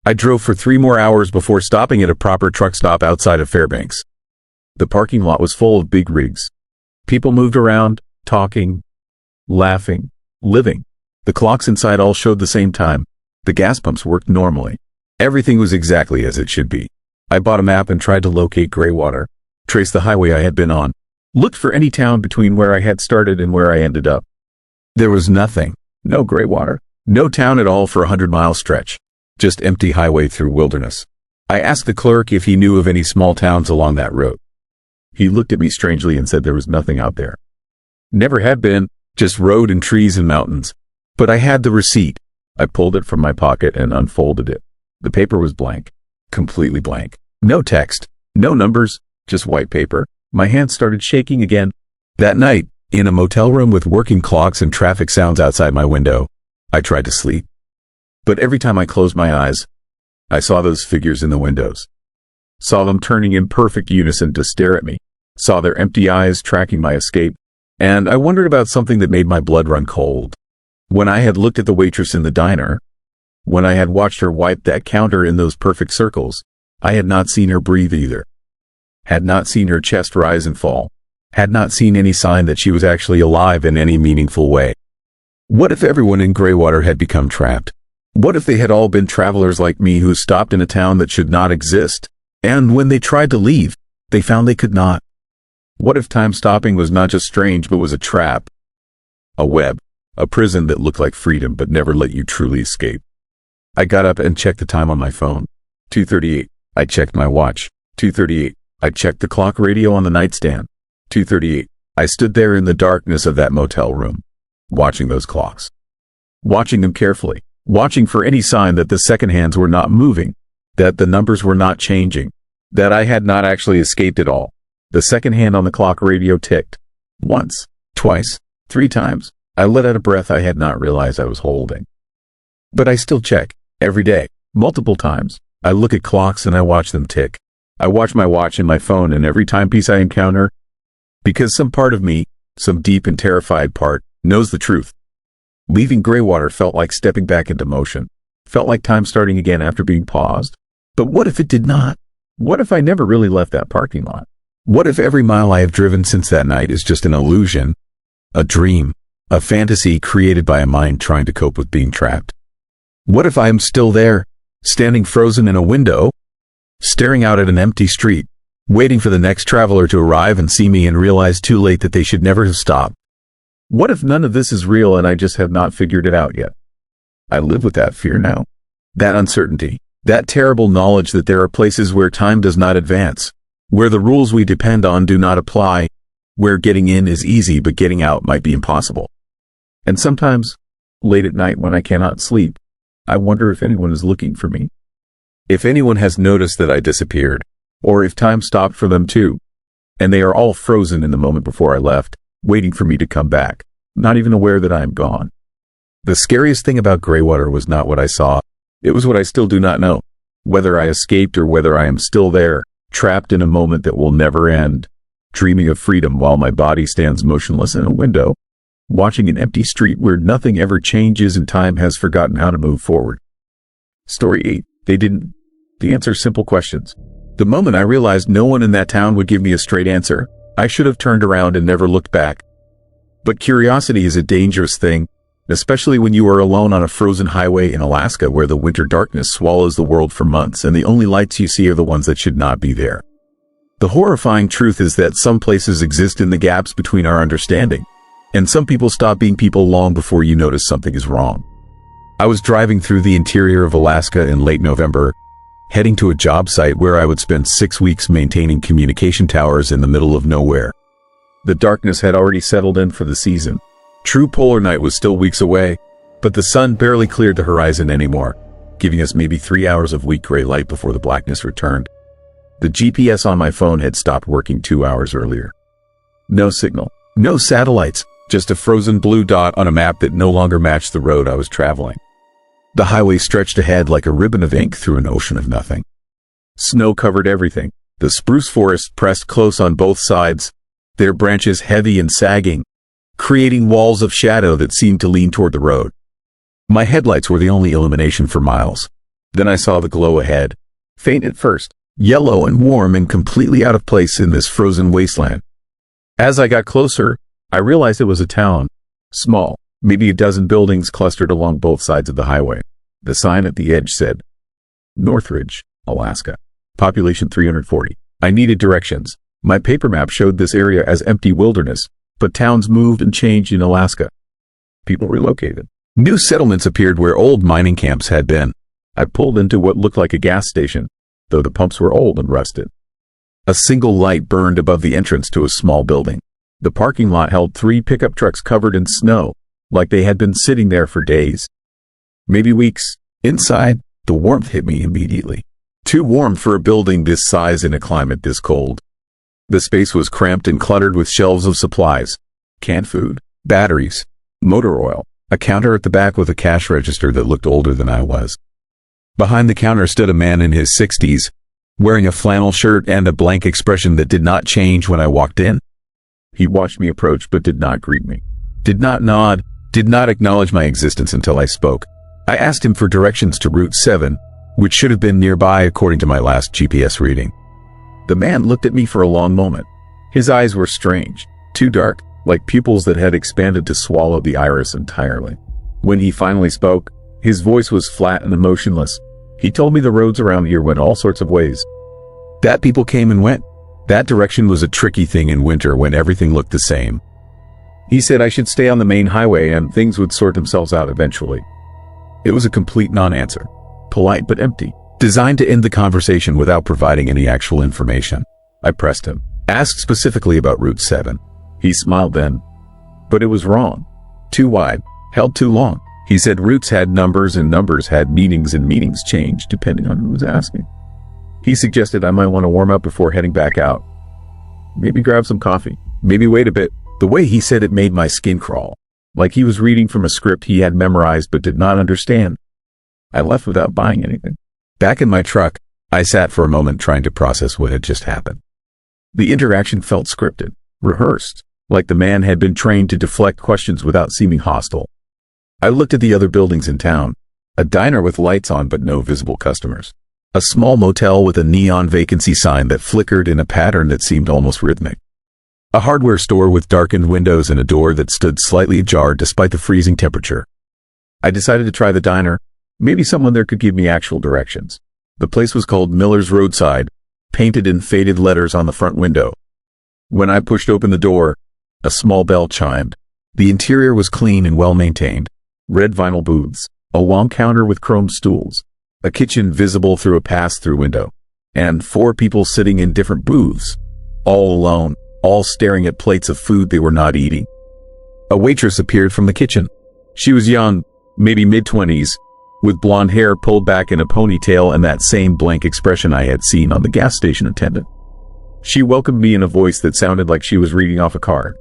I drove for 3 more hours before stopping at a proper truck stop outside of Fairbanks. The parking lot was full of big rigs. People moved around, talking, laughing, living. The clocks inside all showed the same time. The gas pumps worked normally. Everything was exactly as it should be. I bought a map and tried to locate Greywater, traced the highway I had been on, looked for any town between where I had started and where I ended up. There was nothing. No Greywater. No town at all for a 100-mile stretch. Just empty highway through wilderness. I asked the clerk if he knew of any small towns along that road. He looked at me strangely and said there was nothing out there. Never had been, just road and trees and mountains. But I had the receipt. I pulled it from my pocket and unfolded it. The paper was blank. Completely blank. No text. No numbers. Just white paper. My hands started shaking again. That night, in a motel room with working clocks and traffic sounds outside my window, I tried to sleep. But every time I closed my eyes, I saw those figures in the windows. Saw them turning in perfect unison to stare at me. Saw their empty eyes tracking my escape. And I wondered about something that made my blood run cold. When I had looked at the waitress in the diner, when I had watched her wipe that counter in those perfect circles, I had not seen her breathe either. Had not seen her chest rise and fall. Had not seen any sign that she was actually alive in any meaningful way. What if everyone in Greywater had become trapped? What if they had all been travelers like me who stopped in a town that should not exist, and when they tried to leave, they found they could not? What if time stopping was not just strange but was a trap? A web, a prison that looked like freedom but never let you truly escape. I got up and checked the time on my phone. 2:38. I checked my watch. 2:38. I checked the clock radio on the nightstand. 2:38. I stood there in the darkness of that motel room, watching those clocks. Watching them carefully. Watching for any sign that the second hands were not moving, that the numbers were not changing, that I had not actually escaped at all. The second hand on the clock radio ticked. Once, twice, 3 times. I let out a breath I had not realized I was holding. But I still check, every day, multiple times. I look at clocks and I watch them tick. I watch my watch and my phone and every timepiece I encounter, because some part of me, some deep and terrified part, knows the truth. Leaving Greywater felt like stepping back into motion. Felt like time starting again after being paused. But what if it did not? What if I never really left that parking lot? What if every mile I have driven since that night is just an illusion, a dream, a fantasy created by a mind trying to cope with being trapped? What if I am still there, standing frozen in a window, staring out at an empty street, waiting for the next traveler to arrive and see me and realize too late that they should never have stopped? What if none of this is real and I just have not figured it out yet? I live with that fear now. That uncertainty. That terrible knowledge that there are places where time does not advance. Where the rules we depend on do not apply. Where getting in is easy but getting out might be impossible. And sometimes, late at night when I cannot sleep, I wonder if anyone is looking for me. If anyone has noticed that I disappeared. Or if time stopped for them too. And they are all frozen in the moment before I left, waiting for me to come back, not even aware that I am gone. The scariest thing about Greywater was not what I saw. It was what I still do not know. Whether I escaped or whether I am still there, trapped in a moment that will never end, dreaming of freedom while my body stands motionless in a window, watching an empty street where nothing ever changes and time has forgotten how to move forward. Story 8. They didn't. The answer simple questions. The moment I realized no one in that town would give me a straight answer, I should have turned around and never looked back. But curiosity is a dangerous thing, especially when you are alone on a frozen highway in Alaska where the winter darkness swallows the world for months and the only lights you see are the ones that should not be there. The horrifying truth is that some places exist in the gaps between our understanding, and some people stop being people long before you notice something is wrong. I was driving through the interior of Alaska in late November, heading to a job site where I would spend 6 weeks maintaining communication towers in the middle of nowhere. The darkness had already settled in for the season. True polar night was still weeks away, but the sun barely cleared the horizon anymore, giving us maybe 3 hours of weak gray light before the blackness returned. The GPS on my phone had stopped working 2 hours earlier. No signal, no satellites, just a frozen blue dot on a map that no longer matched the road I was traveling. The highway stretched ahead like a ribbon of ink through an ocean of nothing. Snow covered everything. The spruce forest pressed close on both sides, their branches heavy and sagging, creating walls of shadow that seemed to lean toward the road. My headlights were the only illumination for miles. Then I saw the glow ahead, faint at first, yellow and warm and completely out of place in this frozen wasteland. As I got closer, I realized it was a town. Small, maybe a dozen buildings clustered along both sides of the highway. The sign at the edge said, Northridge, Alaska. Population 340. I needed directions. My paper map showed this area as empty wilderness, but towns moved and changed in Alaska. People relocated. New settlements appeared where old mining camps had been. I pulled into what looked like a gas station, though the pumps were old and rusted. A single light burned above the entrance to a small building. The parking lot held 3 pickup trucks covered in snow, like they had been sitting there for days. Maybe weeks. Inside, the warmth hit me immediately. Too warm for a building this size in a climate this cold. The space was cramped and cluttered with shelves of supplies, canned food, batteries, motor oil, a counter at the back with a cash register that looked older than I was. Behind the counter stood a man in his 60s, wearing a flannel shirt and a blank expression that did not change when I walked in. He watched me approach but did not greet me, did not nod, did not acknowledge my existence until I spoke. I asked him for directions to Route 7, which should have been nearby according to my last GPS reading. The man looked at me for a long moment. His eyes were strange, too dark, like pupils that had expanded to swallow the iris entirely. When he finally spoke, his voice was flat and emotionless. He told me the roads around here went all sorts of ways. That people came and went. That direction was a tricky thing in winter when everything looked the same. He said I should stay on the main highway and things would sort themselves out eventually. It was a complete non-answer. Polite but empty. Designed to end the conversation without providing any actual information. I pressed him. Asked specifically about Route 7. He smiled then. But it was wrong. Too wide. Held too long. He said routes had numbers and numbers had meanings and meanings changed depending on who was asking. He suggested I might want to warm up before heading back out. Maybe grab some coffee. Maybe wait a bit. The way he said it made my skin crawl. Like he was reading from a script he had memorized but did not understand. I left without buying anything. Back in my truck, I sat for a moment trying to process what had just happened. The interaction felt scripted, rehearsed, like the man had been trained to deflect questions without seeming hostile. I looked at the other buildings in town, a diner with lights on but no visible customers, a small motel with a neon vacancy sign that flickered in a pattern that seemed almost rhythmic, a hardware store with darkened windows and a door that stood slightly ajar despite the freezing temperature. I decided to try the diner. Maybe someone there could give me actual directions. The place was called Miller's Roadside, painted in faded letters on the front window. When I pushed open the door, a small bell chimed. The interior was clean and well-maintained. Red vinyl booths, a long counter with chrome stools, a kitchen visible through a pass-through window, and 4 people sitting in different booths, all alone, all staring at plates of food they were not eating. A waitress appeared from the kitchen. She was young, maybe mid-20s, with blonde hair pulled back in a ponytail and that same blank expression I had seen on the gas station attendant. She welcomed me in a voice that sounded like she was reading off a card.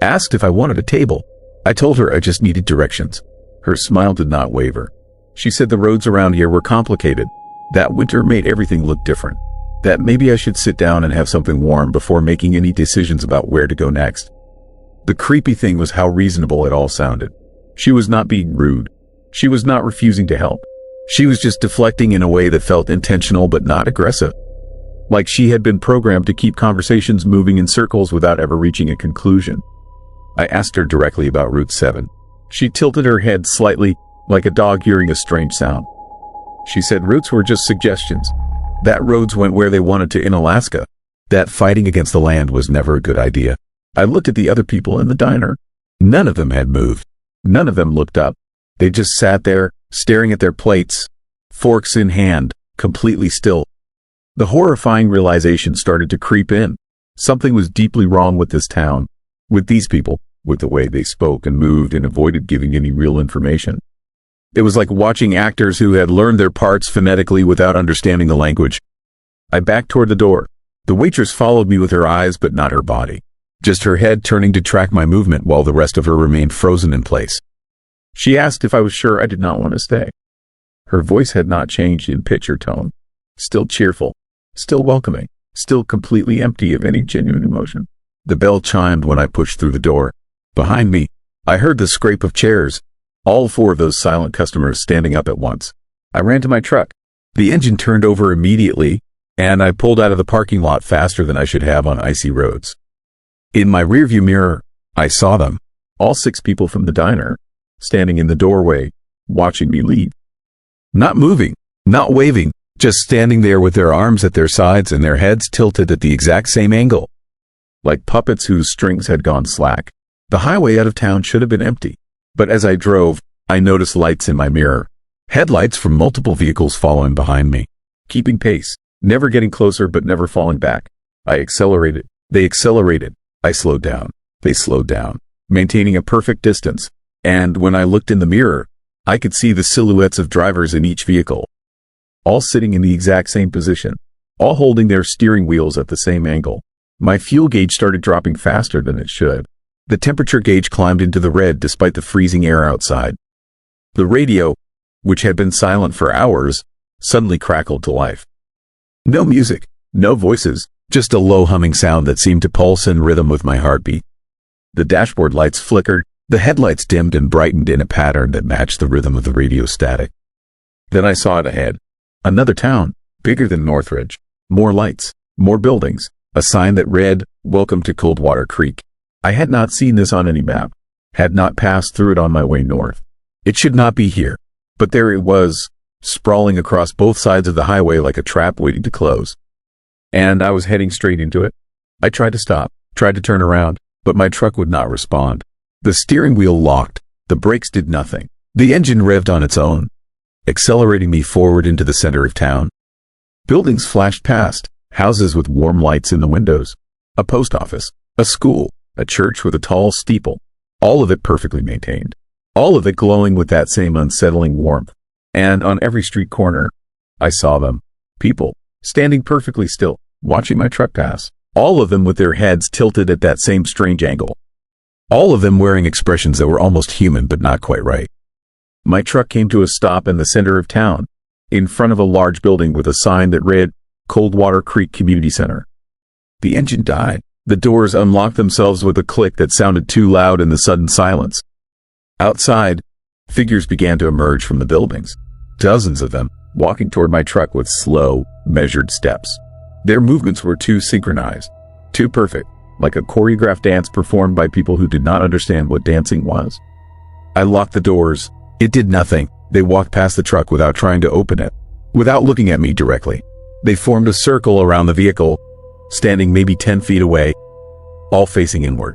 Asked if I wanted a table. I told her I just needed directions. Her smile did not waver. She said the roads around here were complicated. That winter made everything look different. That maybe I should sit down and have something warm before making any decisions about where to go next. The creepy thing was how reasonable it all sounded. She was not being rude. She was not refusing to help. She was just deflecting in a way that felt intentional but not aggressive. Like she had been programmed to keep conversations moving in circles without ever reaching a conclusion. I asked her directly about Route 7. She tilted her head slightly, like a dog hearing a strange sound. She said routes were just suggestions. That roads went where they wanted to in Alaska. That fighting against the land was never a good idea. I looked at the other people in the diner. None of them had moved. None of them looked up. They just sat there, staring at their plates, forks in hand, completely still. The horrifying realization started to creep in. Something was deeply wrong with this town, with these people, with the way they spoke and moved and avoided giving any real information. It was like watching actors who had learned their parts phonetically without understanding the language. I backed toward the door. The waitress followed me with her eyes but not her body, just her head turning to track my movement while the rest of her remained frozen in place. She asked if I was sure I did not want to stay. Her voice had not changed in pitch or tone. Still cheerful, still welcoming, still completely empty of any genuine emotion. The bell chimed when I pushed through the door. Behind me, I heard the scrape of chairs, all 4 of those silent customers standing up at once. I ran to my truck. The engine turned over immediately, and I pulled out of the parking lot faster than I should have on icy roads. In my rearview mirror, I saw them, all 6 people from the diner, standing in the doorway, watching me leave. Not moving, not waving, just standing there with their arms at their sides and their heads tilted at the exact same angle. Like puppets whose strings had gone slack. The highway out of town should have been empty. But as I drove, I noticed lights in my mirror. Headlights from multiple vehicles following behind me. Keeping pace, never getting closer but never falling back. I accelerated. They accelerated. I slowed down. They slowed down, maintaining a perfect distance. And when I looked in the mirror, I could see the silhouettes of drivers in each vehicle. All sitting in the exact same position. All holding their steering wheels at the same angle. My fuel gauge started dropping faster than it should. The temperature gauge climbed into the red despite the freezing air outside. The radio, which had been silent for hours, suddenly crackled to life. No music, no voices, just a low humming sound that seemed to pulse in rhythm with my heartbeat. The dashboard lights flickered, the headlights dimmed and brightened in a pattern that matched the rhythm of the radio static. Then I saw it ahead. Another town, bigger than Northridge. More lights, more buildings, a sign that read, "Welcome to Coldwater Creek." I had not seen this on any map, had not passed through it on my way north. It should not be here, but there it was, sprawling across both sides of the highway like a trap waiting to close. And I was heading straight into it. I tried to stop, tried to turn around, but my truck would not respond. The steering wheel locked, the brakes did nothing. The engine revved on its own, accelerating me forward into the center of town. Buildings flashed past, houses with warm lights in the windows, a post office, a school, a church with a tall steeple, all of it perfectly maintained, all of it glowing with that same unsettling warmth. And on every street corner, I saw them, people, standing perfectly still, watching my truck pass, all of them with their heads tilted at that same strange angle, all of them wearing expressions that were almost human but not quite right. My truck came to a stop in the center of town, in front of a large building with a sign that read, Coldwater Creek Community Center. The engine died. The doors unlocked themselves with a click that sounded too loud in the sudden silence. Outside, figures began to emerge from the buildings. Dozens of them, walking toward my truck with slow, measured steps. Their movements were too synchronized, too perfect, like a choreographed dance performed by people who did not understand what dancing was. I locked the doors. It did nothing. They walked past the truck without trying to open it, without looking at me directly. They formed a circle around the vehicle, standing maybe 10 feet away, all facing inward.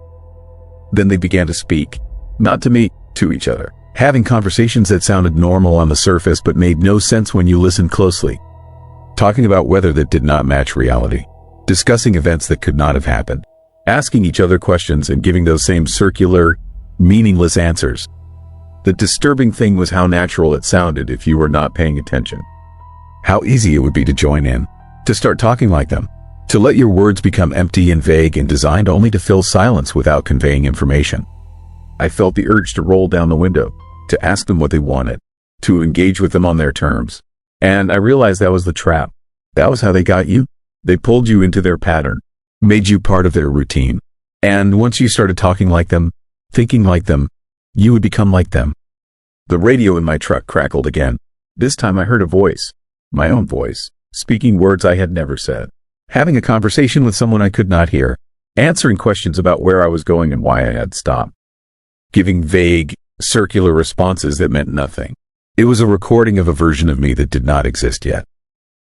Then they began to speak, not to me, to each other, having conversations that sounded normal on the surface but made no sense when you listened closely. Talking about weather that did not match reality, discussing events that could not have happened, asking each other questions and giving those same circular, meaningless answers. The disturbing thing was how natural it sounded if you were not paying attention. How easy it would be to join in, to start talking like them, to let your words become empty and vague and designed only to fill silence without conveying information. I felt the urge to roll down the window, to ask them what they wanted, to engage with them on their terms. And I realized that was the trap. That was how they got you. They pulled you into their pattern, made you part of their routine. And once you started talking like them, thinking like them, you would become like them. The radio in my truck crackled again. This time I heard a voice, my own voice, speaking words I had never said, having a conversation with someone I could not hear, answering questions about where I was going and why I had stopped, giving vague, circular responses that meant nothing. It was a recording of a version of me that did not exist yet.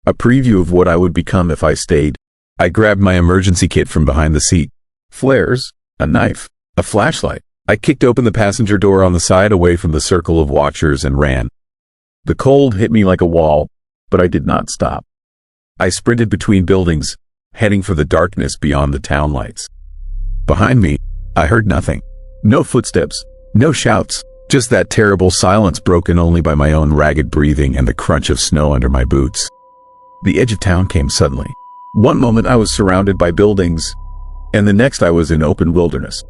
A preview of what I would become if I stayed. I grabbed my emergency kit from behind the seat. Flares, a knife, a flashlight. I kicked open the passenger door on the side away from the circle of watchers and ran. The cold hit me like a wall, but I did not stop. I sprinted between buildings, heading for the darkness beyond the town lights. Behind me, I heard nothing. No footsteps, no shouts, just that terrible silence broken only by my own ragged breathing and the crunch of snow under my boots. The edge of town came suddenly. One moment I was surrounded by buildings, and the next I was in open wilderness.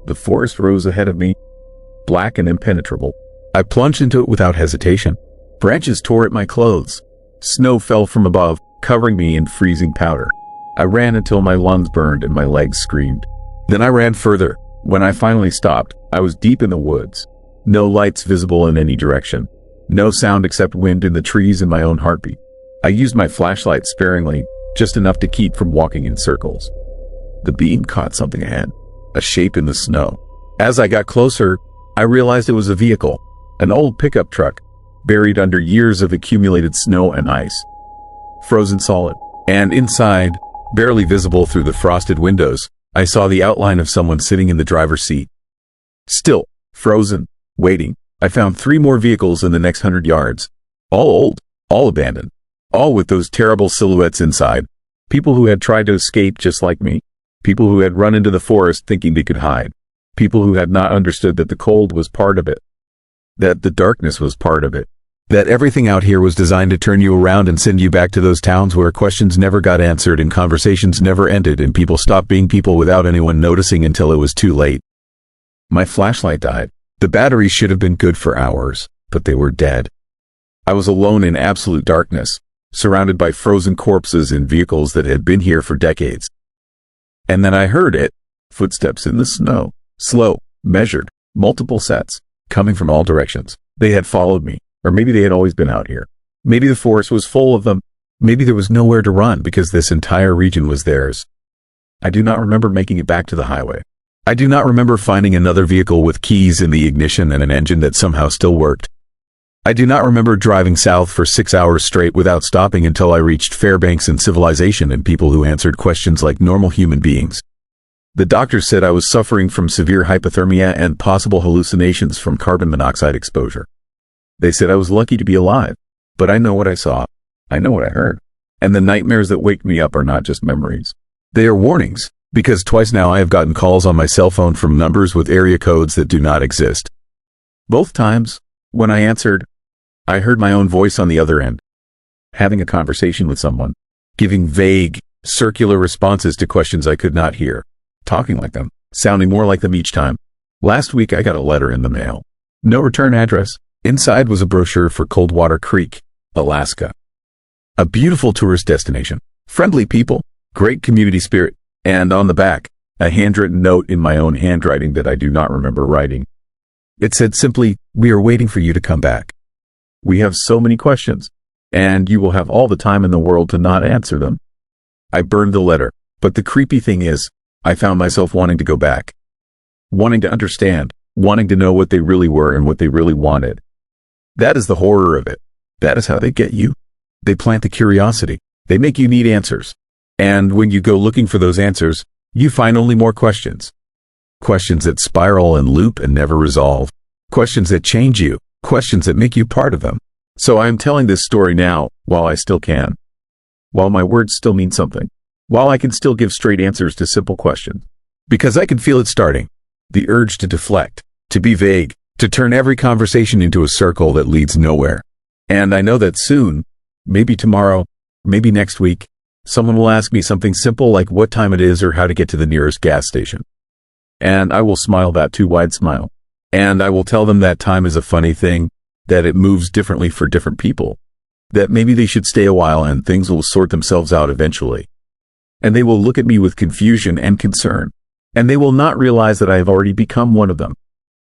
The forest rose ahead of me, black and impenetrable. I plunged into it without hesitation. Branches tore at my clothes. Snow fell from above, covering me in freezing powder. I ran until my lungs burned and my legs screamed. Then I ran further. When I finally stopped, I was deep in the woods. No lights visible in any direction. No sound except wind in the trees and my own heartbeat. I used my flashlight sparingly, just enough to keep from walking in circles. The beam caught something ahead, a shape in the snow. As I got closer, I realized it was a vehicle, an old pickup truck, buried under years of accumulated snow and ice. Frozen solid. And inside, barely visible through the frosted windows, I saw the outline of someone sitting in the driver's seat. Still, frozen, waiting. I found 3 more vehicles in the next 100 yards. All old, all abandoned, all with those terrible silhouettes inside. People who had tried to escape just like me. People who had run into the forest thinking they could hide. People who had not understood that the cold was part of it. That the darkness was part of it. That everything out here was designed to turn you around and send you back to those towns where questions never got answered and conversations never ended and people stopped being people without anyone noticing until it was too late. My flashlight died. The batteries should have been good for hours, but they were dead. I was alone in absolute darkness, surrounded by frozen corpses in vehicles that had been here for decades. And then I heard it. Footsteps in the snow. Slow, measured, multiple sets, coming from all directions. They had followed me. Or maybe they had always been out here. Maybe the forest was full of them. Maybe there was nowhere to run because this entire region was theirs. I do not remember making it back to the highway. I do not remember finding another vehicle with keys in the ignition and an engine that somehow still worked. I do not remember driving south for 6 hours straight without stopping until I reached Fairbanks and civilization and people who answered questions like normal human beings. The doctors said I was suffering from severe hypothermia and possible hallucinations from carbon monoxide exposure. They said I was lucky to be alive, but I know what I saw. I know what I heard. And the nightmares that wake me up are not just memories. They are warnings, because twice now I have gotten calls on my cell phone from numbers with area codes that do not exist. Both times, when I answered, I heard my own voice on the other end, having a conversation with someone, giving vague, circular responses to questions I could not hear, talking like them, sounding more like them each time. Last week I got a letter in the mail. No return address. Inside was a brochure for Coldwater Creek, Alaska. A beautiful tourist destination, friendly people, great community spirit, and on the back, a handwritten note in my own handwriting that I do not remember writing. It said simply, "We are waiting for you to come back. We have so many questions, and you will have all the time in the world to not answer them." I burned the letter, but the creepy thing is, I found myself wanting to go back. Wanting to understand, wanting to know what they really were and what they really wanted. That is the horror of it. That is how they get you. They plant the curiosity. They make you need answers. And when you go looking for those answers, you find only more questions. Questions that spiral and loop and never resolve. Questions that change you. Questions that make you part of them. So I am telling this story now, while I still can. While my words still mean something. While I can still give straight answers to simple questions. Because I can feel it starting. The urge to deflect. To be vague. To turn every conversation into a circle that leads nowhere. And I know that soon, maybe tomorrow, maybe next week, someone will ask me something simple like what time it is or how to get to the nearest gas station. And I will smile that too wide smile. And I will tell them that time is a funny thing, that it moves differently for different people, that maybe they should stay a while and things will sort themselves out eventually. And they will look at me with confusion and concern, and they will not realize that I have already become one of them.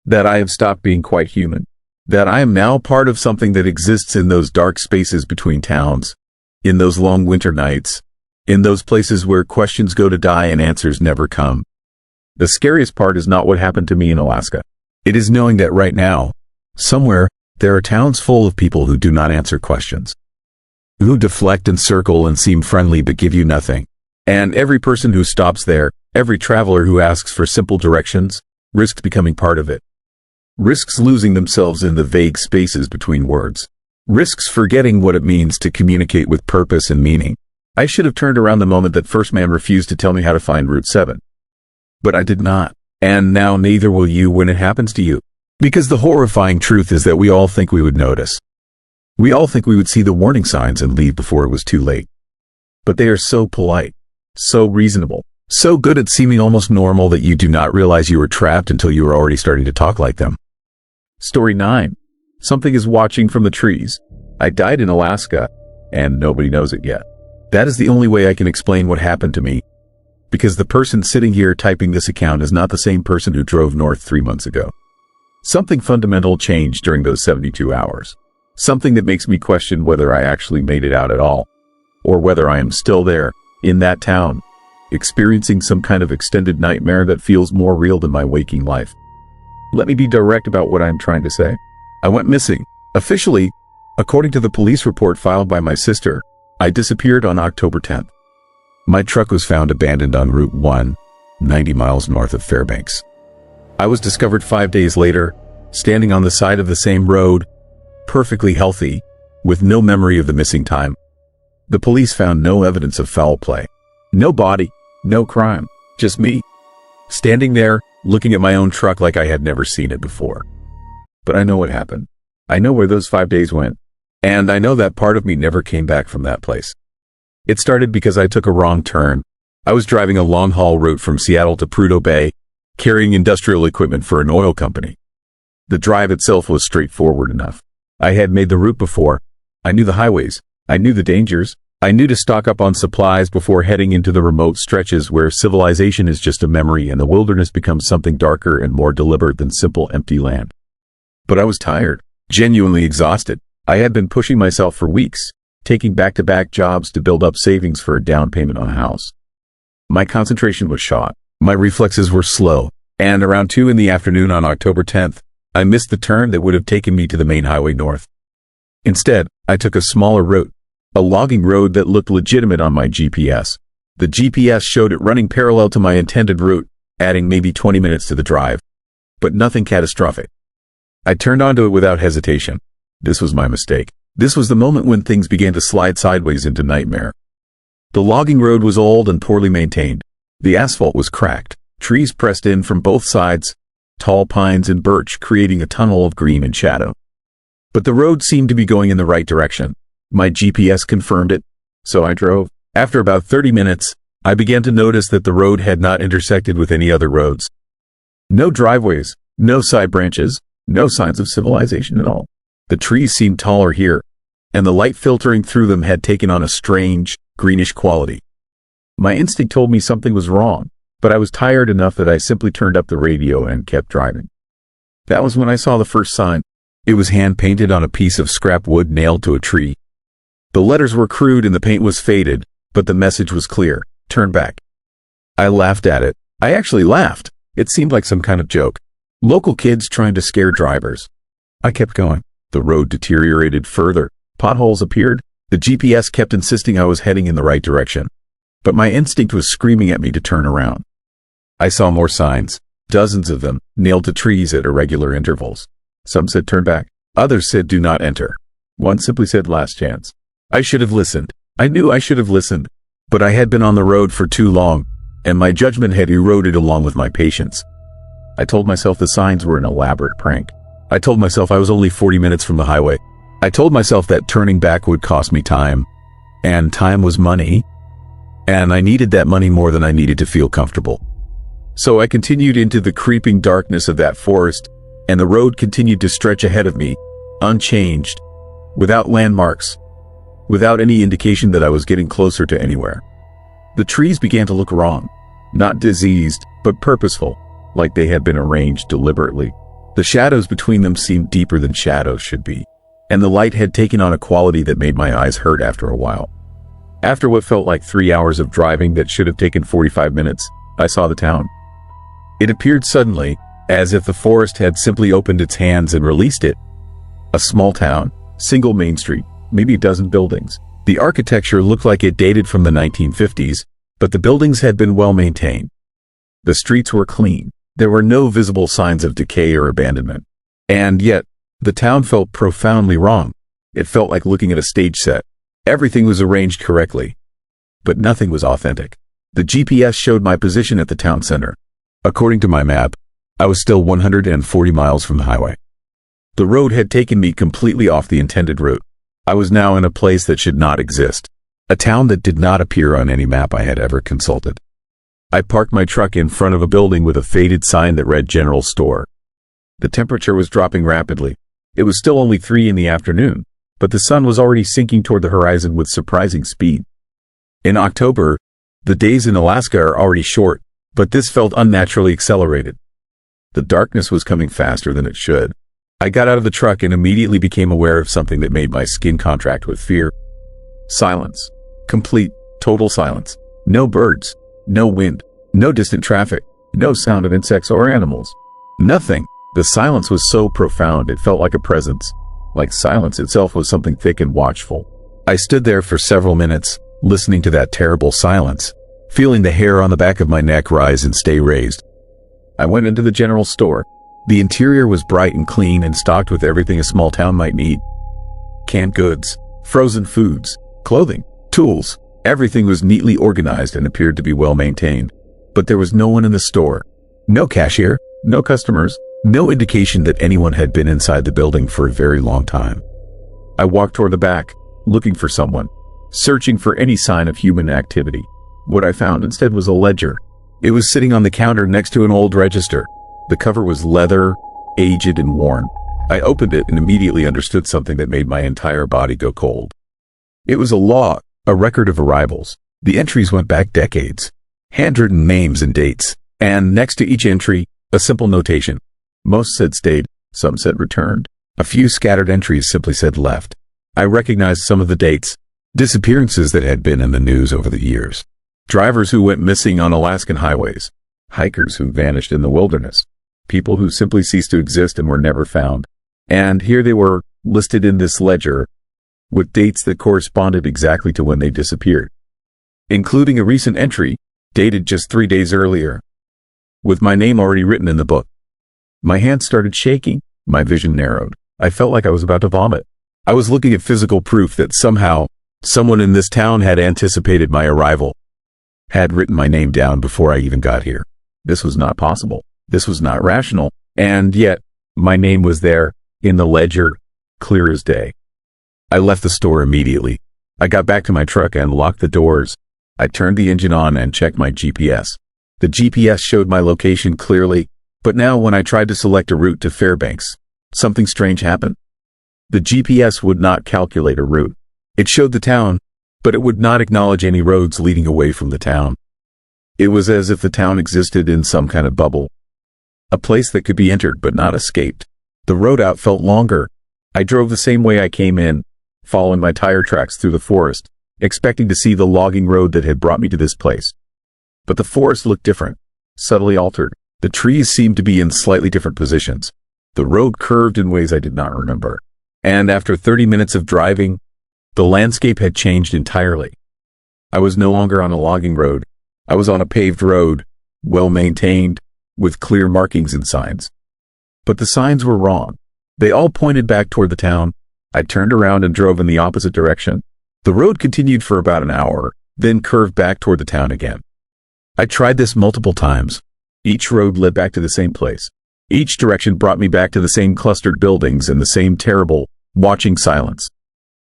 That I have stopped being quite human. That I am now part of something that exists in those dark spaces between towns, in those long winter nights, in those places where questions go to die and answers never come. The scariest part is not what happened to me in Alaska. It is knowing that right now, somewhere, there are towns full of people who do not answer questions. Who deflect and circle and seem friendly but give you nothing. And every person who stops there, every traveler who asks for simple directions, risks becoming part of it. Risks losing themselves in the vague spaces between words. Risks forgetting what it means to communicate with purpose and meaning. I should have turned around the moment that First Man refused to tell me how to find Route 7. But I did not. And now neither will you when it happens to you. Because the horrifying truth is that we all think we would notice. We all think we would see the warning signs and leave before it was too late. But they are so polite, so reasonable, so good at seeming almost normal that you do not realize you were trapped until you were already starting to talk like them. Story 9. Something is watching from the trees. I died in Alaska, and nobody knows it yet. That is the only way I can explain what happened to me. Because the person sitting here typing this account is not the same person who drove north 3 months ago. Something fundamental changed during those 72 hours. Something that makes me question whether I actually made it out at all. Or whether I am still there, in that town, experiencing some kind of extended nightmare that feels more real than my waking life. Let me be direct about what I'm trying to say. I went missing. Officially, according to the police report filed by my sister, I disappeared on October 10th. My truck was found abandoned on Route 1, 90 miles north of Fairbanks. I was discovered 5 days later, standing on the side of the same road, perfectly healthy, with no memory of the missing time. The police found no evidence of foul play. No body, no crime, just me, standing there, looking at my own truck like I had never seen it before. But I know what happened. I know where those 5 days went. And I know that part of me never came back from that place. It started because I took a wrong turn. I was driving a long-haul route from Seattle to Prudhoe Bay, carrying industrial equipment for an oil company. The drive itself was straightforward enough. I had made the route before. I knew the highways. I knew the dangers. I knew to stock up on supplies before heading into the remote stretches where civilization is just a memory and the wilderness becomes something darker and more deliberate than simple empty land. But I was tired, genuinely exhausted. I had been pushing myself for weeks, taking back-to-back jobs to build up savings for a down payment on a house. My concentration was shot. My reflexes were slow, and around 2 in the afternoon on October 10th, I missed the turn that would have taken me to the main highway north. Instead, I took a smaller route, a logging road that looked legitimate on my GPS. The GPS showed it running parallel to my intended route, adding maybe 20 minutes to the drive. But nothing catastrophic. I turned onto it without hesitation. This was my mistake. This was the moment when things began to slide sideways into nightmare. The logging road was old and poorly maintained. The asphalt was cracked, trees pressed in from both sides, tall pines and birch creating a tunnel of green and shadow. But the road seemed to be going in the right direction. My GPS confirmed it, so I drove. After about 30 minutes, I began to notice that the road had not intersected with any other roads. No driveways, no side branches, no signs of civilization at all. The trees seemed taller here, and the light filtering through them had taken on a strange, greenish quality. My instinct told me something was wrong, but I was tired enough that I simply turned up the radio and kept driving. That was when I saw the first sign. It was hand-painted on a piece of scrap wood nailed to a tree. The letters were crude and the paint was faded, but the message was clear: turn back. I laughed at it. I actually laughed. It seemed like some kind of joke. Local kids trying to scare drivers. I kept going. The road deteriorated further. Potholes appeared. The GPS kept insisting I was heading in the right direction. But my instinct was screaming at me to turn around. I saw more signs, dozens of them, nailed to trees at irregular intervals. Some said turn back. Others said do not enter. One simply said last chance. I should have listened. I knew I should have listened. But I had been on the road for too long, and my judgment had eroded along with my patience. I told myself the signs were an elaborate prank. I told myself I was only 40 minutes from the highway. I told myself that turning back would cost me time, and time was money, and I needed that money more than I needed to feel comfortable. So I continued into the creeping darkness of that forest, and the road continued to stretch ahead of me, unchanged, without landmarks, without any indication that I was getting closer to anywhere. The trees began to look wrong, not diseased, but purposeful, like they had been arranged deliberately. The shadows between them seemed deeper than shadows should be, and the light had taken on a quality that made my eyes hurt after a while. After what felt like 3 hours of driving that should have taken 45 minutes, I saw the town. It appeared suddenly, as if the forest had simply opened its hands and released it. A small town, single main street, maybe a dozen buildings. The architecture looked like it dated from the 1950s, but the buildings had been well maintained. The streets were clean. There were no visible signs of decay or abandonment. And yet, the town felt profoundly wrong. It felt like looking at a stage set. Everything was arranged correctly, but nothing was authentic. The GPS showed my position at the town center. According to my map, I was still 140 miles from the highway. The road had taken me completely off the intended route. I was now in a place that should not exist, a town that did not appear on any map I had ever consulted. I parked my truck in front of a building with a faded sign that read General Store. The temperature was dropping rapidly. It was still only 3 in the afternoon, but the sun was already sinking toward the horizon with surprising speed. In October, the days in Alaska are already short, but this felt unnaturally accelerated. The darkness was coming faster than it should. I got out of the truck and immediately became aware of something that made my skin contract with fear. Silence. Complete, total silence. No birds. No wind, no distant traffic, no sound of insects or animals. Nothing. The silence was so profound it felt like a presence, like silence itself was something thick and watchful. I stood there for several minutes, listening to that terrible silence, feeling the hair on the back of my neck rise and stay raised. I went into the general store. The interior was bright and clean and stocked with everything a small town might need. Canned goods, frozen foods, clothing, tools. Everything was neatly organized and appeared to be well maintained. But there was no one in the store. No cashier, no customers, no indication that anyone had been inside the building for a very long time. I walked toward the back, looking for someone, searching for any sign of human activity. What I found instead was a ledger. It was sitting on the counter next to an old register. The cover was leather, aged and worn. I opened it and immediately understood something that made my entire body go cold. It was a log, a record of arrivals. The entries went back decades, handwritten names and dates, and next to each entry, a simple notation. Most said stayed, some said returned. A few scattered entries simply said left. I recognized some of the dates, disappearances that had been in the news over the years. Drivers who went missing on Alaskan highways, hikers who vanished in the wilderness, people who simply ceased to exist and were never found. And here they were, listed in this ledger, with dates that corresponded exactly to when they disappeared, including a recent entry, dated just 3 days earlier, with my name already written in the book. My hands started shaking, my vision narrowed. I felt like I was about to vomit. I was looking at physical proof that somehow, someone in this town had anticipated my arrival, had written my name down before I even got here. This was not possible. This was not rational. And yet, my name was there, in the ledger, clear as day. I left the store immediately. I got back to my truck and locked the doors. I turned the engine on and checked my GPS. The GPS showed my location clearly, but now when I tried to select a route to Fairbanks, something strange happened. The GPS would not calculate a route. It showed the town, but it would not acknowledge any roads leading away from the town. It was as if the town existed in some kind of bubble, a place that could be entered but not escaped. The road out felt longer. I drove the same way I came in, following my tire tracks through the forest, expecting to see the logging road that had brought me to this place. But the forest looked different, subtly altered. The trees seemed to be in slightly different positions. The road curved in ways I did not remember. And after 30 minutes of driving, the landscape had changed entirely. I was no longer on a logging road. I was on a paved road, well maintained, with clear markings and signs. But the signs were wrong. They all pointed back toward the town. I turned around and drove in the opposite direction. The road continued for about an hour, then curved back toward the town again. I tried this multiple times. Each road led back to the same place. Each direction brought me back to the same clustered buildings and the same terrible, watching silence.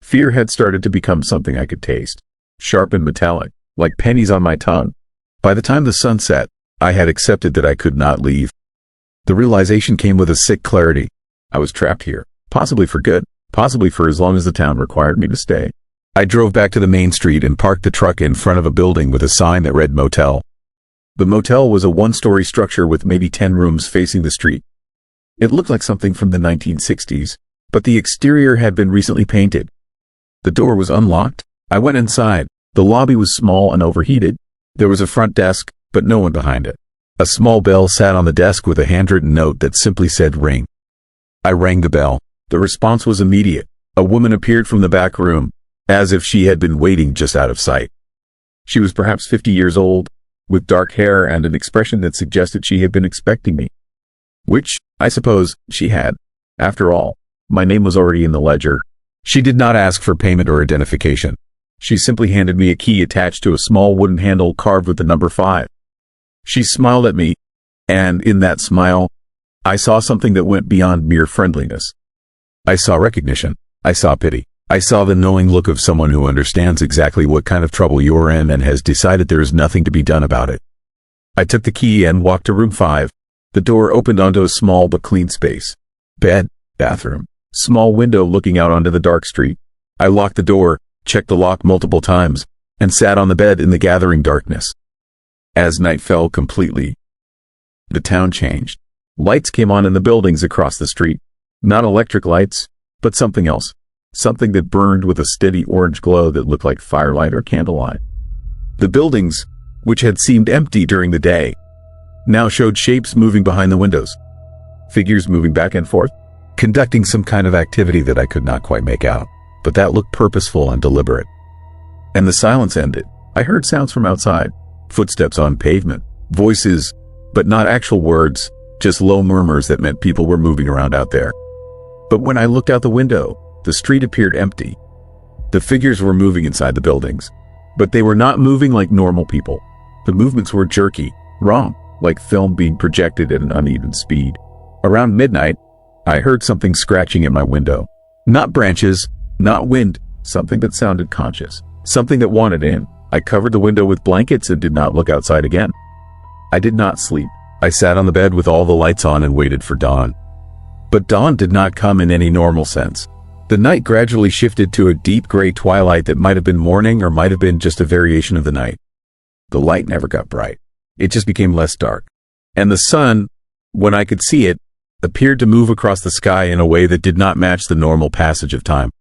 Fear had started to become something I could taste, sharp and metallic, like pennies on my tongue. By the time the sun set, I had accepted that I could not leave. The realization came with a sick clarity. I was trapped here, possibly for good, possibly for as long as the town required me to stay. I drove back to the main street and parked the truck in front of a building with a sign that read motel. The motel was a one-story structure with maybe 10 rooms facing the street. It looked like something from the 1960s, but the exterior had been recently painted. The door was unlocked. I went inside. The lobby was small and overheated. There was a front desk, but no one behind it. A small bell sat on the desk with a handwritten note that simply said ring. I rang the bell. The response was immediate. A woman appeared from the back room, as if she had been waiting just out of sight. She was perhaps 50 years old, with dark hair and an expression that suggested she had been expecting me. Which, I suppose, she had. After all, my name was already in the ledger. She did not ask for payment or identification. She simply handed me a key attached to a small wooden handle carved with the number 5. She smiled at me, and in that smile, I saw something that went beyond mere friendliness. I saw recognition. I saw pity. I saw the knowing look of someone who understands exactly what kind of trouble you're in and has decided there is nothing to be done about it. I took the key and walked to room 5. The door opened onto a small but clean space. Bed, bathroom, small window looking out onto the dark street. I locked the door, checked the lock multiple times, and sat on the bed in the gathering darkness. As night fell completely, the town changed. Lights came on in the buildings across the street. Not electric lights, but something else. Something that burned with a steady orange glow that looked like firelight or candlelight. The buildings, which had seemed empty during the day, now showed shapes moving behind the windows, figures moving back and forth, conducting some kind of activity that I could not quite make out, but that looked purposeful and deliberate. And the silence ended. I heard sounds from outside, footsteps on pavement, voices, but not actual words, just low murmurs that meant people were moving around out there. But when I looked out the window, the street appeared empty. The figures were moving inside the buildings, but they were not moving like normal people. The movements were jerky, wrong, like film being projected at an uneven speed. Around midnight, I heard something scratching at my window. Not branches, not wind, something that sounded conscious, something that wanted in. I covered the window with blankets and did not look outside again. I did not sleep. I sat on the bed with all the lights on and waited for dawn. But dawn did not come in any normal sense. The night gradually shifted to a deep gray twilight that might have been morning or might have been just a variation of the night. The light never got bright. It just became less dark. And the sun, when I could see it, appeared to move across the sky in a way that did not match the normal passage of time.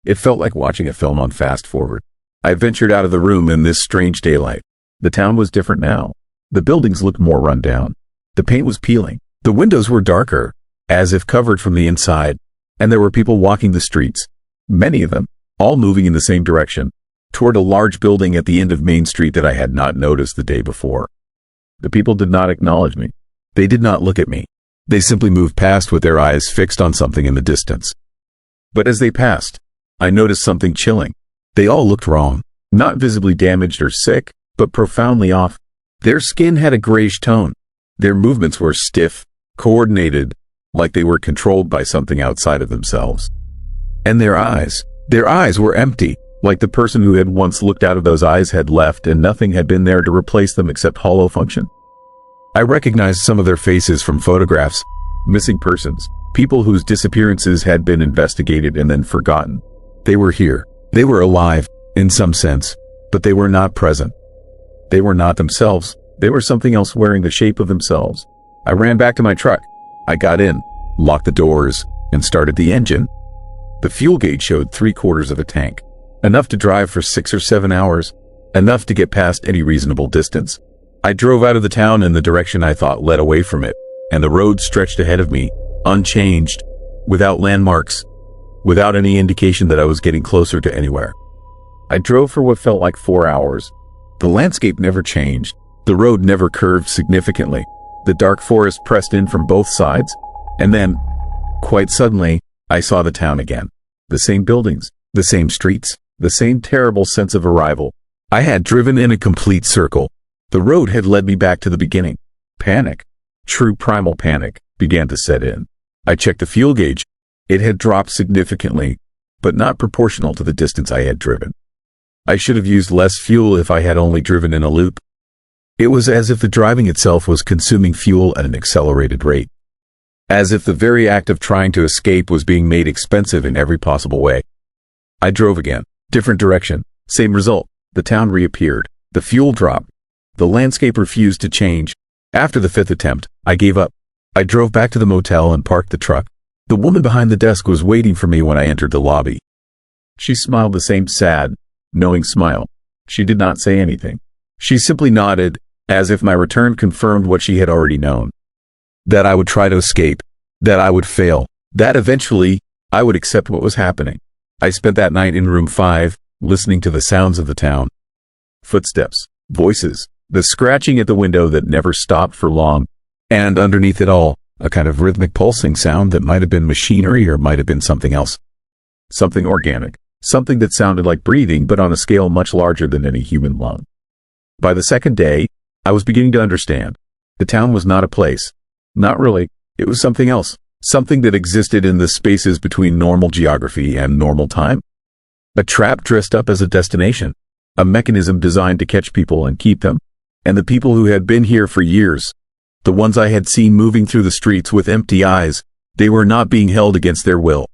It felt like watching a film on fast forward. I ventured out of the room in this strange daylight. The town was different now. The buildings looked more run down. The paint was peeling. The windows were darker, as if covered from the inside, and there were people walking the streets, many of them, all moving in the same direction, toward a large building at the end of Main Street that I had not noticed the day before. The people did not acknowledge me. They did not look at me. They simply moved past with their eyes fixed on something in the distance. But as they passed, I noticed something chilling. They all looked wrong, not visibly damaged or sick, but profoundly off. Their skin had a grayish tone. Their movements were stiff, coordinated, like they were controlled by something outside of themselves. And their eyes were empty, like the person who had once looked out of those eyes had left and nothing had been there to replace them except hollow function. I recognized some of their faces from photographs, missing persons, people whose disappearances had been investigated and then forgotten. They were here. They were alive, in some sense, but they were not present. They were not themselves. They were something else wearing the shape of themselves. I ran back to my truck. I got in, locked the doors, and started the engine. The fuel gauge showed 3/4 of a tank. Enough to drive for 6 or 7 hours. Enough to get past any reasonable distance. I drove out of the town in the direction I thought led away from it, and the road stretched ahead of me, unchanged, without landmarks, without any indication that I was getting closer to anywhere. I drove for what felt like 4 hours. The landscape never changed. The road never curved significantly. The dark forest pressed in from both sides, and then, quite suddenly, I saw the town again. The same buildings, the same streets, the same terrible sense of arrival. I had driven in a complete circle. The road had led me back to the beginning. Panic, true primal panic, began to set in. I checked the fuel gauge. It had dropped significantly, but not proportional to the distance I had driven. I should have used less fuel if I had only driven in a loop. It was as if the driving itself was consuming fuel at an accelerated rate. As if the very act of trying to escape was being made expensive in every possible way. I drove again. Different direction. Same result. The town reappeared. The fuel dropped. The landscape refused to change. After the 5th attempt, I gave up. I drove back to the motel and parked the truck. The woman behind the desk was waiting for me when I entered the lobby. She smiled the same sad, knowing smile. She did not say anything. She simply nodded, as if my return confirmed what she had already known. That I would try to escape. That I would fail. That eventually, I would accept what was happening. I spent that night in room 5, listening to the sounds of the town. Footsteps, voices, the scratching at the window that never stopped for long, and underneath it all, a kind of rhythmic pulsing sound that might have been machinery or might have been something else. Something organic, something that sounded like breathing but on a scale much larger than any human lung. By the second day, I was beginning to understand. The town was not a place. Not really. It was something else. Something that existed in the spaces between normal geography and normal time. A trap dressed up as a destination. A mechanism designed to catch people and keep them. And the people who had been here for years, the ones I had seen moving through the streets with empty eyes, they were not being held against their will.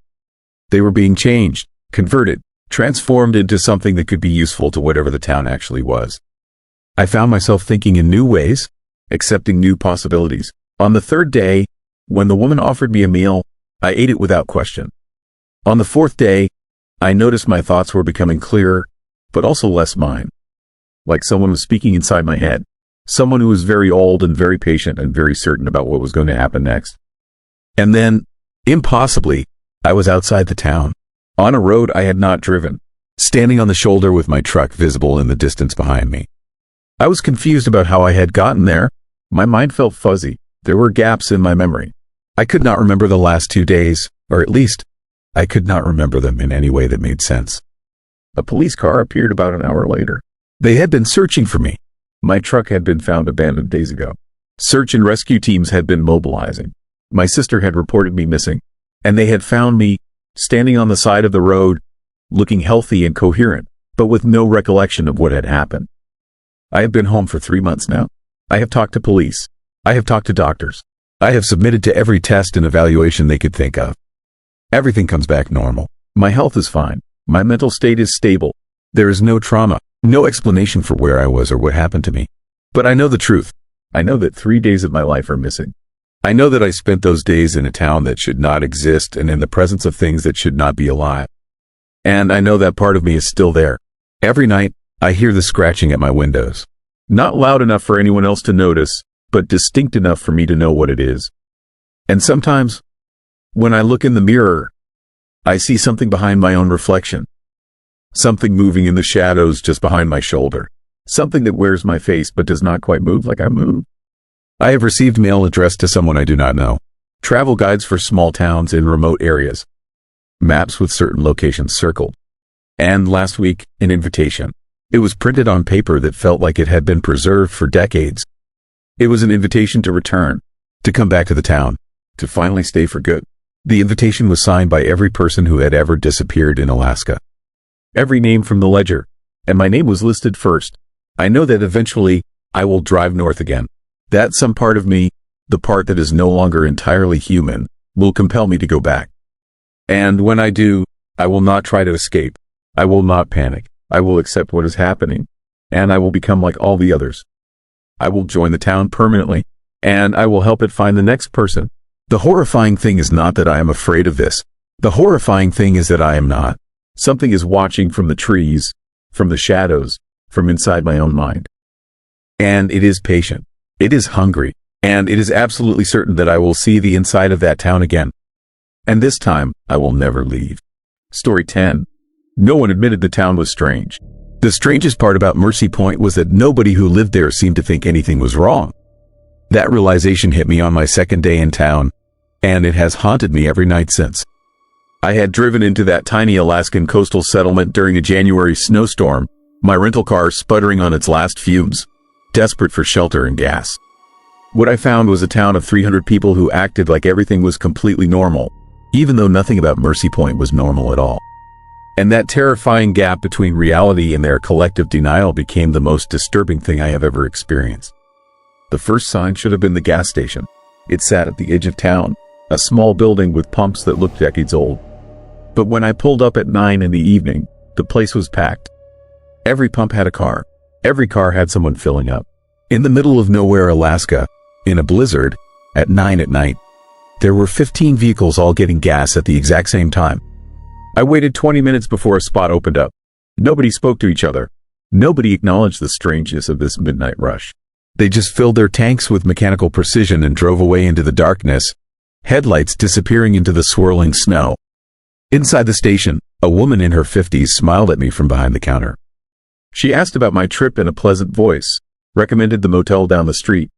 They were being changed, converted, transformed into something that could be useful to whatever the town actually was. I found myself thinking in new ways, accepting new possibilities. On the 3rd day, when the woman offered me a meal, I ate it without question. On the 4th day, I noticed my thoughts were becoming clearer, but also less mine. like someone was speaking inside my head. Someone who was very old and very patient and very certain about what was going to happen next. And then, impossibly, I was outside the town, on a road I had not driven, standing on the shoulder with my truck visible in the distance behind me. I was confused about how I had gotten there. My mind felt fuzzy. There were gaps in my memory. I could not remember the last 2 days, or at least, I could not remember them in any way that made sense. A police car appeared about an hour later. They had been searching for me. My truck had been found abandoned days ago. Search and rescue teams had been mobilizing. My sister had reported me missing, and they had found me standing on the side of the road, looking healthy and coherent, but with no recollection of what had happened. I have been home for 3 months now. I have talked to police. I have talked to doctors. I have submitted to every test and evaluation they could think of. Everything comes back normal. My health is fine. My mental state is stable. There is no trauma, no explanation for where I was or what happened to me. But I know the truth. I know that 3 days of my life are missing. I know that I spent those days in a town that should not exist and in the presence of things that should not be alive. And I know that part of me is still there. Every night, I hear the scratching at my windows. Not loud enough for anyone else to notice, but distinct enough for me to know what it is. And sometimes, when I look in the mirror, I see something behind my own reflection. Something moving in the shadows just behind my shoulder. Something that wears my face but does not quite move like I move. I have received mail addressed to someone I do not know. Travel guides for small towns in remote areas. Maps with certain locations circled. And last week, an invitation. It was printed on paper that felt like it had been preserved for decades. It was an invitation to return, to come back to the town, to finally stay for good. The invitation was signed by every person who had ever disappeared in Alaska. Every name from the ledger, and my name was listed first. I know that eventually, I will drive north again. That some part of me, the part that is no longer entirely human, will compel me to go back. And when I do, I will not try to escape. I will not panic. I will accept what is happening, and I will become like all the others. I will join the town permanently, and I will help it find the next person. The horrifying thing is not that I am afraid of this. The horrifying thing is that I am not. Something is watching from the trees, from the shadows, from inside my own mind. And it is patient. It is hungry, and it is absolutely certain that I will see the inside of that town again. And this time, I will never leave. Story 10. No one admitted the town was strange. The strangest part about Mercy Point was that nobody who lived there seemed to think anything was wrong. That realization hit me on my second day in town, and it has haunted me every night since. I had driven into that tiny Alaskan coastal settlement during a January snowstorm, my rental car sputtering on its last fumes, desperate for shelter and gas. What I found was a town of 300 people who acted like everything was completely normal, even though nothing about Mercy Point was normal at all. And that terrifying gap between reality and their collective denial became the most disturbing thing I have ever experienced. The first sign should have been the gas station. It sat at the edge of town, a small building with pumps that looked decades old. But when I pulled up at 9 in the evening, the place was packed. Every pump had a car. Every car had someone filling up. In the middle of nowhere, Alaska, in a blizzard, at 9 at night, there were 15 vehicles all getting gas at the exact same time. I waited 20 minutes before a spot opened up. Nobody spoke to each other. Nobody acknowledged the strangeness of this midnight rush. They just filled their tanks with mechanical precision and drove away into the darkness, headlights disappearing into the swirling snow. Inside the station, a woman in her 50s smiled at me from behind the counter. She asked about my trip in a pleasant voice, recommended the motel down the street,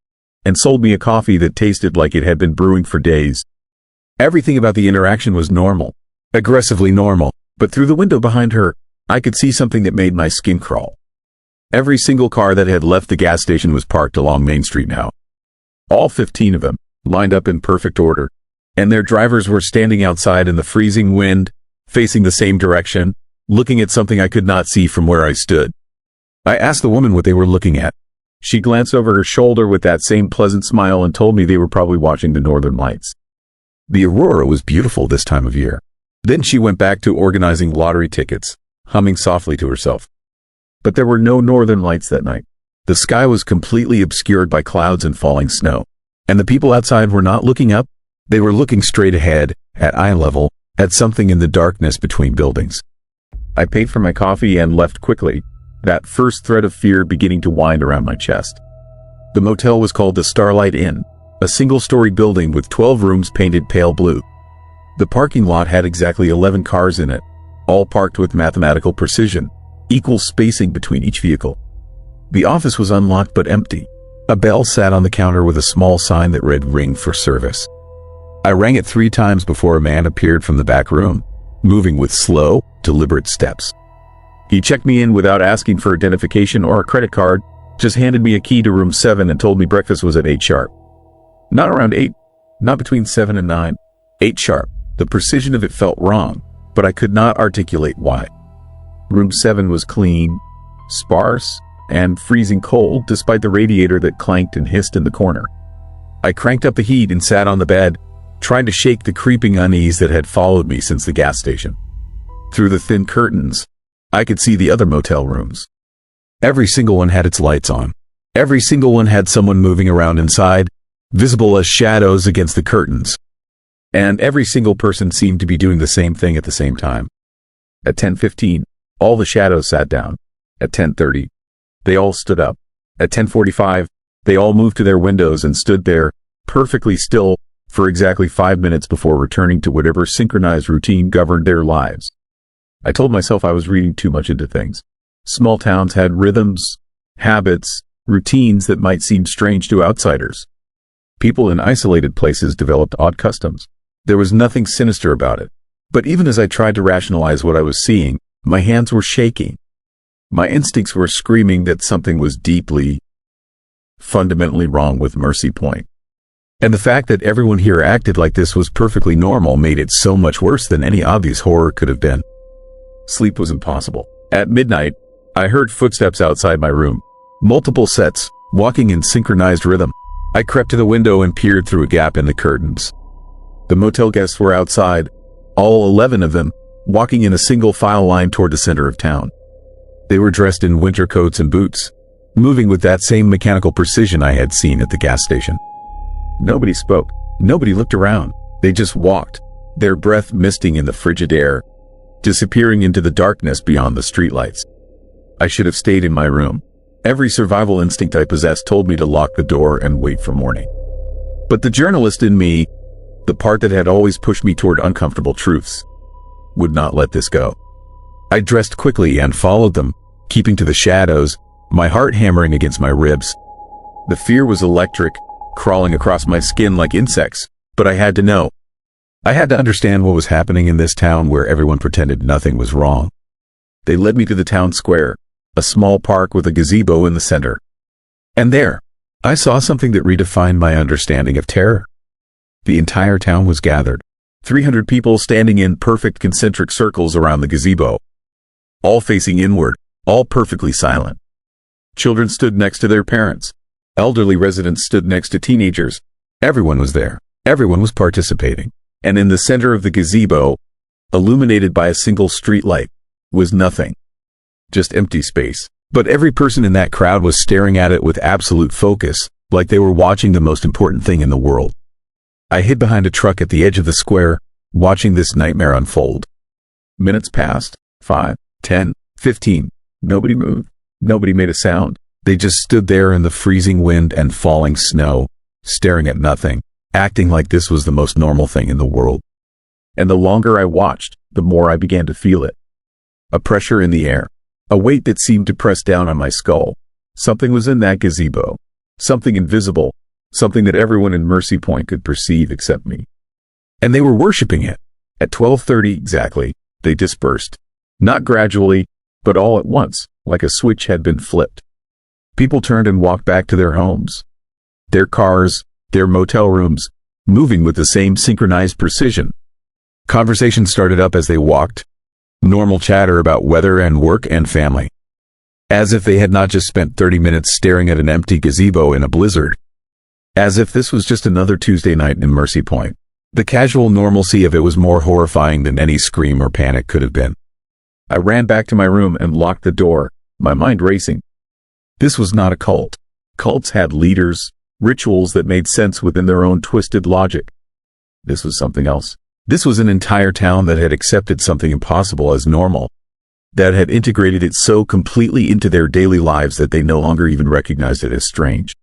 and sold me a coffee that tasted like it had been brewing for days. Everything about the interaction was normal, aggressively normal, but through the window behind her, I could see something that made my skin crawl. Every single car that had left the gas station was parked along Main Street now. All 15 of them, lined up in perfect order, and their drivers were standing outside in the freezing wind, facing the same direction, looking at something I could not see from where I stood. I asked the woman what they were looking at. She glanced over her shoulder with that same pleasant smile and told me they were probably watching the northern lights. The aurora was beautiful this time of year. Then she went back to organizing lottery tickets, humming softly to herself. But there were no northern lights that night. The sky was completely obscured by clouds and falling snow. And the people outside were not looking up. They were looking straight ahead, at eye level, at something in the darkness between buildings. I paid for my coffee and left quickly, that first thread of fear beginning to wind around my chest. The motel was called the Starlight Inn, a single-story building with 12 rooms painted pale blue. The parking lot had exactly 11 cars in it, all parked with mathematical precision, equal spacing between each vehicle. The office was unlocked but empty. A bell sat on the counter with a small sign that read "Ring for service." I rang it 3 times before a man appeared from the back room, moving with slow, deliberate steps. He checked me in without asking for identification or a credit card, just handed me a key to room 7 and told me breakfast was at 8 sharp. Not around 8, not between 7 and 9, 8 sharp. The precision of it felt wrong, but I could not articulate why. Room 7 was clean, sparse, and freezing cold despite the radiator that clanked and hissed in the corner. I cranked up the heat and sat on the bed, trying to shake the creeping unease that had followed me since the gas station. Through the thin curtains, I could see the other motel rooms. Every single one had its lights on. Every single one had someone moving around inside, visible as shadows against the curtains. And every single person seemed to be doing the same thing at the same time. At 10:15, all the shadows sat down. At 10:30, they all stood up. At 10:45, they all moved to their windows and stood there, perfectly still, for exactly 5 minutes before returning to whatever synchronized routine governed their lives. I told myself I was reading too much into things. Small towns had rhythms, habits, routines that might seem strange to outsiders. People in isolated places developed odd customs. There was nothing sinister about it. But even as I tried to rationalize what I was seeing, my hands were shaking. My instincts were screaming that something was deeply, fundamentally wrong with Mercy Point. And the fact that everyone here acted like this was perfectly normal made it so much worse than any obvious horror could have been. Sleep was impossible. At midnight, I heard footsteps outside my room. Multiple sets, walking in synchronized rhythm. I crept to the window and peered through a gap in the curtains. The motel guests were outside, all 11 of them, walking in a single file line toward the center of town. They were dressed in winter coats and boots, moving with that same mechanical precision I had seen at the gas station. Nobody spoke. Nobody looked around. They just walked, their breath misting in the frigid air, disappearing into the darkness beyond the streetlights. I should have stayed in my room. Every survival instinct I possessed told me to lock the door and wait for morning. But the journalist in me, the part that had always pushed me toward uncomfortable truths, would not let this go. I dressed quickly and followed them, keeping to the shadows, my heart hammering against my ribs. The fear was electric, crawling across my skin like insects, but I had to know. I had to understand what was happening in this town where everyone pretended nothing was wrong. They led me to the town square, a small park with a gazebo in the center. And there, I saw something that redefined my understanding of terror. The entire town was gathered, 300 people standing in perfect concentric circles around the gazebo, all facing inward, all perfectly silent. Children stood next to their parents. Elderly residents stood next to teenagers. Everyone was there. Everyone was participating. And in the center of the gazebo, illuminated by a single street light, was nothing. Just empty space. But every person in that crowd was staring at it with absolute focus, like they were watching the most important thing in the world. I hid behind a truck at the edge of the square, watching this nightmare unfold. Minutes passed. 5, 10, 15. Nobody moved. Nobody made a sound. They just stood there in the freezing wind and falling snow, staring at nothing, acting like this was the most normal thing in the world. And the longer I watched, the more I began to feel it. A pressure in the air. A weight that seemed to press down on my skull. Something was in that gazebo. Something invisible. Something that everyone in Mercy Point could perceive except me. And they were worshiping it. At 12:30 exactly, they dispersed. Not gradually, but all at once, like a switch had been flipped. People turned and walked back to their homes. Their cars, their motel rooms, moving with the same synchronized precision. Conversation started up as they walked. Normal chatter about weather and work and family. As if they had not just spent 30 minutes staring at an empty gazebo in a blizzard. As if this was just another Tuesday night in Mercy Point. The casual normalcy of it was more horrifying than any scream or panic could have been. I ran back to my room and locked the door, my mind racing. This was not a cult. Cults had leaders, rituals that made sense within their own twisted logic. This was something else. This was an entire town that had accepted something impossible as normal. that had integrated it so completely into their daily lives that they no longer even recognized it as strange.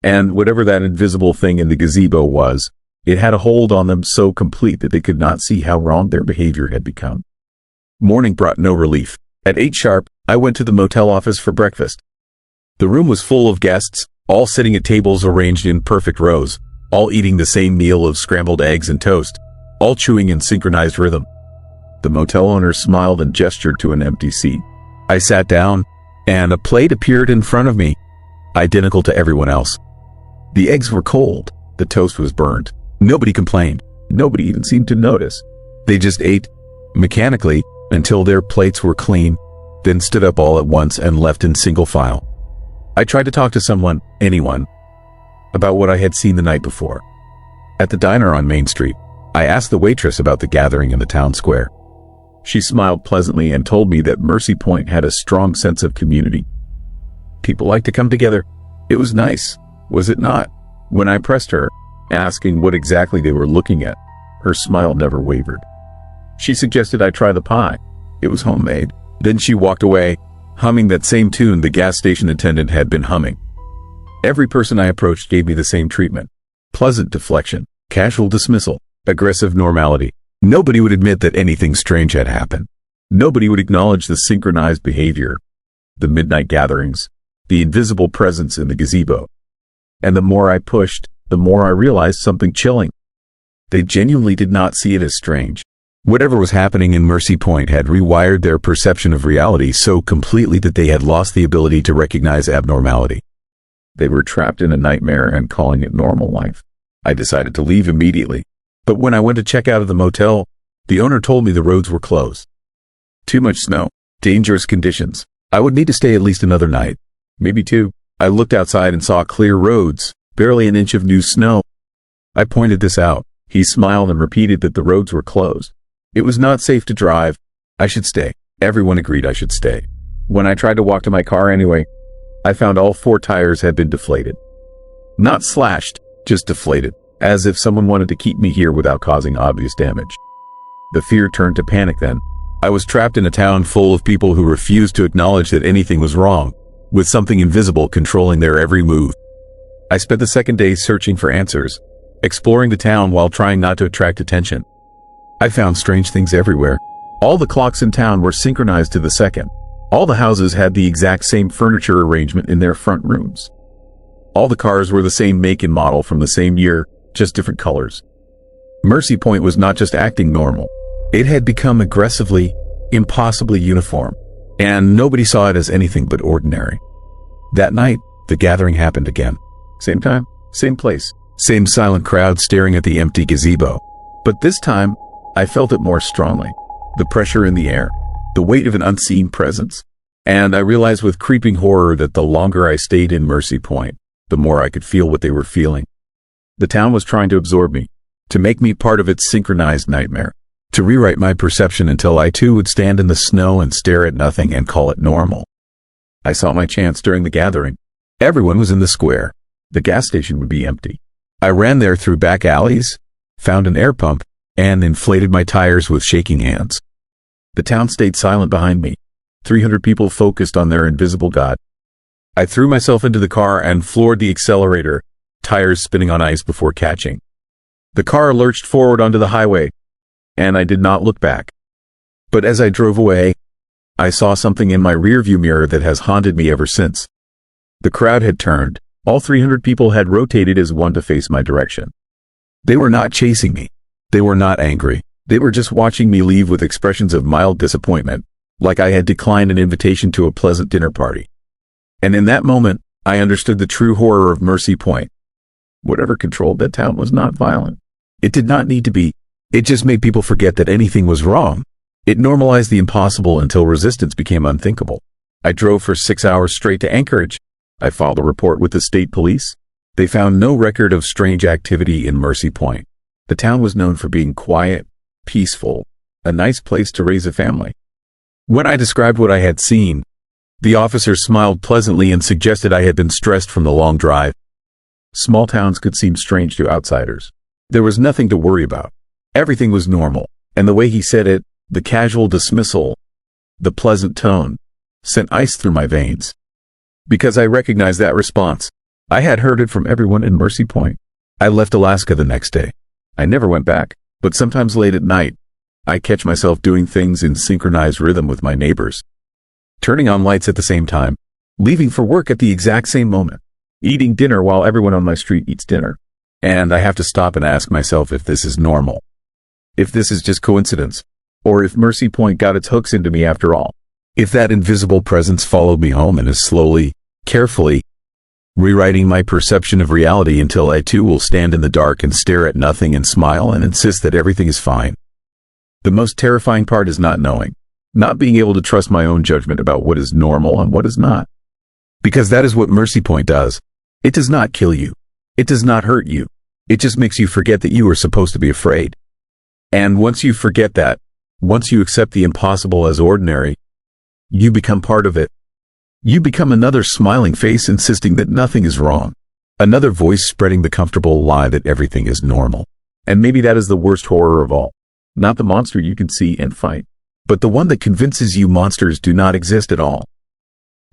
And whatever that invisible thing in the gazebo was, it had a hold on them so complete that they could not see how wrong their behavior had become. Morning brought no relief. At 8 sharp, I went to the motel office for breakfast. The room was full of guests, all sitting at tables arranged in perfect rows, all eating the same meal of scrambled eggs and toast, all chewing in synchronized rhythm. The motel owner smiled and gestured to an empty seat. I sat down, and a plate appeared in front of me, identical to everyone else. The eggs were cold, the toast was burnt. Nobody complained. Nobody even seemed to notice. They just ate, mechanically, until their plates were clean, then stood up all at once and left in single file. I tried to talk to someone, anyone, about what I had seen the night before. At the diner on Main Street, I asked the waitress about the gathering in the town square. She smiled pleasantly and told me that Mercy Point had a strong sense of community. People liked to come together. It was nice, was it not? When I pressed her, asking what exactly they were looking at, her smile never wavered. She suggested I try the pie. It was homemade. Then she walked away, humming that same tune the gas station attendant had been humming. Every person I approached gave me the same treatment. Pleasant deflection, casual dismissal, aggressive normality. Nobody would admit that anything strange had happened. Nobody would acknowledge the synchronized behavior, the midnight gatherings, the invisible presence in the gazebo. And the more I pushed, the more I realized something chilling. They genuinely did not see it as strange. Whatever was happening in Mercy Point had rewired their perception of reality so completely that they had lost the ability to recognize abnormality. They were trapped in a nightmare and calling it normal life. I decided to leave immediately. But when I went to check out of the motel, the owner told me the roads were closed. Too much snow, dangerous conditions. I would need to stay at least another night, maybe 2. I looked outside and saw clear roads, barely an inch of new snow. I pointed this out. He smiled and repeated that the roads were closed. It was not safe to drive. I should stay. Everyone agreed I should stay. When I tried to walk to my car anyway, I found all 4 tires had been deflated. Not slashed, just deflated, as if someone wanted to keep me here without causing obvious damage. The fear turned to panic then. I was trapped in a town full of people who refused to acknowledge that anything was wrong, with something invisible controlling their every move. I spent the second day searching for answers, exploring the town while trying not to attract attention. I found strange things everywhere. All the clocks in town were synchronized to the second. All the houses had the exact same furniture arrangement in their front rooms. All the cars were the same make and model from the same year, just different colors. Mercy Point was not just acting normal. It had become aggressively, impossibly uniform, and nobody saw it as anything but ordinary. That night, the gathering happened again. Same time, same place, same silent crowd staring at the empty gazebo. But this time, I felt it more strongly. The pressure in the air, the weight of an unseen presence. And I realized with creeping horror that the longer I stayed in Mercy Point, the more I could feel what they were feeling. The town was trying to absorb me, to make me part of its synchronized nightmare, to rewrite my perception until I too would stand in the snow and stare at nothing and call it normal. I saw my chance during the gathering. Everyone was in the square. The gas station would be empty. I ran there through back alleys, found an air pump, and inflated my tires with shaking hands. The town stayed silent behind me. 300 people focused on their invisible god. I threw myself into the car and floored the accelerator, tires spinning on ice before catching. The car lurched forward onto the highway, and I did not look back. But as I drove away, I saw something in my rearview mirror that has haunted me ever since. The crowd had turned. All 300 people had rotated as one to face my direction. They were not chasing me. They were not angry. They were just watching me leave with expressions of mild disappointment, like I had declined an invitation to a pleasant dinner party. And in that moment, I understood the true horror of Mercy Point. Whatever controlled that town was not violent. It did not need to be. It just made people forget that anything was wrong. It normalized the impossible until resistance became unthinkable. I drove for 6 hours straight to Anchorage. I filed a report with the state police. They found no record of strange activity in Mercy Point. The town was known for being quiet, peaceful, a nice place to raise a family. When I described what I had seen, the officer smiled pleasantly and suggested I had been stressed from the long drive. Small towns could seem strange to outsiders. There was nothing to worry about. Everything was normal, and the way he said it, the casual dismissal, The pleasant tone sent ice through my veins. Because I recognized that response. I had heard it from everyone in Mercy Point. I left Alaska the next day. I never went back, but sometimes late at night, I catch myself doing things in synchronized rhythm with my neighbors. Turning on lights at the same time, leaving for work at the exact same moment, eating dinner while everyone on my street eats dinner. And I have to stop and ask myself if this is normal. If this is just coincidence, or if Mercy Point got its hooks into me after all. If that invisible presence followed me home and is slowly, carefully, rewriting my perception of reality until I too will stand in the dark and stare at nothing and smile and insist that everything is fine. The most terrifying part is not knowing, not being able to trust my own judgment about what is normal and what is not. Because that is what Mercy Point does. It does not kill you. It does not hurt you. It just makes you forget that you are supposed to be afraid. And once you forget that, once you accept the impossible as ordinary, you become part of it. You become another smiling face insisting that nothing is wrong. Another voice spreading the comfortable lie that everything is normal. And maybe that is the worst horror of all. Not the monster you can see and fight, but the one that convinces you monsters do not exist at all.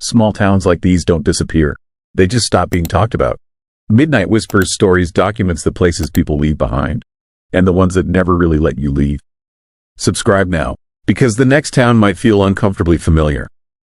Small towns like these don't disappear. They just stop being talked about. Midnight Whispers Stories documents the places people leave behind, and the ones that never really let you leave. Subscribe now, because the next town might feel uncomfortably familiar.